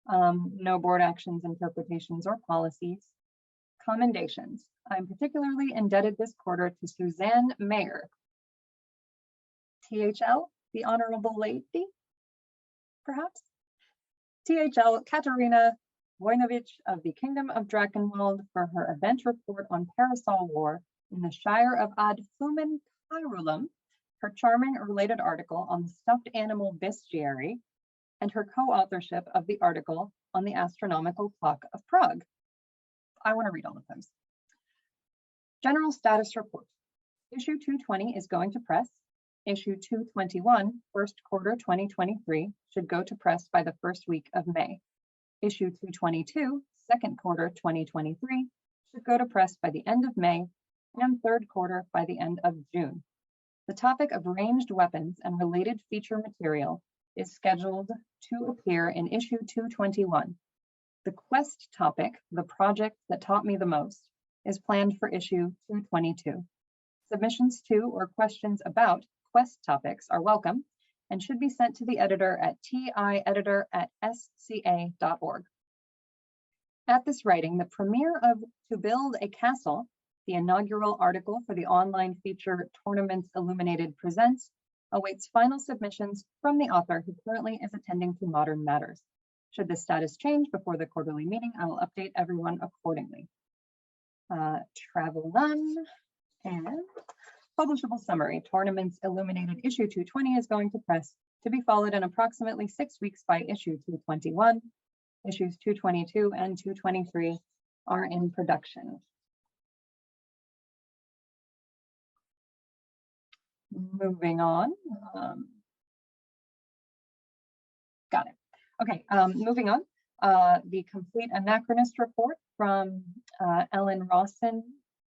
No board actions, interpretations, or policies. Commendations. I'm particularly indebted this quarter to Suzanne Mayer, THL, the Honorable Lady, perhaps? THL Katerina Wojnowicz of the Kingdom of Drakenwald for her event report on Parasol War in the Shire of Ad Flumen Kyrulum, her charming related article on the stuffed animal bestiary, and her co-authorship of the article on the astronomical clock of Prague. I want to read all of those. General status report. Issue 220 is going to press. Issue 221, first quarter 2023, should go to press by the first week of May. Issue 222, second quarter 2023, should go to press by the end of May, and third quarter by the end of June. The topic of ranged weapons and related feature material is scheduled to appear in issue 221. The quest topic, the project that taught me the most, is planned for issue 222. Submissions to or questions about quest topics are welcome and should be sent to the editor at tieditor@sca.org. At this writing, the premiere of To Build a Castle, the inaugural article for the online feature Tournaments Illuminated Presents, awaits final submissions from the author who currently is attending to modern matters. Should this status change before the quarterly meeting, I will update everyone accordingly. Travel none. And publishable summary. Tournaments Illuminated issue 220 is going to press, to be followed in approximately 6 weeks by issue 221. Issues 222 and 223 are in production. Moving on. Got it. Okay, moving on. The complete anachronist report from Ellen Rawson,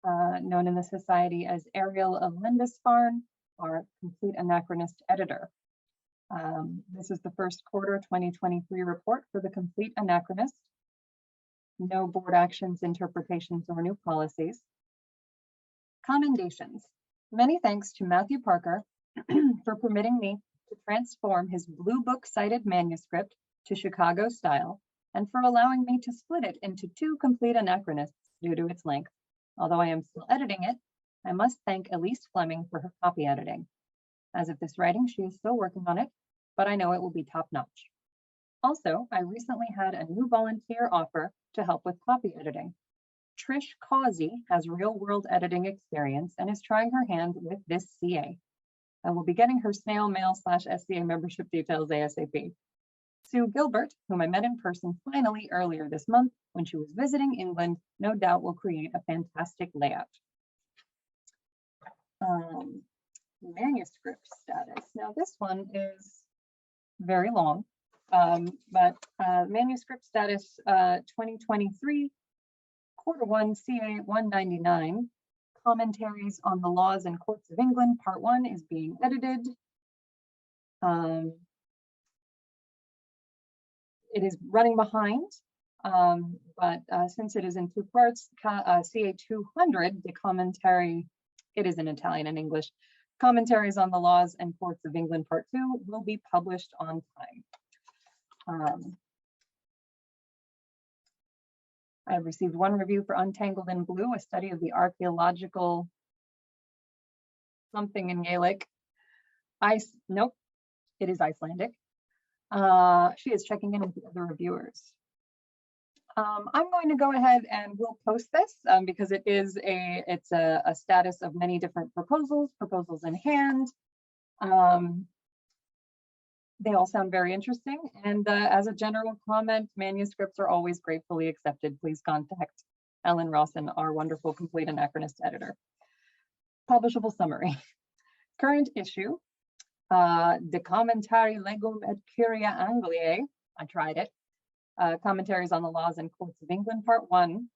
known in the Society as Ariel of Lindisfarne, our complete anachronist editor. This is the first quarter 2023 report for the complete anachronist. No board actions, interpretations, or new policies. Commendations. Many thanks to Matthew Parker for permitting me to transform his Blue Book cited manuscript to Chicago style, and for allowing me to split it into 2 complete anachronists due to its length. Although I am still editing it, I must thank Elise Fleming for her copy editing. As of this writing, she is still working on it, but I know it will be top-notch. Also, I recently had a new volunteer offer to help with copy editing. Trish Causey has real-world editing experience and is trying her hand with this CA. I will be getting her snail mail /SCA membership details ASAP. Sue Gilbert, whom I met in person finally earlier this month when she was visiting England, no doubt will create a fantastic layout. Manuscript status. Now this one is very long, but manuscript status 2023, quarter 1, CA 199. Commentaries on the Laws and Courts of England, part 1 is being edited. It is running behind, but since it is in 2 parts, CA 200, the commentary, it is in Italian and English, Commentaries on the Laws and Courts of England, part 2 will be published on time. I have received 1 review for Untangled in Blue, a study of the archaeological something in Gaelic. Nope, it is Icelandic. She is checking in with the other reviewers. I'm going to go ahead and we'll post this because it's a status of many different proposals in hand. They all sound very interesting. And as a general comment, manuscripts are always gratefully accepted. Please contact Ellen Rawson, our wonderful complete anachronist editor. Publishable summary. Current issue, De Commentari Legum et Curia Angliae. I tried it. Commentaries on the Laws and Courts of England, part 1.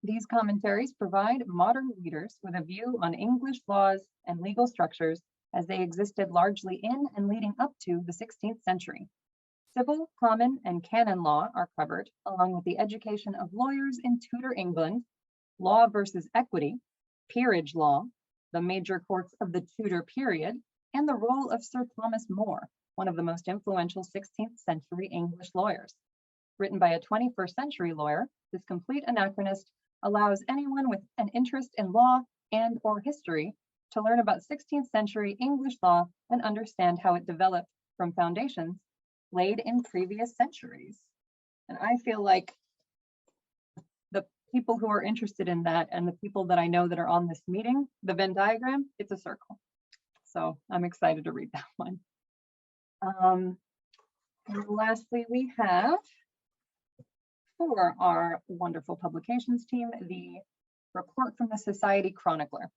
These commentaries provide modern readers with a view on English laws and legal structures as they existed largely in and leading up to the 16th century. Civil, common, and canon law are covered, along with the education of lawyers in Tudor England, law versus equity, peerage law, the major courts of the Tudor period, and the role of Sir Thomas More, one of the most influential 16th century English lawyers. Written by a 21st century lawyer, this complete anachronist allows anyone with an interest in law and/or history to learn about 16th century English law and understand how it developed from foundations laid in previous centuries. And I feel like the people who are interested in that and the people that I know that are on this meeting, the Venn diagram, it's a circle. So I'm excited to read that one. And lastly, we have, for our wonderful publications team, the report from the Society Chronicler.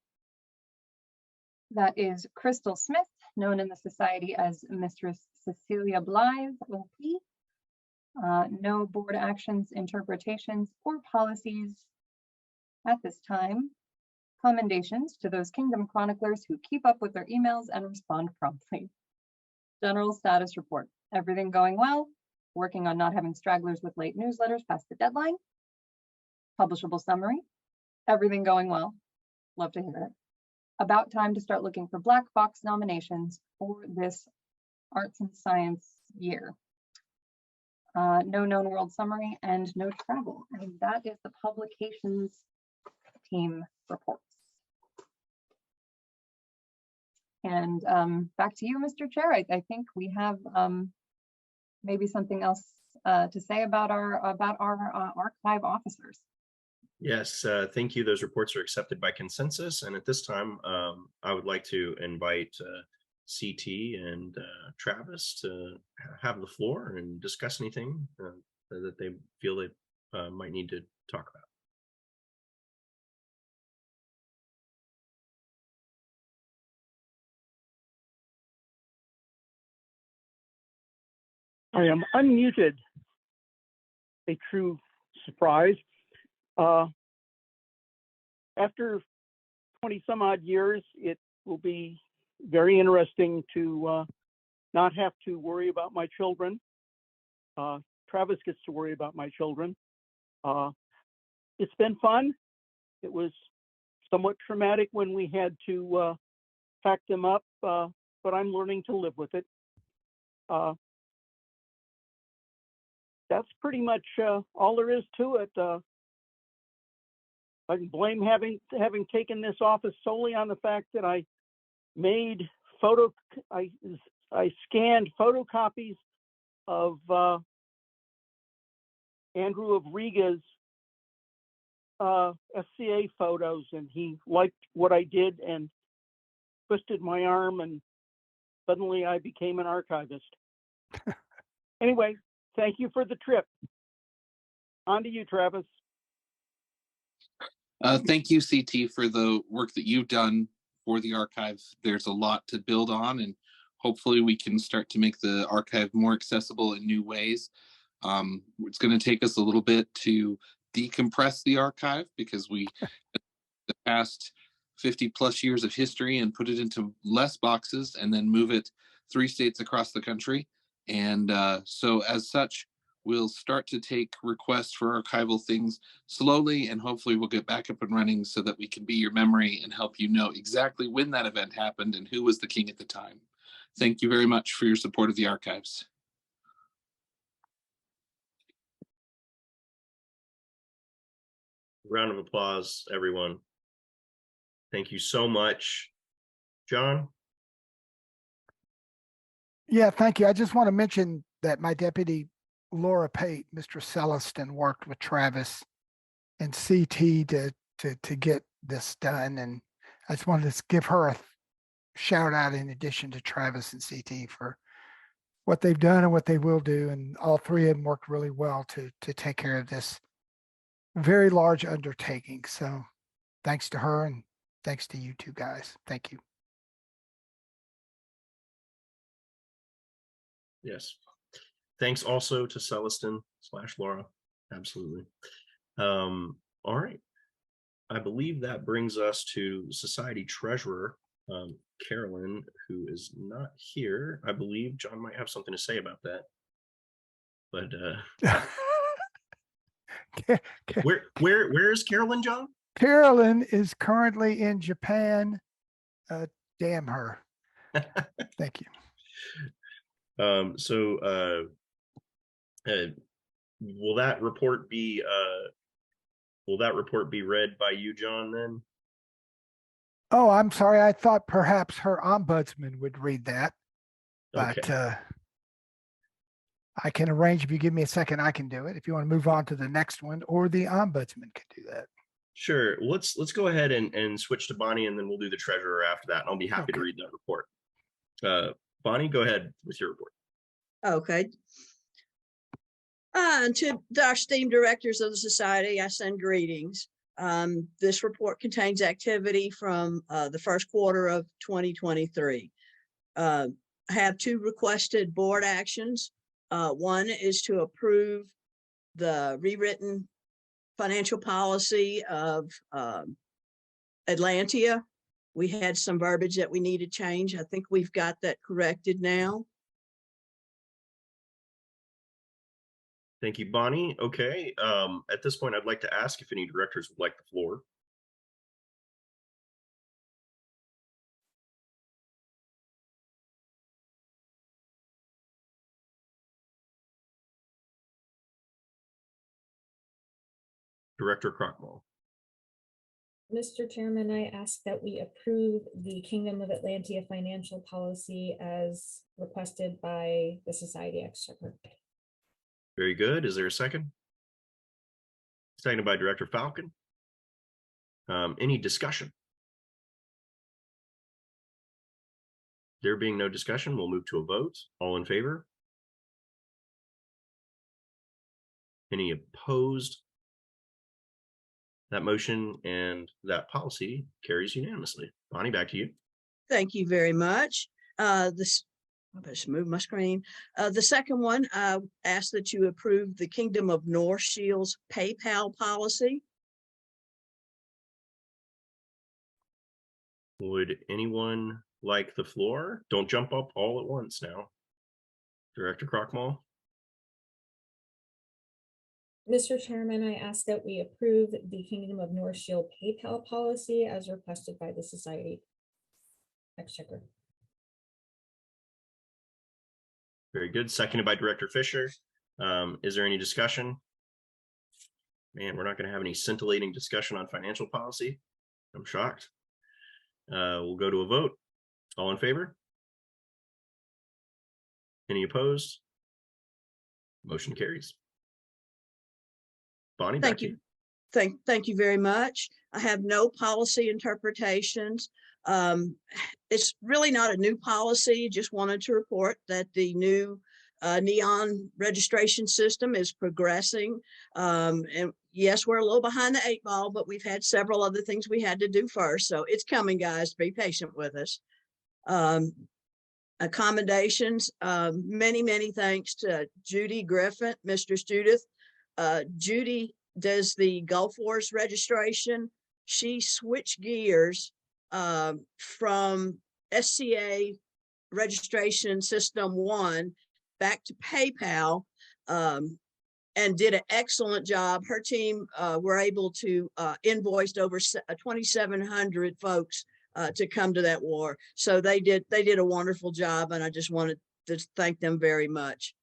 That is Crystal Smith, known in the Society as Mistress Cecilia Blythe, OP. No board actions, interpretations, or policies at this time. Commendations to those Kingdom Chroniclers who keep up with their emails and respond promptly. General status report. Everything going well. Working on not having stragglers with late newsletters past the deadline. Publishable summary. Everything going well. Love to hear it. About time to start looking for black box nominations for this arts and science year. No known world summary and no travel. And that is the publications team reports. And back to you, Mr. Chair. I think we have maybe something else to say about our archive officers. Yes, thank you. Those reports are accepted by consensus. And at this time, I would like to invite CT and Travis to have the floor and discuss anything that they feel they might need to talk about. I am unmuted. A true surprise. After 20 some odd years, it will be very interesting to not have to worry about my children. Travis gets to worry about my children. It's been fun. It was somewhat traumatic when we had to pack them up, but I'm learning to live with it. That's pretty much all there is to it. I can blame having taken this office solely on the fact that I made I scanned photocopies of Andrew of Riga's SCA photos, and he liked what I did and twisted my arm, and suddenly I became an archivist. Anyway, thank you for the trip. On to you, Travis. Thank you, CT, for the work that you've done for the archive. There's a lot to build on, and hopefully we can start to make the archive more accessible in new ways. It's going to take us a little bit to decompress the archive because we the past 50 plus years of history and put it into less boxes and then move it 3 states across the country. And so as such, we'll start to take requests for archival things slowly, and hopefully we'll get back up and running so that we can be your memory and help you know exactly when that event happened and who was the king at the time. Thank you very much for your support of the archives. Round of applause, everyone. Thank you so much. John? Yeah, thank you. I just want to mention that my deputy, Laura Pate, Mr. Celestin, worked with Travis and CT to get this done. And I just wanted to give her a shout out in addition to Travis and CT for what they've done and what they will do. And all three of them worked really well to take care of this very large undertaking. So thanks to her and thanks to you two guys. Thank you. Yes. Thanks also to Celestin / Laura. Absolutely. All right. I believe that brings us to Society Treasurer, Carolyn, who is not here. I believe John might have something to say about that. But where is Carolyn, John? Carolyn is currently in Japan. Damn her. Thank you. Will that report be read by you, John, then? Oh, I'm sorry. I thought perhaps her ombudsman would read that. But okay. I can arrange, if you give me a second, I can do it. If you want to move on to the next one, or the ombudsman could do that. Sure. Let's go ahead and switch to Bonnie, and then we'll do the treasurer after that. And I'll be happy to read that report. Bonnie, go ahead with your report. Okay. To our esteemed directors of the society, I send greetings. This report contains activity from the first quarter of 2023. I have 2 requested board actions. One is to approve the rewritten financial policy of Atlantia. We had some verbiage that we need to change. I think we've got that corrected now. Thank you, Bonnie. Okay. At this point, I'd like to ask if any directors would like the floor. Director Crockmall. Mr. Chairman, I ask that we approve the Kingdom of Atlantia financial policy as requested by the Society Exchequer. Very good. Is there a second? Seconded by Director Falcon. Any discussion? There being no discussion, we'll move to a vote. All in favor? Any opposed? That motion and that policy carries unanimously. Bonnie, back to you. Thank you very much. I better move my screen. The second one, I ask that you approve the Kingdom of North Shield's PayPal policy. Would anyone like the floor? Don't jump up all at once now. Director Crockmall. Mr. Chairman, I ask that we approve the Kingdom of North Shield PayPal policy as requested by the Society Exchequer. Very good. Seconded by Director Fisher. Is there any discussion? Man, we're not going to have any scintillating discussion on financial policy. I'm shocked. We'll go to a vote. All in favor? Any opposed? Motion carries. Bonnie, back to you. Thank you very much. I have no policy interpretations. It's really not a new policy. Just wanted to report that the new neon registration system is progressing. And yes, we're a little behind the 8 ball, but we've had several other things we had to do first. So it's coming, guys. Be patient with us. Accommodations, many thanks to Judy Griffin, Mistress Judith. Judy does the Gulf Wars registration. She switched gears from SCA registration system 1 back to PayPal and did an excellent job. Her team were able to invoice over 2,700 folks to come to that war. So they did a wonderful job, and I just wanted to thank them very much.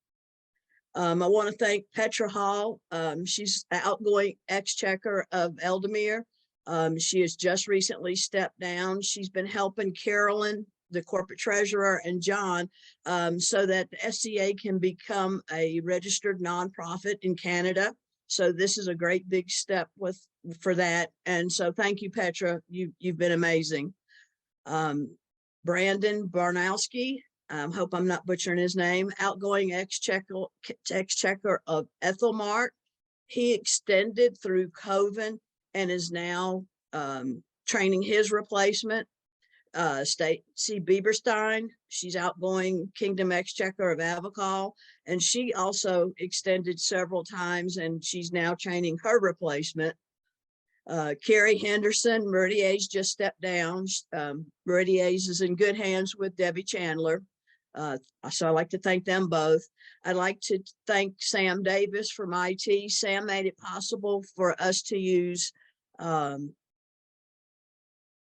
I want to thank Petra Hall. She's outgoing Exchequer of Eldemere. She has just recently stepped down. She's been helping Carolyn, the corporate treasurer, and John so that the SCA can become a registered nonprofit in Canada. So this is a great big step for that. And so thank you, Petra. You've been amazing. Brandon Barnowski, hope I'm not butchering his name, outgoing Exchequer of Ethelmart. He extended through COVID and is now training his replacement. Stacy Bieberstein, she's outgoing Kingdom Exchequer of Avacall, and she also extended several times, and she's now training her replacement. Carrie Henderson, Meridia's just stepped down. Meridia's is in good hands with Debbie Chandler. So I'd like to thank them both. I'd like to thank Sam Davis from IT. Sam made it possible for us to use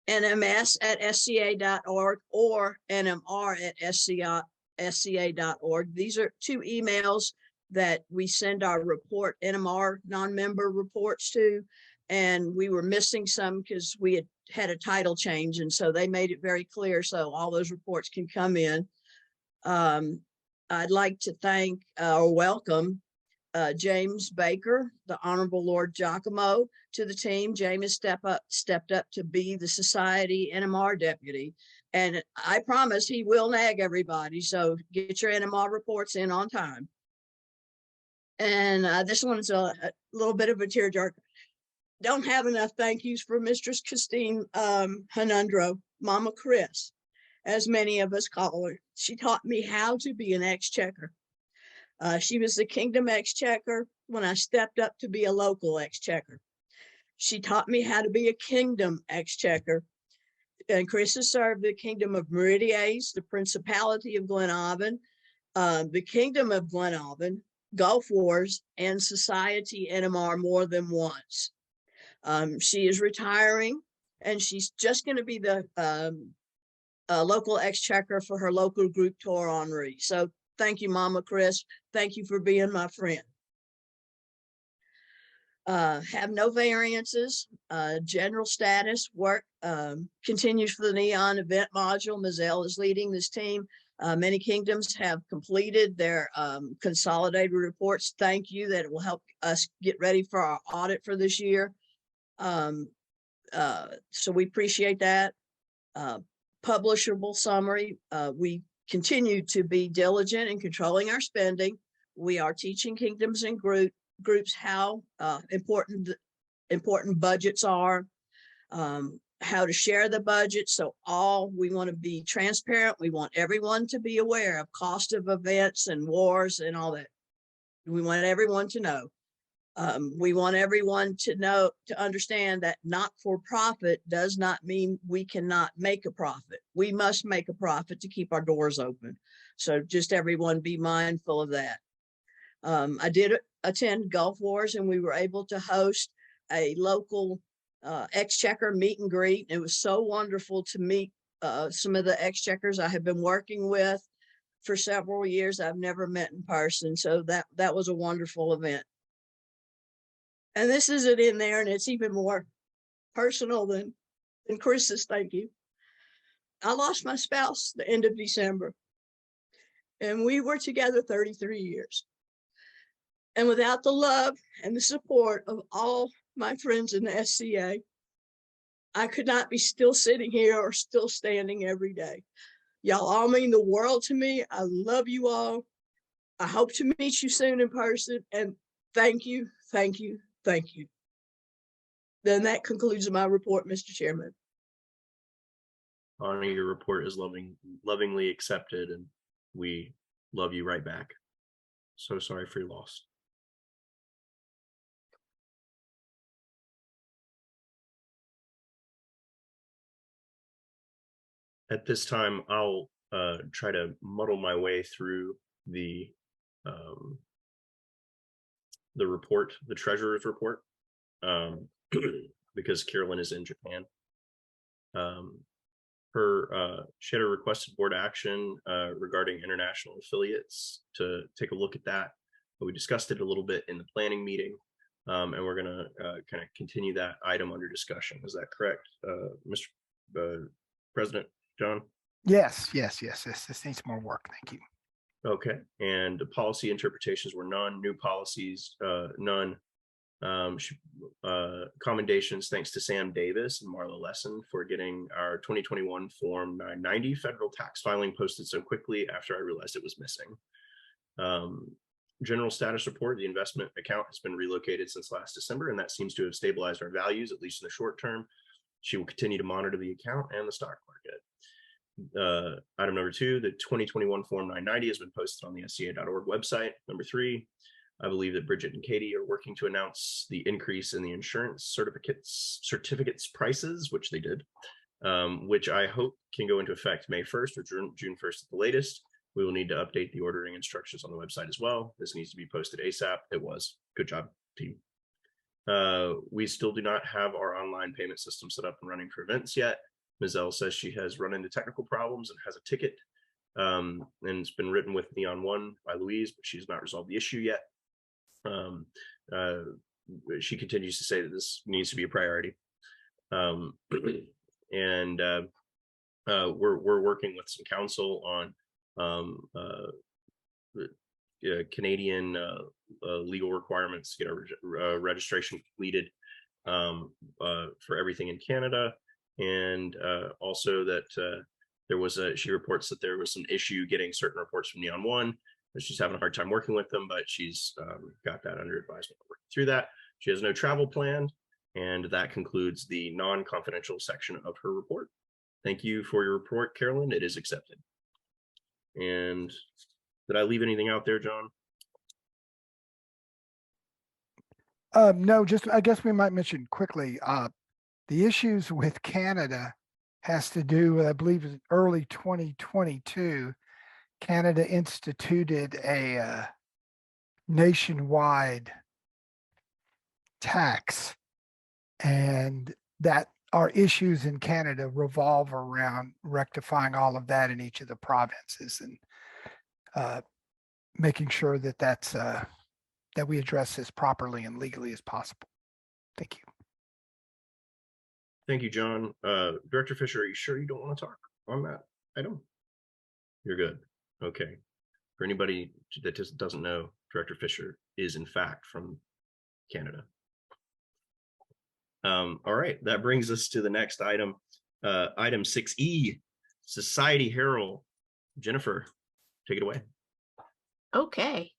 nms@sca.org or nmr@sca.org. These are 2 emails that we send our report, NMR non-member reports to, and we were missing some because we had a title change, and so they made it very clear so all those reports can come in. I'd like to thank or welcome James Baker, the Honorable Lord Giacomo, to the team. James stepped up to be the Society NMR deputy, and I promise he will nag everybody. So get your NMR reports in on time. And this one's a little bit of a tearjerker. Don't have enough thank yous for Mistress Christine Hanundro, Mama Chris, as many of us call her. She taught me how to be an exchequer. She was the Kingdom Exchequer when I stepped up to be a local exchequer. She taught me how to be a Kingdom Exchequer. And Chris has served the Kingdom of Meridias, the Principality of Glenavon, the Kingdom of Glenavon, Gulf Wars, and Society NMR more than once. She is retiring, and she's just going to be the local exchequer for her local group tour honoree. So thank you, Mama Chris. Thank you for being my friend. Have no variances. General status work continues for the Neon event module. Ms. L is leading this team. Many kingdoms have completed their consolidated reports. Thank you. That it will help us get ready for our audit for this year. So we appreciate that. Publishable summary. We continue to be diligent in controlling our spending. We are teaching kingdoms and groups how important budgets are, how to share the budget. So we want to be transparent. We want everyone to be aware of cost of events and wars and all that. We want everyone to know. We want everyone to understand that not-for-profit does not mean we cannot make a profit. We must make a profit to keep our doors open. So just everyone be mindful of that. I did attend Gulf Wars, and we were able to host a local Exchequer meet and greet. It was so wonderful to meet some of the Exchequers I have been working with for several years. I've never met in person. So that was a wonderful event. And this isn't in there, and it's even more personal than Chris's. Thank you. I lost my spouse the end of December, and we were together 33 years. And without the love and the support of all my friends in the SCA, I could not be still sitting here or still standing every day. Y'all all mean the world to me. I love you all. I hope to meet you soon in person. And thank you, thank you, thank you. Then that concludes my report, Mr. Chairman. Bonnie, your report is lovingly accepted, and we love you right back. So sorry for your loss. At this time, I'll try to muddle my way through the report, the treasurer's report, because Carolyn is in Japan. She had a requested board action regarding international affiliates to take a look at that. But we discussed it a little bit in the planning meeting, and we're going to kind of continue that item under discussion. Is that correct, Mr. President John? Yes. This needs more work. Thank you. Okay. And the policy interpretations were none. New policies, none. Commendations thanks to Sam Davis and Marla Lesson for getting our 2021 Form 990 federal tax filing posted so quickly after I realized it was missing. General status report, the investment account has been relocated since last December, and that seems to have stabilized our values, at least in the short term. She will continue to monitor the account and the stock market. Item number 2, the 2021 Form 990 has been posted on the SCA.org website. Number 3, I believe that Bridget and Katie are working to announce the increase in the insurance certificates prices, which they did, which I hope can go into effect May 1st or June 1st at the latest. We will need to update the ordering instructions on the website as well. This needs to be posted ASAP. It was. Good job, team. We still do not have our online payment system set up and running for events yet. Ms. L says she has run into technical problems and has a ticket, and it's been written with Neon 1 by Louise, but she's not resolved the issue yet. She continues to say that this needs to be a priority. And we're working with some counsel on Canadian legal requirements to get our registration completed for everything in Canada. And also that she reports that there was an issue getting certain reports from Neon 1. She's having a hard time working with them, but she's got that under advisement, working through that. She has no travel planned, and that concludes the non-confidential section of her report. Thank you for your report, Carolyn. It is accepted. And did I leave anything out there, John? No, just I guess we might mention quickly, the issues with Canada has to do with, I believe, in early 2022, Canada instituted a nationwide tax, and that our issues in Canada revolve around rectifying all of that in each of the provinces and making sure that that we address this properly and legally as possible. Thank you. Thank you, John. Director Fisher, are you sure you don't want to talk on that item? You're good. Okay. For anybody that just doesn't know, Director Fisher is in fact from Canada. All right, that brings us to the next item, item 6E, Society Herald. Jennifer, take it away. Okay.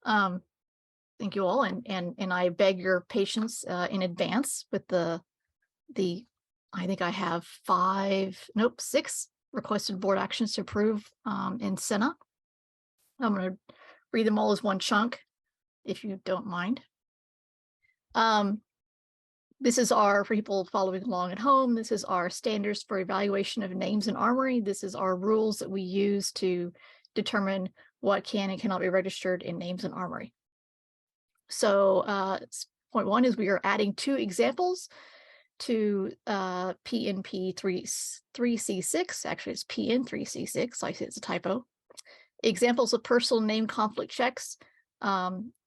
Thank you all, and I beg your patience in advance with the I think I have 6 requested board actions to approve in Senate. I'm going to read them all as one chunk, if you don't mind. This is our, for people following along at home, this is our standards for evaluation of names in Armory. This is our rules that we use to determine what can and cannot be registered in names in Armory. So point 1 is we are adding 2 examples to PNP 3C6. Actually, it's PN 3C6. I see it's a typo. Examples of personal name conflict checks.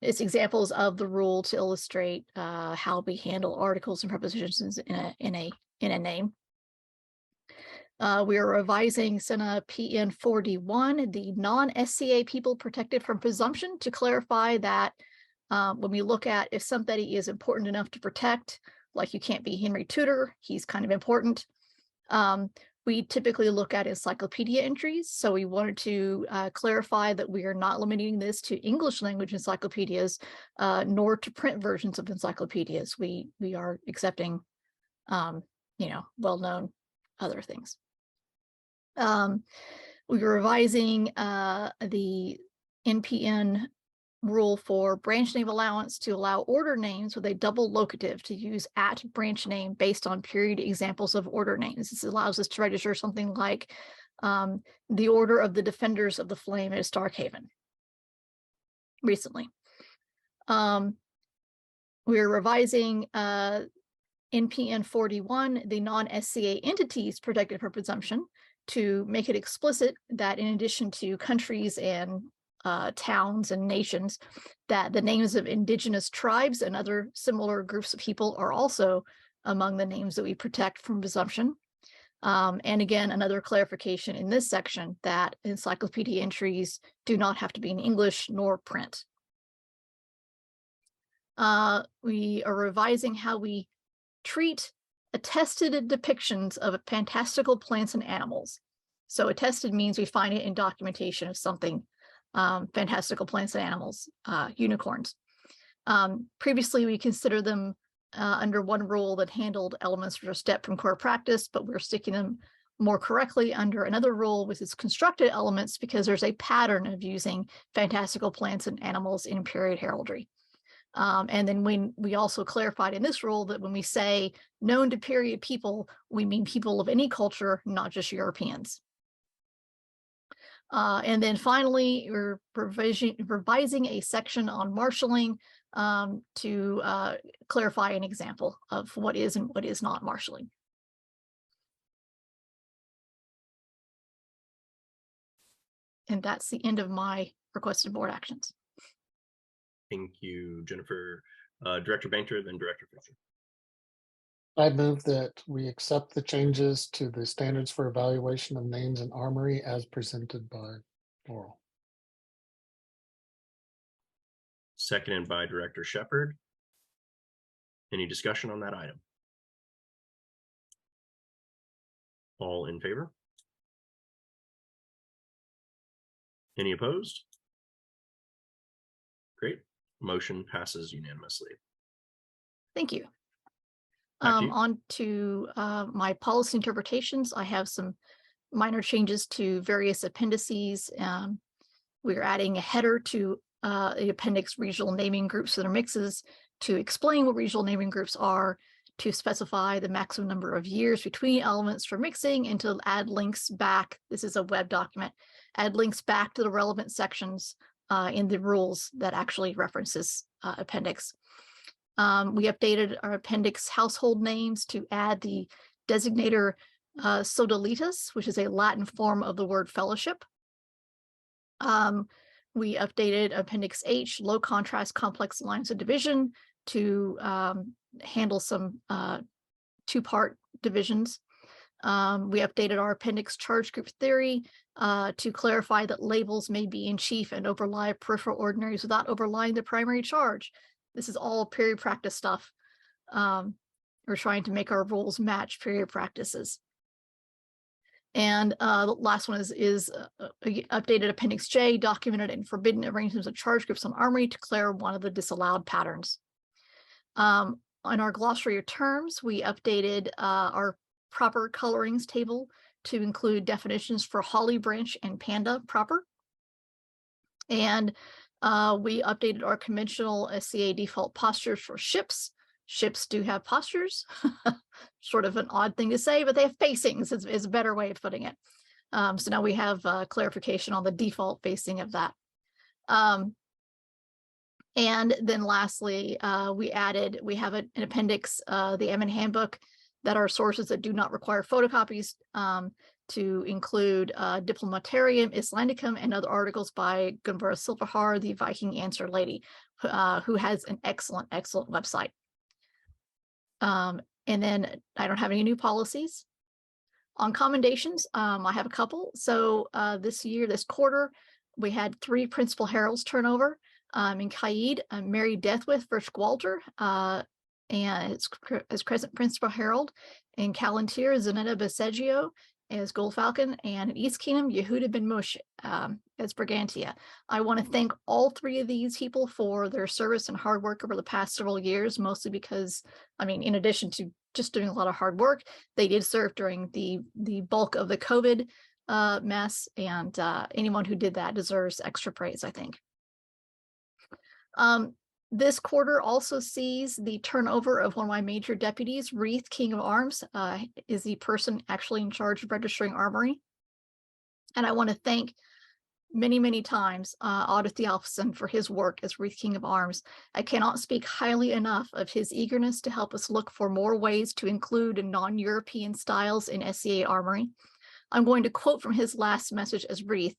It's examples of the rule to illustrate how we handle articles and prepositions in a name. We are revising Senate PN 4D1, the non-SCA people protected from presumption, to clarify that when we look at if somebody is important enough to protect, like you can't be Henry Tudor, he's kind of important. We typically look at encyclopedia entries. So we wanted to clarify that we are not limiting this to English language encyclopedias, nor to print versions of encyclopedias. We are accepting, well-known other things. We were revising the NPN rule for branch name allowance to allow order names with a double locative to use at branch name based on period examples of order names. This allows us to register something like the Order of the Defenders of the Flame at Starkhaven recently. We're revising NPN 41, the non-SCA entities protected from presumption, to make it explicit that in addition to countries and towns and nations, that the names of indigenous tribes and other similar groups of people are also among the names that we protect from presumption. And again, another clarification in this section that encyclopedia entries do not have to be in English nor print. We are revising how we treat attested depictions of fantastical plants and animals. So attested means we find it in documentation of something, fantastical plants and animals, unicorns. Previously, we considered them under one rule that handled elements that are step from core practice, but we're sticking them more correctly under another rule with its constructed elements because there's a pattern of using fantastical plants and animals in period heraldry. And then when we also clarified in this rule that when we say known to period people, we mean people of any culture, not just Europeans. And then finally, we're revising a section on marshalling to clarify an example of what is and what is not marshalling. And that's the end of my requested board actions. Thank you, Jennifer. Director Banter, then Director Fisher. I move that we accept the changes to the standards for evaluation of names in Armory as presented by Laurel. Seconded by Director Shepherd. Any discussion on that item? All in favor? Any opposed? Great. Motion passes unanimously. Thank you. Back to you. On to my policy interpretations. I have some minor changes to various appendices. We're adding a header to the appendix regional naming groups that are mixes to explain what regional naming groups are, to specify the maximum number of years between elements for mixing, and to add links back. This is a web document. Add links back to the relevant sections in the rules that actually reference this appendix. We updated our appendix household names to add the designator sodalitas, which is a Latin form of the word fellowship. We updated Appendix H, low contrast complex lines of division, to handle some two-part divisions. We updated our appendix charge group theory to clarify that labels may be in chief and overlie peripheral ordinaries without overlying the primary charge. This is all period practice stuff. We're trying to make our rules match period practices. And the last one is updated Appendix J, documented and forbidden arrangements of charge groups on Armory to clear one of the disallowed patterns. On our glossary of terms, we updated our proper colorings table to include definitions for holly branch and panda proper. And we updated our conventional SCA default postures for ships. Ships do have postures, sort of an odd thing to say, but they have facings is a better way of putting it. So now we have clarification on the default facing of that. And then lastly, we have an appendix, the MN handbook, that are sources that do not require photocopies, to include Diplomatarium Islandicum and other articles by Gunvor Silverhar, the Viking Answer Lady, who has an excellent website. And then I don't have any new policies. On commendations, I have a couple. So this quarter, we had 3 principal heralds turnover. In Caid, Mary Deathwith versus Walter, and it's as Crescent Principal Herald. In Callantyre, Zanetta Baseggio as Gold Falcon, and in East Kingdom, Yehuda Ben Mush as Brigantia. I want to thank all 3 of these people for their service and hard work over the past several years, mostly because, I mean, in addition to just doing a lot of hard work, they did serve during the bulk of the COVID mess, and anyone who did that deserves extra praise, I think. This quarter also sees the turnover of one of my major deputies. Reith, King of Arms, is the person actually in charge of registering Armory. And I want to thank many times Otto Thealfsson for his work as Reith, King of Arms. I cannot speak highly enough of his eagerness to help us look for more ways to include non-European styles in SCA Armory. I'm going to quote from his last message as Reith.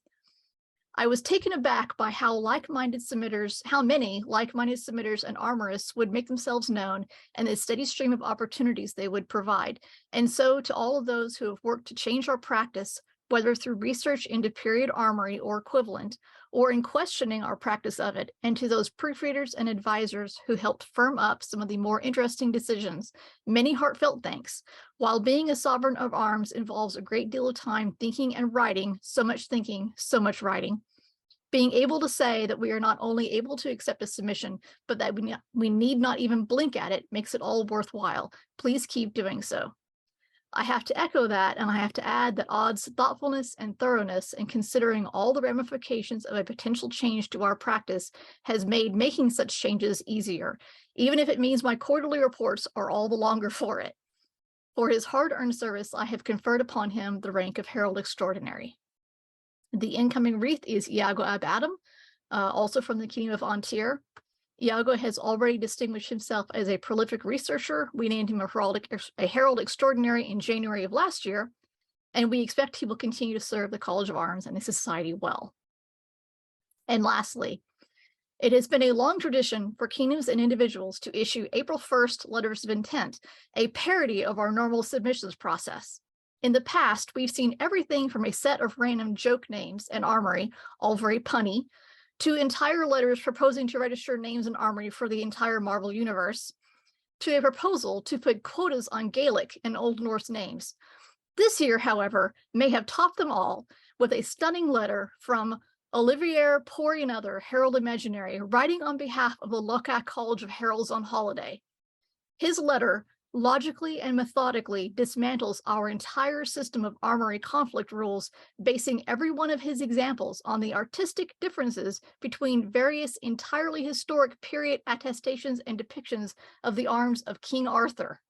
I was taken aback by how many like-minded submitters and armorists would make themselves known and the steady stream of opportunities they would provide. And so to all of those who have worked to change our practice, whether through research into period armory or equivalent, or in questioning our practice of it, and to those proofreaders and advisors who helped firm up some of the more interesting decisions, many heartfelt thanks. While being a sovereign of arms involves a great deal of time thinking and writing, so much thinking, so much writing, being able to say that we are not only able to accept a submission, but that we need not even blink at it makes it all worthwhile. Please keep doing so. I have to echo that, and I have to add that Odd's thoughtfulness and thoroughness in considering all the ramifications of a potential change to our practice has made making such changes easier, even if it means my quarterly reports are all the longer for it. For his hard-earned service, I have conferred upon him the rank of Herald Extraordinary. The incoming Reith is Iago Ab Adam, also from the Kingdom of Antir. Iago has already distinguished himself as a prolific researcher. We named him a Herald Extraordinary in January of last year, and we expect he will continue to serve the College of Arms and the Society well. And lastly, it has been a long tradition for kingdoms and individuals to issue April 1st letters of intent, a parody of our normal submissions process. In the past, we've seen everything from a set of random joke names and Armory, all very punny, to entire letters proposing to register names in Armory for the entire Marvel universe, to a proposal to put quotas on Gaelic and Old Norse names. This year, however, may have topped them all with a stunning letter from Olivier Pory and other Herald Imaginary, writing on behalf of the Locac College of Heralds on holiday. His letter logically and methodically dismantles our entire system of armory conflict rules, basing every one of his examples on the artistic differences between various entirely historic period attestations and depictions of the arms of King Arthur.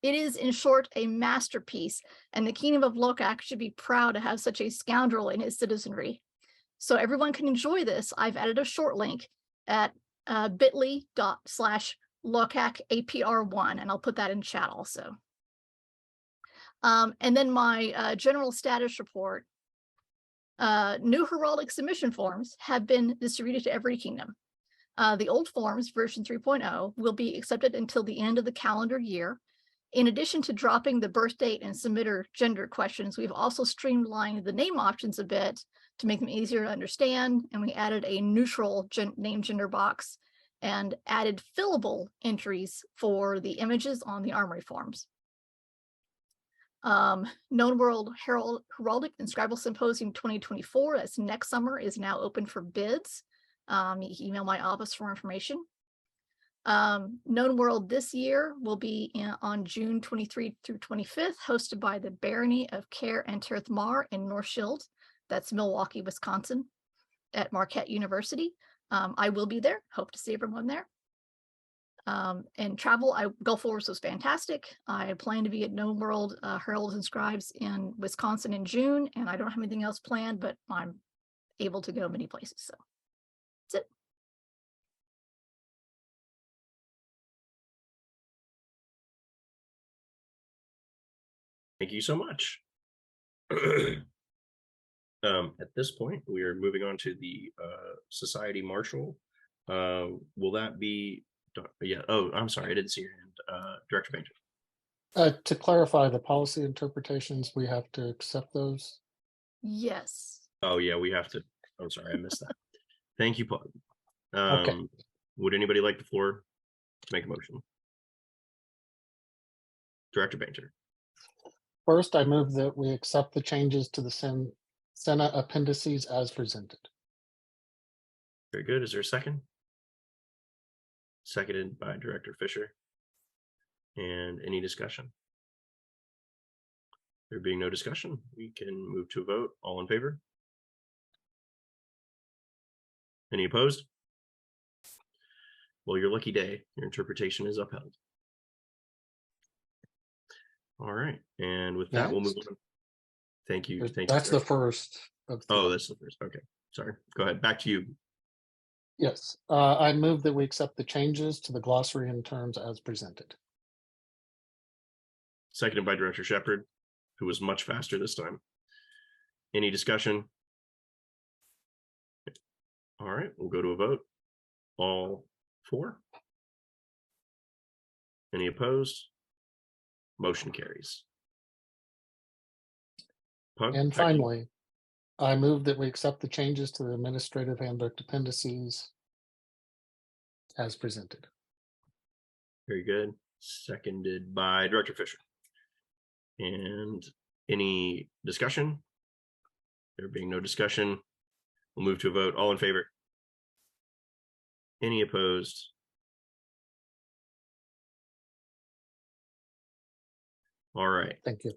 It is, in short, a masterpiece, and the Kingdom of Locac should be proud to have such a scoundrel in its citizenry. So everyone can enjoy this. I've added a short link at bit.ly/Locac APR1, and I'll put that in chat also. And then my general status report. New heraldic submission forms have been distributed to every kingdom. The old forms, version 3.0, will be accepted until the end of the calendar year. In addition to dropping the birth date and submitter gender questions, we've also streamlined the name options a bit to make them easier to understand. And we added a neutral name gender box and added fillable entries for the images on the armory forms. Known World Heraldic and Scribal Symposium 2024, that's next summer, is now open for bids. You can email my office for information. Known World this year will be on June 23 through 25th, hosted by the Barony of Care and Tirth-Mar in North Shield. That's Milwaukee, Wisconsin, at Marquette University. I will be there. Hope to see everyone there. And travel, Gulf Wars was fantastic. I plan to be at Known World Heralds and Scribes in Wisconsin in June, and I don't have anything else planned, but I'm able to go many places. So that's it. Thank you so much. At this point, we are moving on to the Society Marshal. Will that be? Yeah. Oh, I'm sorry. I didn't see your hand. Director Painter. To clarify the policy interpretations, we have to accept those. Yes. Oh, yeah, we have to. I'm sorry, I missed that. Thank you, Paul. Okay. Would anybody like the floor to make a motion? Director Painter. First, I move that we accept the changes to the Senate appendices as presented. Very good. Is there a second? Seconded by Director Fisher. And any discussion? There being no discussion, we can move to a vote. All in favor? Any opposed? Well, your lucky day. Your interpretation is upheld. All right. And with that, we'll move on. Thank you. Thank That's you. the first of three. Oh, that's the first. Okay. Sorry. Go ahead. Back to you. Yes, I move that we accept the changes to the glossary and terms as presented. Seconded by Director Shepard, who was much faster this time. Any discussion? All right, we'll go to a vote. All for? Any opposed? Motion carries. And finally, I move that we accept the changes to the administrative handbook appendices as presented. Very good. Seconded by Director Fisher. And any discussion? There being no discussion, we'll move to a vote. All in favor? Any opposed? All right. Thank you.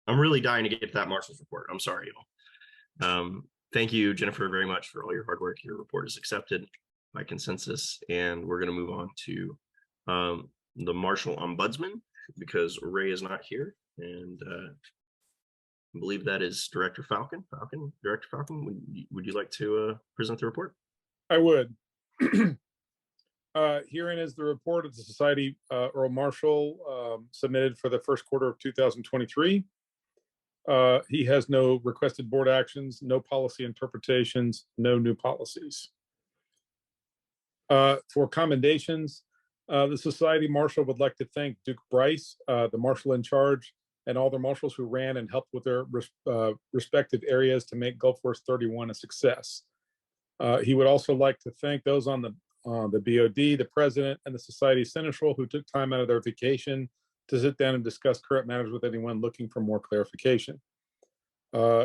I'm really dying to get to that Marshal's report. I'm sorry, y'all. Thank you, Jennifer, very much for all your hard work. Your report is accepted by consensus, and we're going to move on to the Marshal Ombudsman because Ray is not here, and I believe that is Director Falcon. Director Falcon, would you like to present the report? I would. Herein is the report of the Society Earl Marshal submitted for the first quarter of 2023. He has no requested board actions, no policy interpretations, no new policies. For commendations, the Society Marshal would like to thank Duke Bryce, the Marshal in charge, and all the Marshals who ran and helped with their respective areas to make Gulf Wars 31 a success. He would also like to thank those on the BOD, the President, and the Society Seneschal who took time out of their vacation to sit down and discuss current matters with anyone looking for more clarification.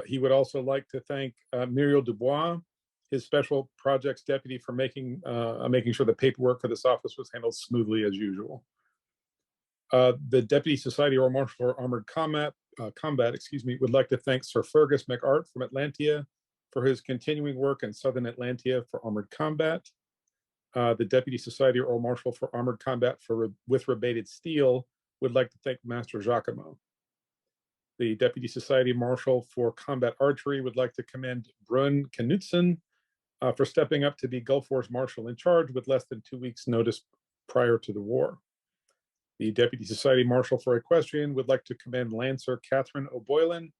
He would also like to thank Muriel Dubois, his special projects deputy, for making sure the paperwork for this office was handled smoothly as usual. The Deputy Society Earl Marshal for Armored Combat, would like to thank Sir Fergus McArt from Atlantia for his continuing work in Southern Atlantia for Armored Combat. The Deputy Society Earl Marshal for Armored Combat with Rebated Steel would like to thank Master Giacomo. The Deputy Society Marshal for Combat Archery would like to commend Brun Knudsen for stepping up to be Gulf Wars Marshal in charge with less than 2 weeks' notice prior to the war. The Deputy Society Marshal for Equestrian would like to commend Lancer Catherine O'Boylan,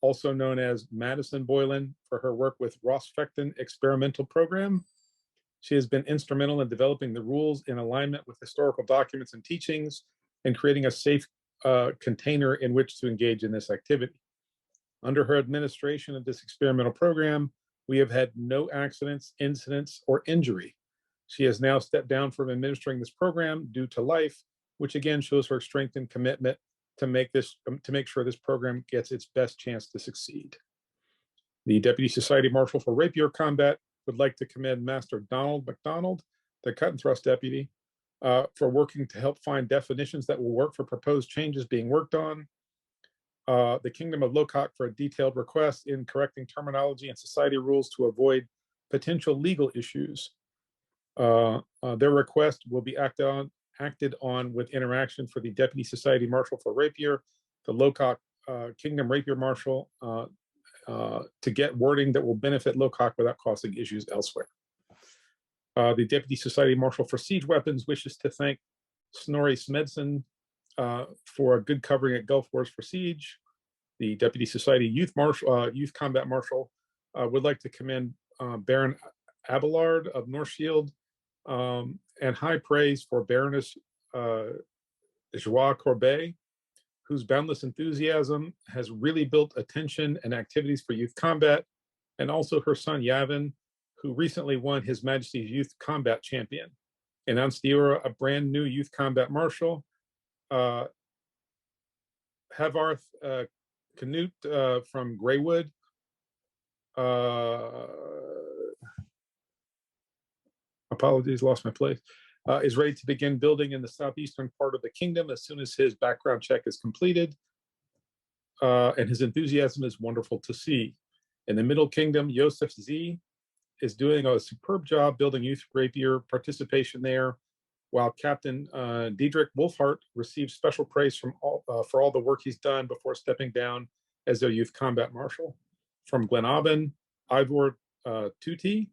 also known as Madison Boylan, for her work with Ross Fecton Experimental Program. She has been instrumental in developing the rules in alignment with historical documents and teachings and creating a safe container in which to engage in this activity. Under her administration of this experimental program, we have had no accidents, incidents, or injury. She has now stepped down from administering this program due to life, which again shows her strength and commitment to make sure this program gets its best chance to succeed. The Deputy Society Marshal for Rapier Combat would like to commend Master Donald McDonald, the cut and thrust deputy, for working to help find definitions that will work for proposed changes being worked on. The Kingdom of Locock for a detailed request in correcting terminology and society rules to avoid potential legal issues. Their request will be acted on with interaction for the Deputy Society Marshal for Rapier, the Locock Kingdom Rapier Marshal, to get wording that will benefit Locock without causing issues elsewhere. The Deputy Society Marshal for Siege Weapons wishes to thank Snorri Smedson for a good covering at Gulf Wars for Siege. The Deputy Society Youth Combat Marshal would like to commend Baron Abelard of North Shield and high praise for Baroness Joie Corbet, whose boundless enthusiasm has really built attention and activities for youth combat, and also her son Yavin, who recently won His Majesty's Youth Combat Champion. And Anstiora, a brand new youth combat marshal, Havarth Canute from Greywood, apologies, lost my place, is ready to begin building in the southeastern part of the kingdom as soon as his background check is completed. And his enthusiasm is wonderful to see. In the Middle Kingdom, Joseph Z is doing a superb job building youth rapier participation there, while Captain Diedrich Wolfhart receives special praise for all the work he's done before stepping down as their youth combat marshal. From Glenaben, Ivor Tuti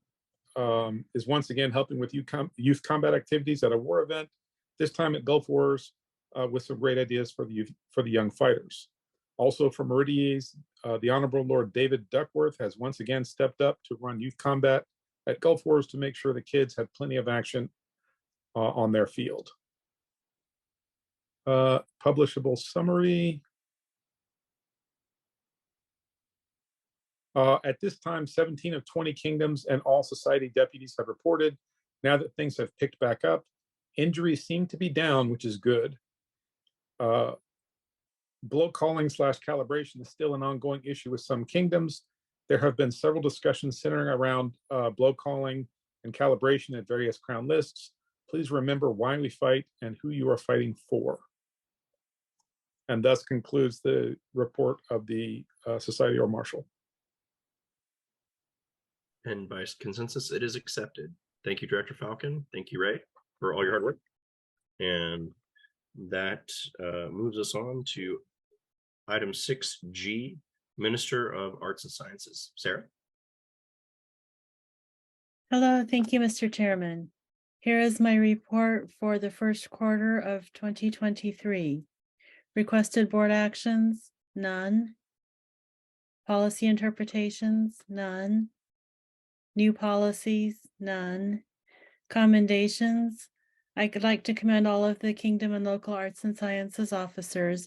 is once again helping with youth combat activities at a war event, this time at Gulf Wars, with some great ideas for the young fighters. Also from Meridies, the Honorable Lord David Duckworth has once again stepped up to run youth combat at Gulf Wars to make sure the kids have plenty of action on their field. Publishable summary. At this time, 17 of 20 kingdoms and all society deputies have reported. Now that things have picked back up, injuries seem to be down, which is good. Blow calling / calibration is still an ongoing issue with some kingdoms. There have been several discussions centering around blow calling and calibration at various crown lists. Please remember why we fight and who you are fighting for. And thus concludes the report of the Society or Marshal. And by consensus, it is accepted. Thank you, Director Falcon. Thank you, Ray, for all your hard work. And that moves us on to item 6G, Minister of Arts and Sciences. Sarah? Hello, thank you, Mr. Chairman. Here is my report for the first quarter of 2023. Requested board actions, none. Policy interpretations, none. New policies, none. Commendations. I would like to commend all of the Kingdom and local arts and sciences officers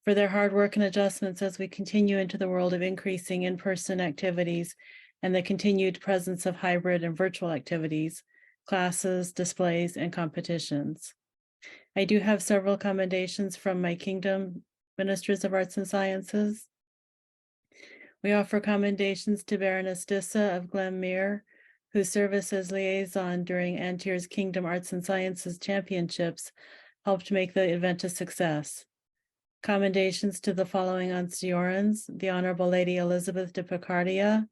for their hard work and adjustments as we continue into the world of increasing in-person activities and the continued presence of hybrid and virtual activities, classes, displays, and competitions. I do have several commendations from my Kingdom Ministers of Arts and Sciences. We offer commendations to Baroness Dissa of Glenmere, whose service as liaison during Antier's Kingdom Arts and Sciences Championships helped make the event a success. Commendations to the following Anstiorans: the Honorable Lady Elizabeth de Picardia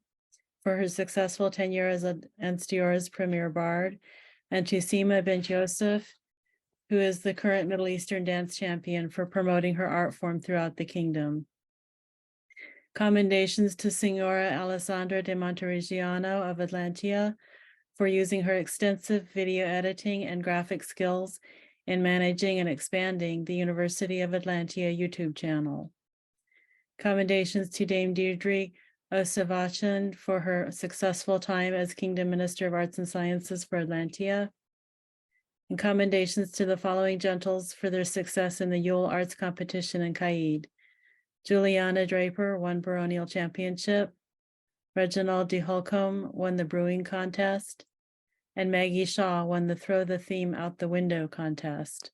for her successful tenure as Anstiora's premier bard, and to Sima bint Yosef, who is the current Middle Eastern dance champion, for promoting her art form throughout the kingdom. Commendations to Signora Alessandra de Monteregiano of Atlantia for using her extensive video editing and graphic skills in managing and expanding the University of Atlantia YouTube channel. Commendations to Dame Deirdre Osavachan for her successful time as Kingdom Minister of Arts and Sciences for Atlantia. And commendations to the following gentles for their success in the Yule Arts Competition in Caid. Juliana Draper won baronial championship. Reginald de Holcombe won the brewing contest. And Maggie Shaw won the Throw the Theme Out the Window contest.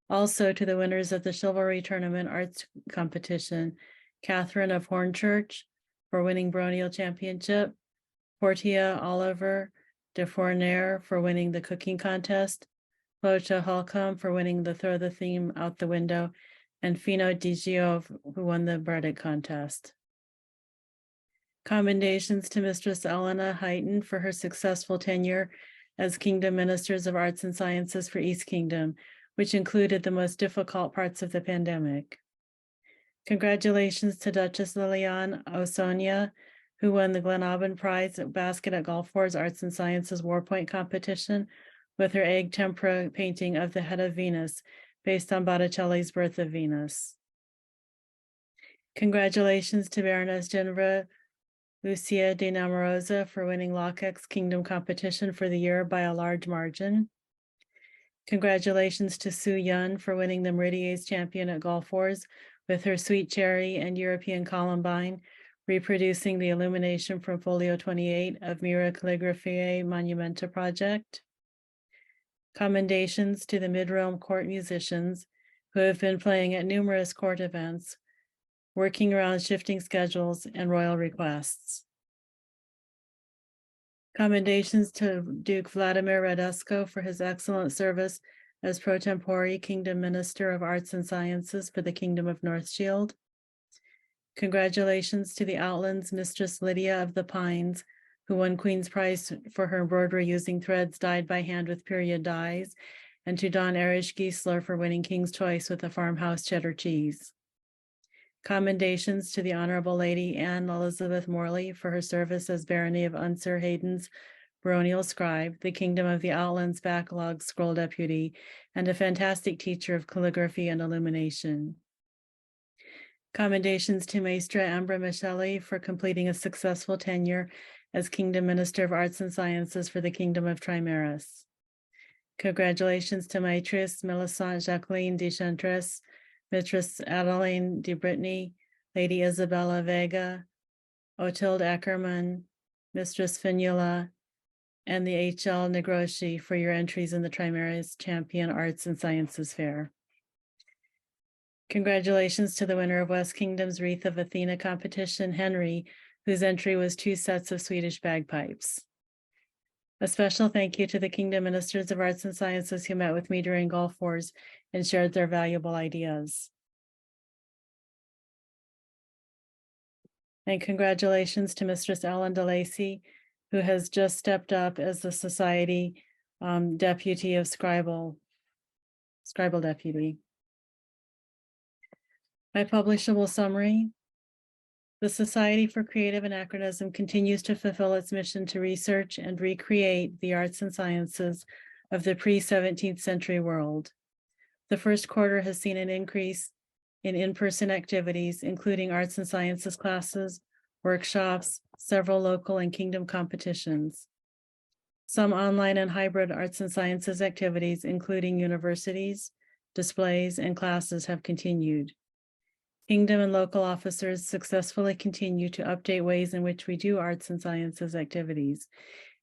Also to the winners of the Chivalry Tournament Arts Competition, Catherine of Hornchurch for winning baronial championship, Portia Oliver de Fournier for winning the cooking contest, Clotia Holcomb for winning the Throw the Theme Out the Window, and Fino Di Gio who won the breaded contest. Commendations to Mistress Elena Heighton for her successful tenure as Kingdom Ministers of Arts and Sciences for East Kingdom, which included the most difficult parts of the pandemic. Congratulations to Duchess Liliane Osonia, who won the Glenavon Prize Basket at Gulf Wars Arts and Sciences Warpoint competition with her egg tempera painting of the head of Venus based on Botticelli's Birth of Venus. Congratulations to Baroness Genevra Lucia de Namorosa for winning Lockhex Kingdom competition for the year by a large margin. Congratulations to Sue Yun for winning the Meritier's Champion at Gulf Wars with her Sweet Cherry and European Columbine, reproducing the illumination from Folio 28 of Mira Calligraphiae Monumenta project. Commendations to the Mid-Realm Court musicians who have been playing at numerous court events, working around shifting schedules and royal requests. Commendations to Duke Vladimir Radesco for his excellent service as pro tempore Kingdom Minister of Arts and Sciences for the Kingdom of North Shield. Congratulations to the Outlands Mistress Lydia of the Pines, who won Queen's Prize for her embroidery using threads dyed by hand with period dyes, and to Don Erich Giesler for winning King's Choice with the Farmhouse Cheddar Cheese. Commendations to the Honorable Lady Anne Elizabeth Morley for her service as Barony of Unser Hayden's baronial scribe, the Kingdom of the Outlands Backlog Scroll Deputy, and a fantastic teacher of calligraphy and illumination. Commendations to Maestra Ambra Michelli for completing a successful tenure as Kingdom Minister of Arts and Sciences for the Kingdom of Trimeris. Congratulations to Maîtresse Millicent Jacqueline de Chantres, Mistress Adeline de Brittany, Lady Isabella Vega, Otilde Ackerman, Mistress Finula, and the H.L. Negroshi for your entries in the Trimeris Champion Arts and Sciences Fair. Congratulations to the winner of West Kingdom's Wreath of Athena competition, Henry, whose entry was 2 sets of Swedish bagpipes. A special thank you to the Kingdom Ministers of Arts and Sciences who met with me during Gulf Wars and shared their valuable ideas. And congratulations to Mistress Ellen DeLacy, who has just stepped up as the Society Deputy of Scribal Deputy. My publishable summary. The Society for Creative Anachronism continues to fulfill its mission to research and recreate the arts and sciences of the pre-17th century world. The first quarter has seen an increase in in-person activities, including arts and sciences classes, workshops, several local and kingdom competitions. Some online and hybrid arts and sciences activities, including universities, displays, and classes have continued. Kingdom and local officers successfully continue to update ways in which we do arts and sciences activities,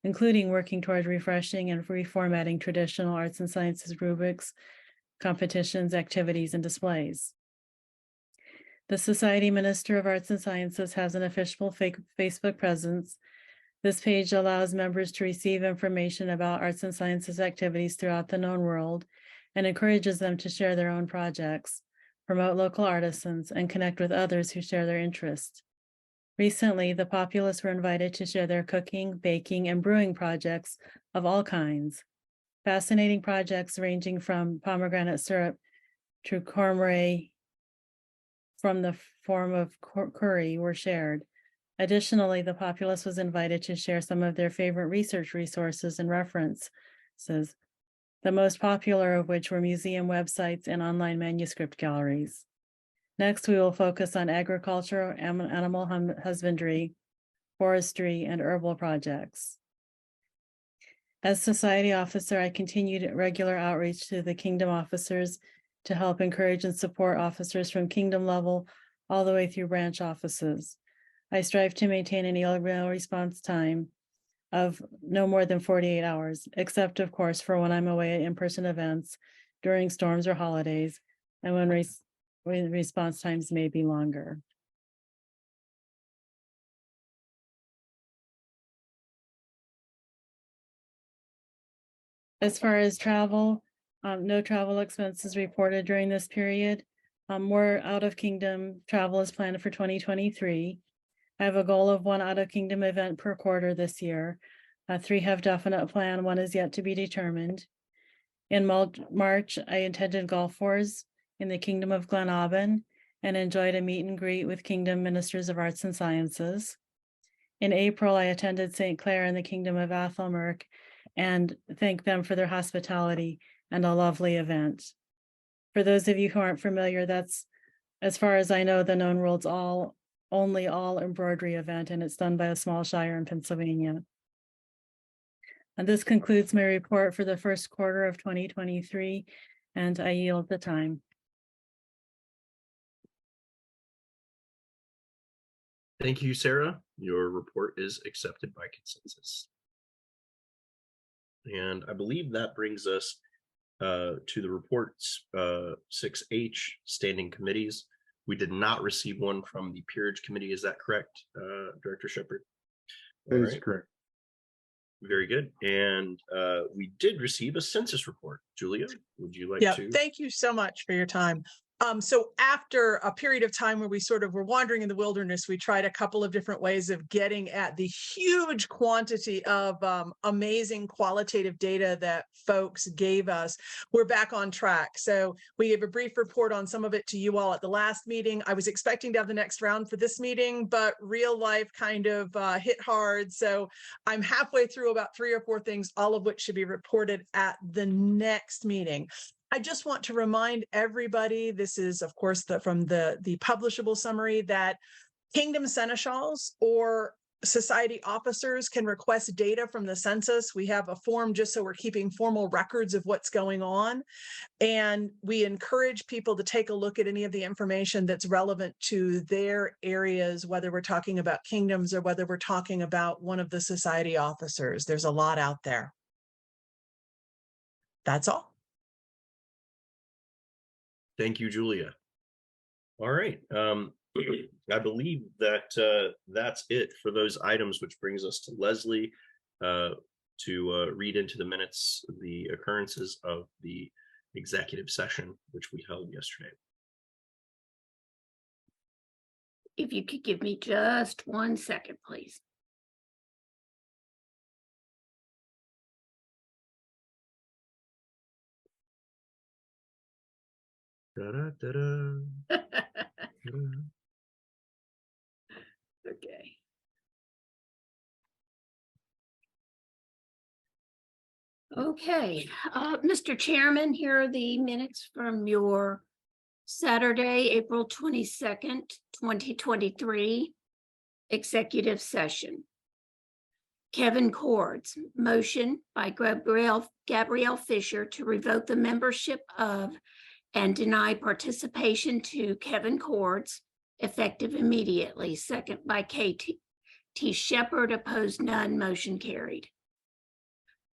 including working toward refreshing and reformatting traditional arts and sciences rubrics, competitions, activities, and displays. The Society Minister of Arts and Sciences has an official Facebook presence. This page allows members to receive information about arts and sciences activities throughout the known world and encourages them to share their own projects, promote local artisans, and connect with others who share their interests. Recently, the populace were invited to share their cooking, baking, and brewing projects of all kinds. Fascinating projects ranging from pomegranate syrup to cornmeal from the form of curry were shared. Additionally, the populace was invited to share some of their favorite research resources and references, the most popular of which were museum websites and online manuscript galleries. Next, we will focus on agriculture, animal husbandry, forestry, and herbal projects. As society officer, I continued regular outreach to the Kingdom officers to help encourage and support officers from Kingdom level all the way through branch offices. I strive to maintain an email response time of no more than 48 hours, except of course for when I'm away at in-person events during storms or holidays, and when response times may be longer. As far as travel, no travel expenses reported during this period. More out of kingdom travel is planned for 2023. I have a goal of 1 out of kingdom event per quarter this year. 3 have definite plan, 1 is yet to be determined. In March, I attended Golf Wars in the Kingdom of Glenavon and enjoyed a meet and greet with Kingdom Ministers of Arts and Sciences. In April, I attended St. Clair in the Kingdom of Athelmerk and thank them for their hospitality and a lovely event. For those of you who aren't familiar, that's, as far as I know, the known world's only all embroidery event, and it's done by a small shire in Pennsylvania. And this concludes my report for the first quarter of 2023, and I yield the time. Thank you, Sarah. Your report is accepted by consensus. And I believe that brings us to the reports 6H, standing committees. We did not receive one from the Peerage Committee. Is that correct, Director Shepherd? That is correct. Very good. And we did receive a census report. Julia, would you like to? Thank you so much for your time. So after a period of time where we sort of were wandering in the wilderness, we tried a couple of different ways of getting at the huge quantity of amazing qualitative data that folks gave us. We're back on track. So we gave a brief report on some of it to you all at the last meeting. I was expecting to have the next round for this meeting, but real life kind of hit hard. So I'm halfway through about 3 or 4 things, all of which should be reported at the next meeting. I just want to remind everybody, this is of course from the publishable summary, that Kingdom Seneschals or society officers can request data from the census. We have a form just so we're keeping formal records of what's going on. And we encourage people to take a look at any of the information that's relevant to their areas, whether we're talking about kingdoms or whether we're talking about one of the society officers. There's a lot out there. That's all. Thank you, Julia. All right. I believe that that's it for those items, which brings us to Leslie to read into the minutes the occurrences of the executive session, which we held yesterday. If you could give me just 1 second, please. Okay. Okay, Mr. Chairman, here are the minutes from your Saturday, April 22nd, 2023 executive session. Kevin Cords, motion by Gabrielle Fisher to revoke the membership of and deny participation to Kevin Cords, effective immediately. Second by K.T. Shepherd, opposed none, motion carried.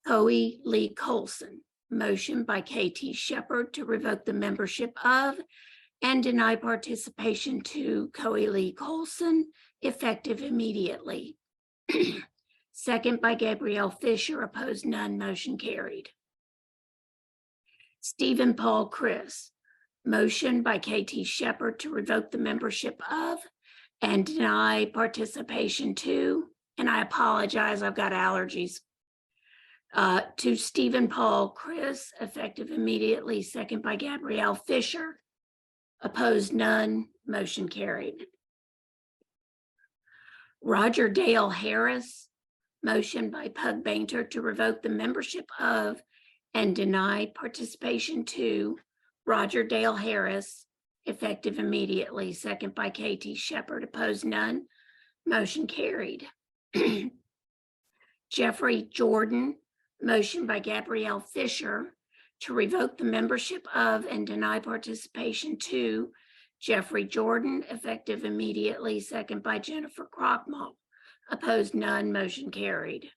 Coe Lee Colson, motion by K.T. Shepherd to revoke the membership of and deny participation to Coe Lee Colson, effective immediately. Second by Gabrielle Fisher, opposed none, motion carried. Stephen Paul Chris, motion by K.T. Shepherd to revoke the membership of and deny participation to, and I apologize, I've got allergies, to Stephen Paul Chris, effective immediately. Second by Gabrielle Fisher, opposed none, motion carried. Roger Dale Harris, motion by Pug Bainter to revoke the membership of and deny participation to Roger Dale Harris, effective immediately. Second by K.T. Shepherd, opposed none, motion carried. Jeffrey Jordan, Motion by Gabrielle Fisher to revoke the membership of and deny participation to Jeffrey Jordan, effective immediately. Second by Jennifer Krockmull. Opposed, none. Motion carried.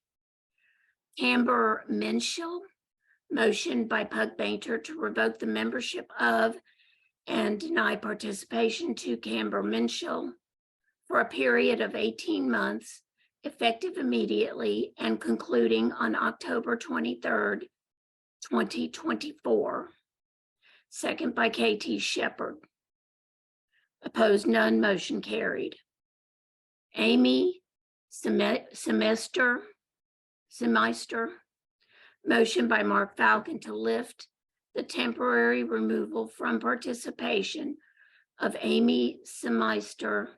Amber Minshall. Motion by Pug Bainter to revoke the membership of and deny participation to Camber Minshall for a period of 18 months, effective immediately and concluding on October 23rd, 2024. Second by KT Shepherd. Opposed, none. Motion carried. Amy Semester. Motion by Mark Falcon to lift the temporary removal from participation of Amy Semeister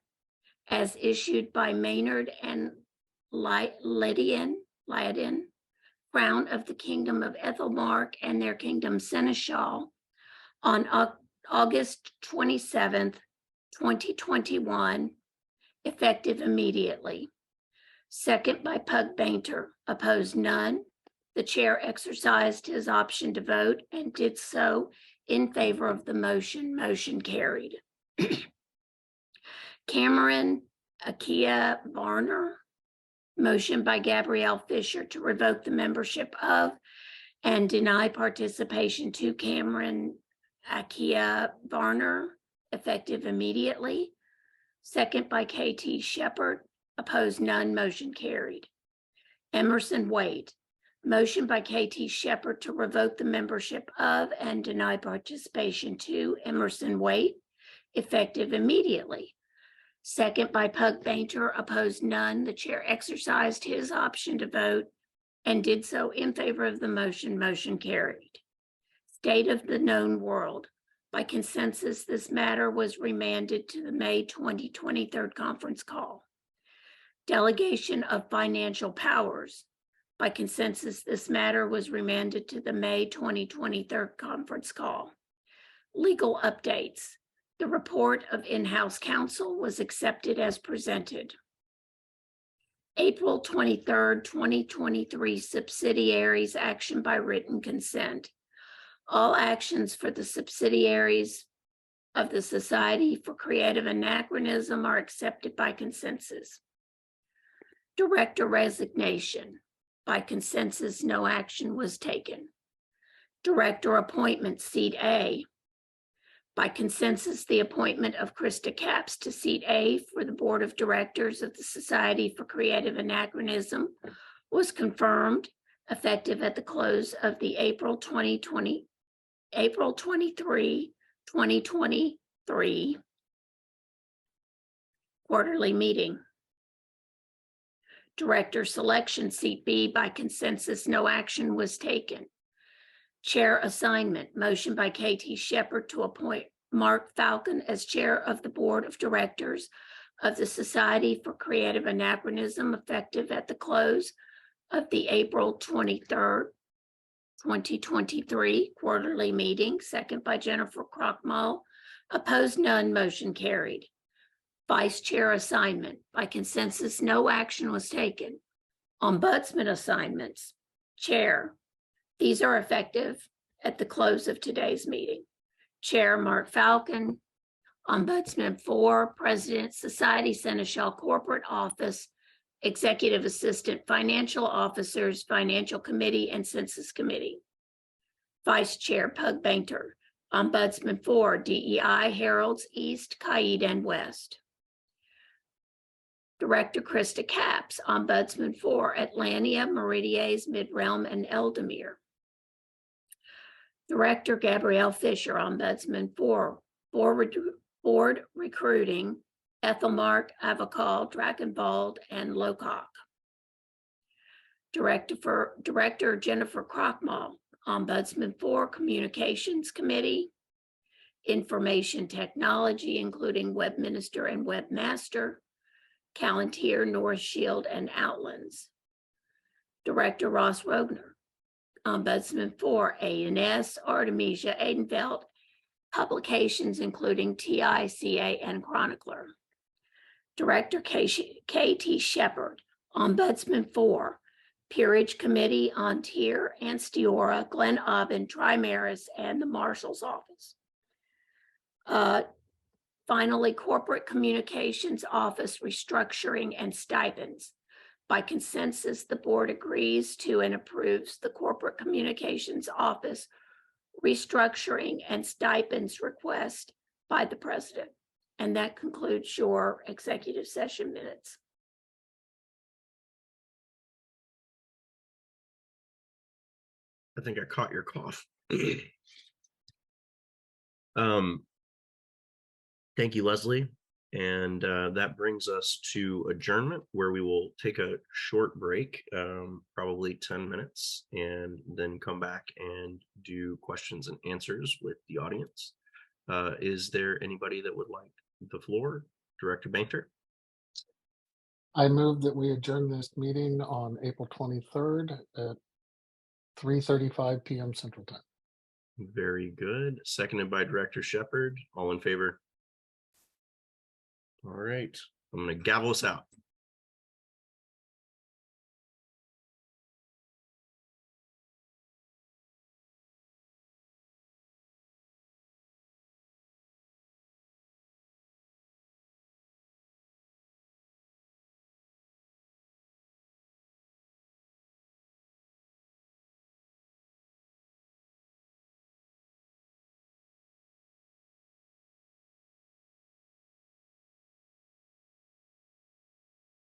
as issued by Maynard and Lydian, Crown of the Kingdom of Ethelmark and their Kingdom Seneschal on August 27th, 2021, effective immediately. Second by Pug Bainter. Opposed, none. The chair exercised his option to vote and did so in favor of the motion. Motion carried. Cameron Akia Varner. Motion by Gabrielle Fisher to revoke the membership of and deny participation to Cameron Akia Varner, effective immediately. Second by KT Shepherd. Opposed, none. Motion carried. Emerson Waite. Motion by KT Shepherd to revoke the membership of and deny participation to Emerson Waite, effective immediately. Second by Pug Bainter. Opposed, none. The chair exercised his option to vote and did so in favor of the motion. Motion carried. State of the known world. By consensus, this matter was remanded to the May 2023 conference call. Delegation of financial powers. By consensus, this matter was remanded to the May 2023 conference call. Legal updates. The report of in-house counsel was accepted as presented. April 23rd, 2023 subsidiaries action by written consent. All actions for the subsidiaries of the Society for Creative Anachronism are accepted by consensus. Director resignation. By consensus, no action was taken. Director appointment, seat A. By consensus, the appointment of Krista Capps to seat A for the Board of Directors of the Society for Creative Anachronism was confirmed, effective at the close of the April 23, 2023 quarterly meeting. Director selection, seat B. By consensus, no action was taken. Chair assignment, motion by KT Shepherd to appoint Mark Falcon as chair of the Board of Directors of the Society for Creative Anachronism, effective at the close of the April 23rd, 2023 quarterly meeting. Second by Jennifer Krockmull. Opposed, none. Motion carried. Vice chair assignment. By consensus, no action was taken. Ombudsman assignments. Chair. These are effective at the close of today's meeting. Chair Mark Falcon. Ombudsman 4, President, Society Seneschal Corporate Office, Executive Assistant, Financial Officers, Financial Committee, and Census Committee. Vice Chair Pug Bainter. Ombudsman 4, DEI, Heralds, East, Caid, and West. Director Krista Capps, Ombudsman 4, Atlantia, Meridies, Mid-Realm, and Eldemere. Director Gabrielle Fisher, Ombudsman 4, Board Recruiting, Ethelmark, Avocal, Drakenwald, and Locock. Director Jennifer Krockmull, Ombudsman 4, Communications Committee, Information Technology, including Webminister and Webmaster, Callantyre, North Shield, and Outlands. Director Ross Rogner, Ombudsman 4, A&S, Artemisia, Aidenfeld, Publications, including TICA and Chronicler. Director KT Shepherd, Ombudsman 4, Peerage Committee on Tier, Anstiora, Glen Aubin, Trimaris, and the Marshal's Office. Finally, Corporate Communications Office restructuring and stipends. By consensus, the board agrees to and approves the Corporate Communications Office restructuring and stipends request by the president. And that concludes your executive session minutes. I think I caught your cough. Thank you, Leslie. And that brings us to adjournment, where we will take a short break, probably 10 minutes, and then come back and do questions and answers with the audience. Is there anybody that would like the floor? Director Bainter? I move that we adjourn this meeting on April 23rd at 3:35 p.m. Central Time. Very good. Seconded by Director Shepherd. All in favor? All right. I'm going to gavel us out.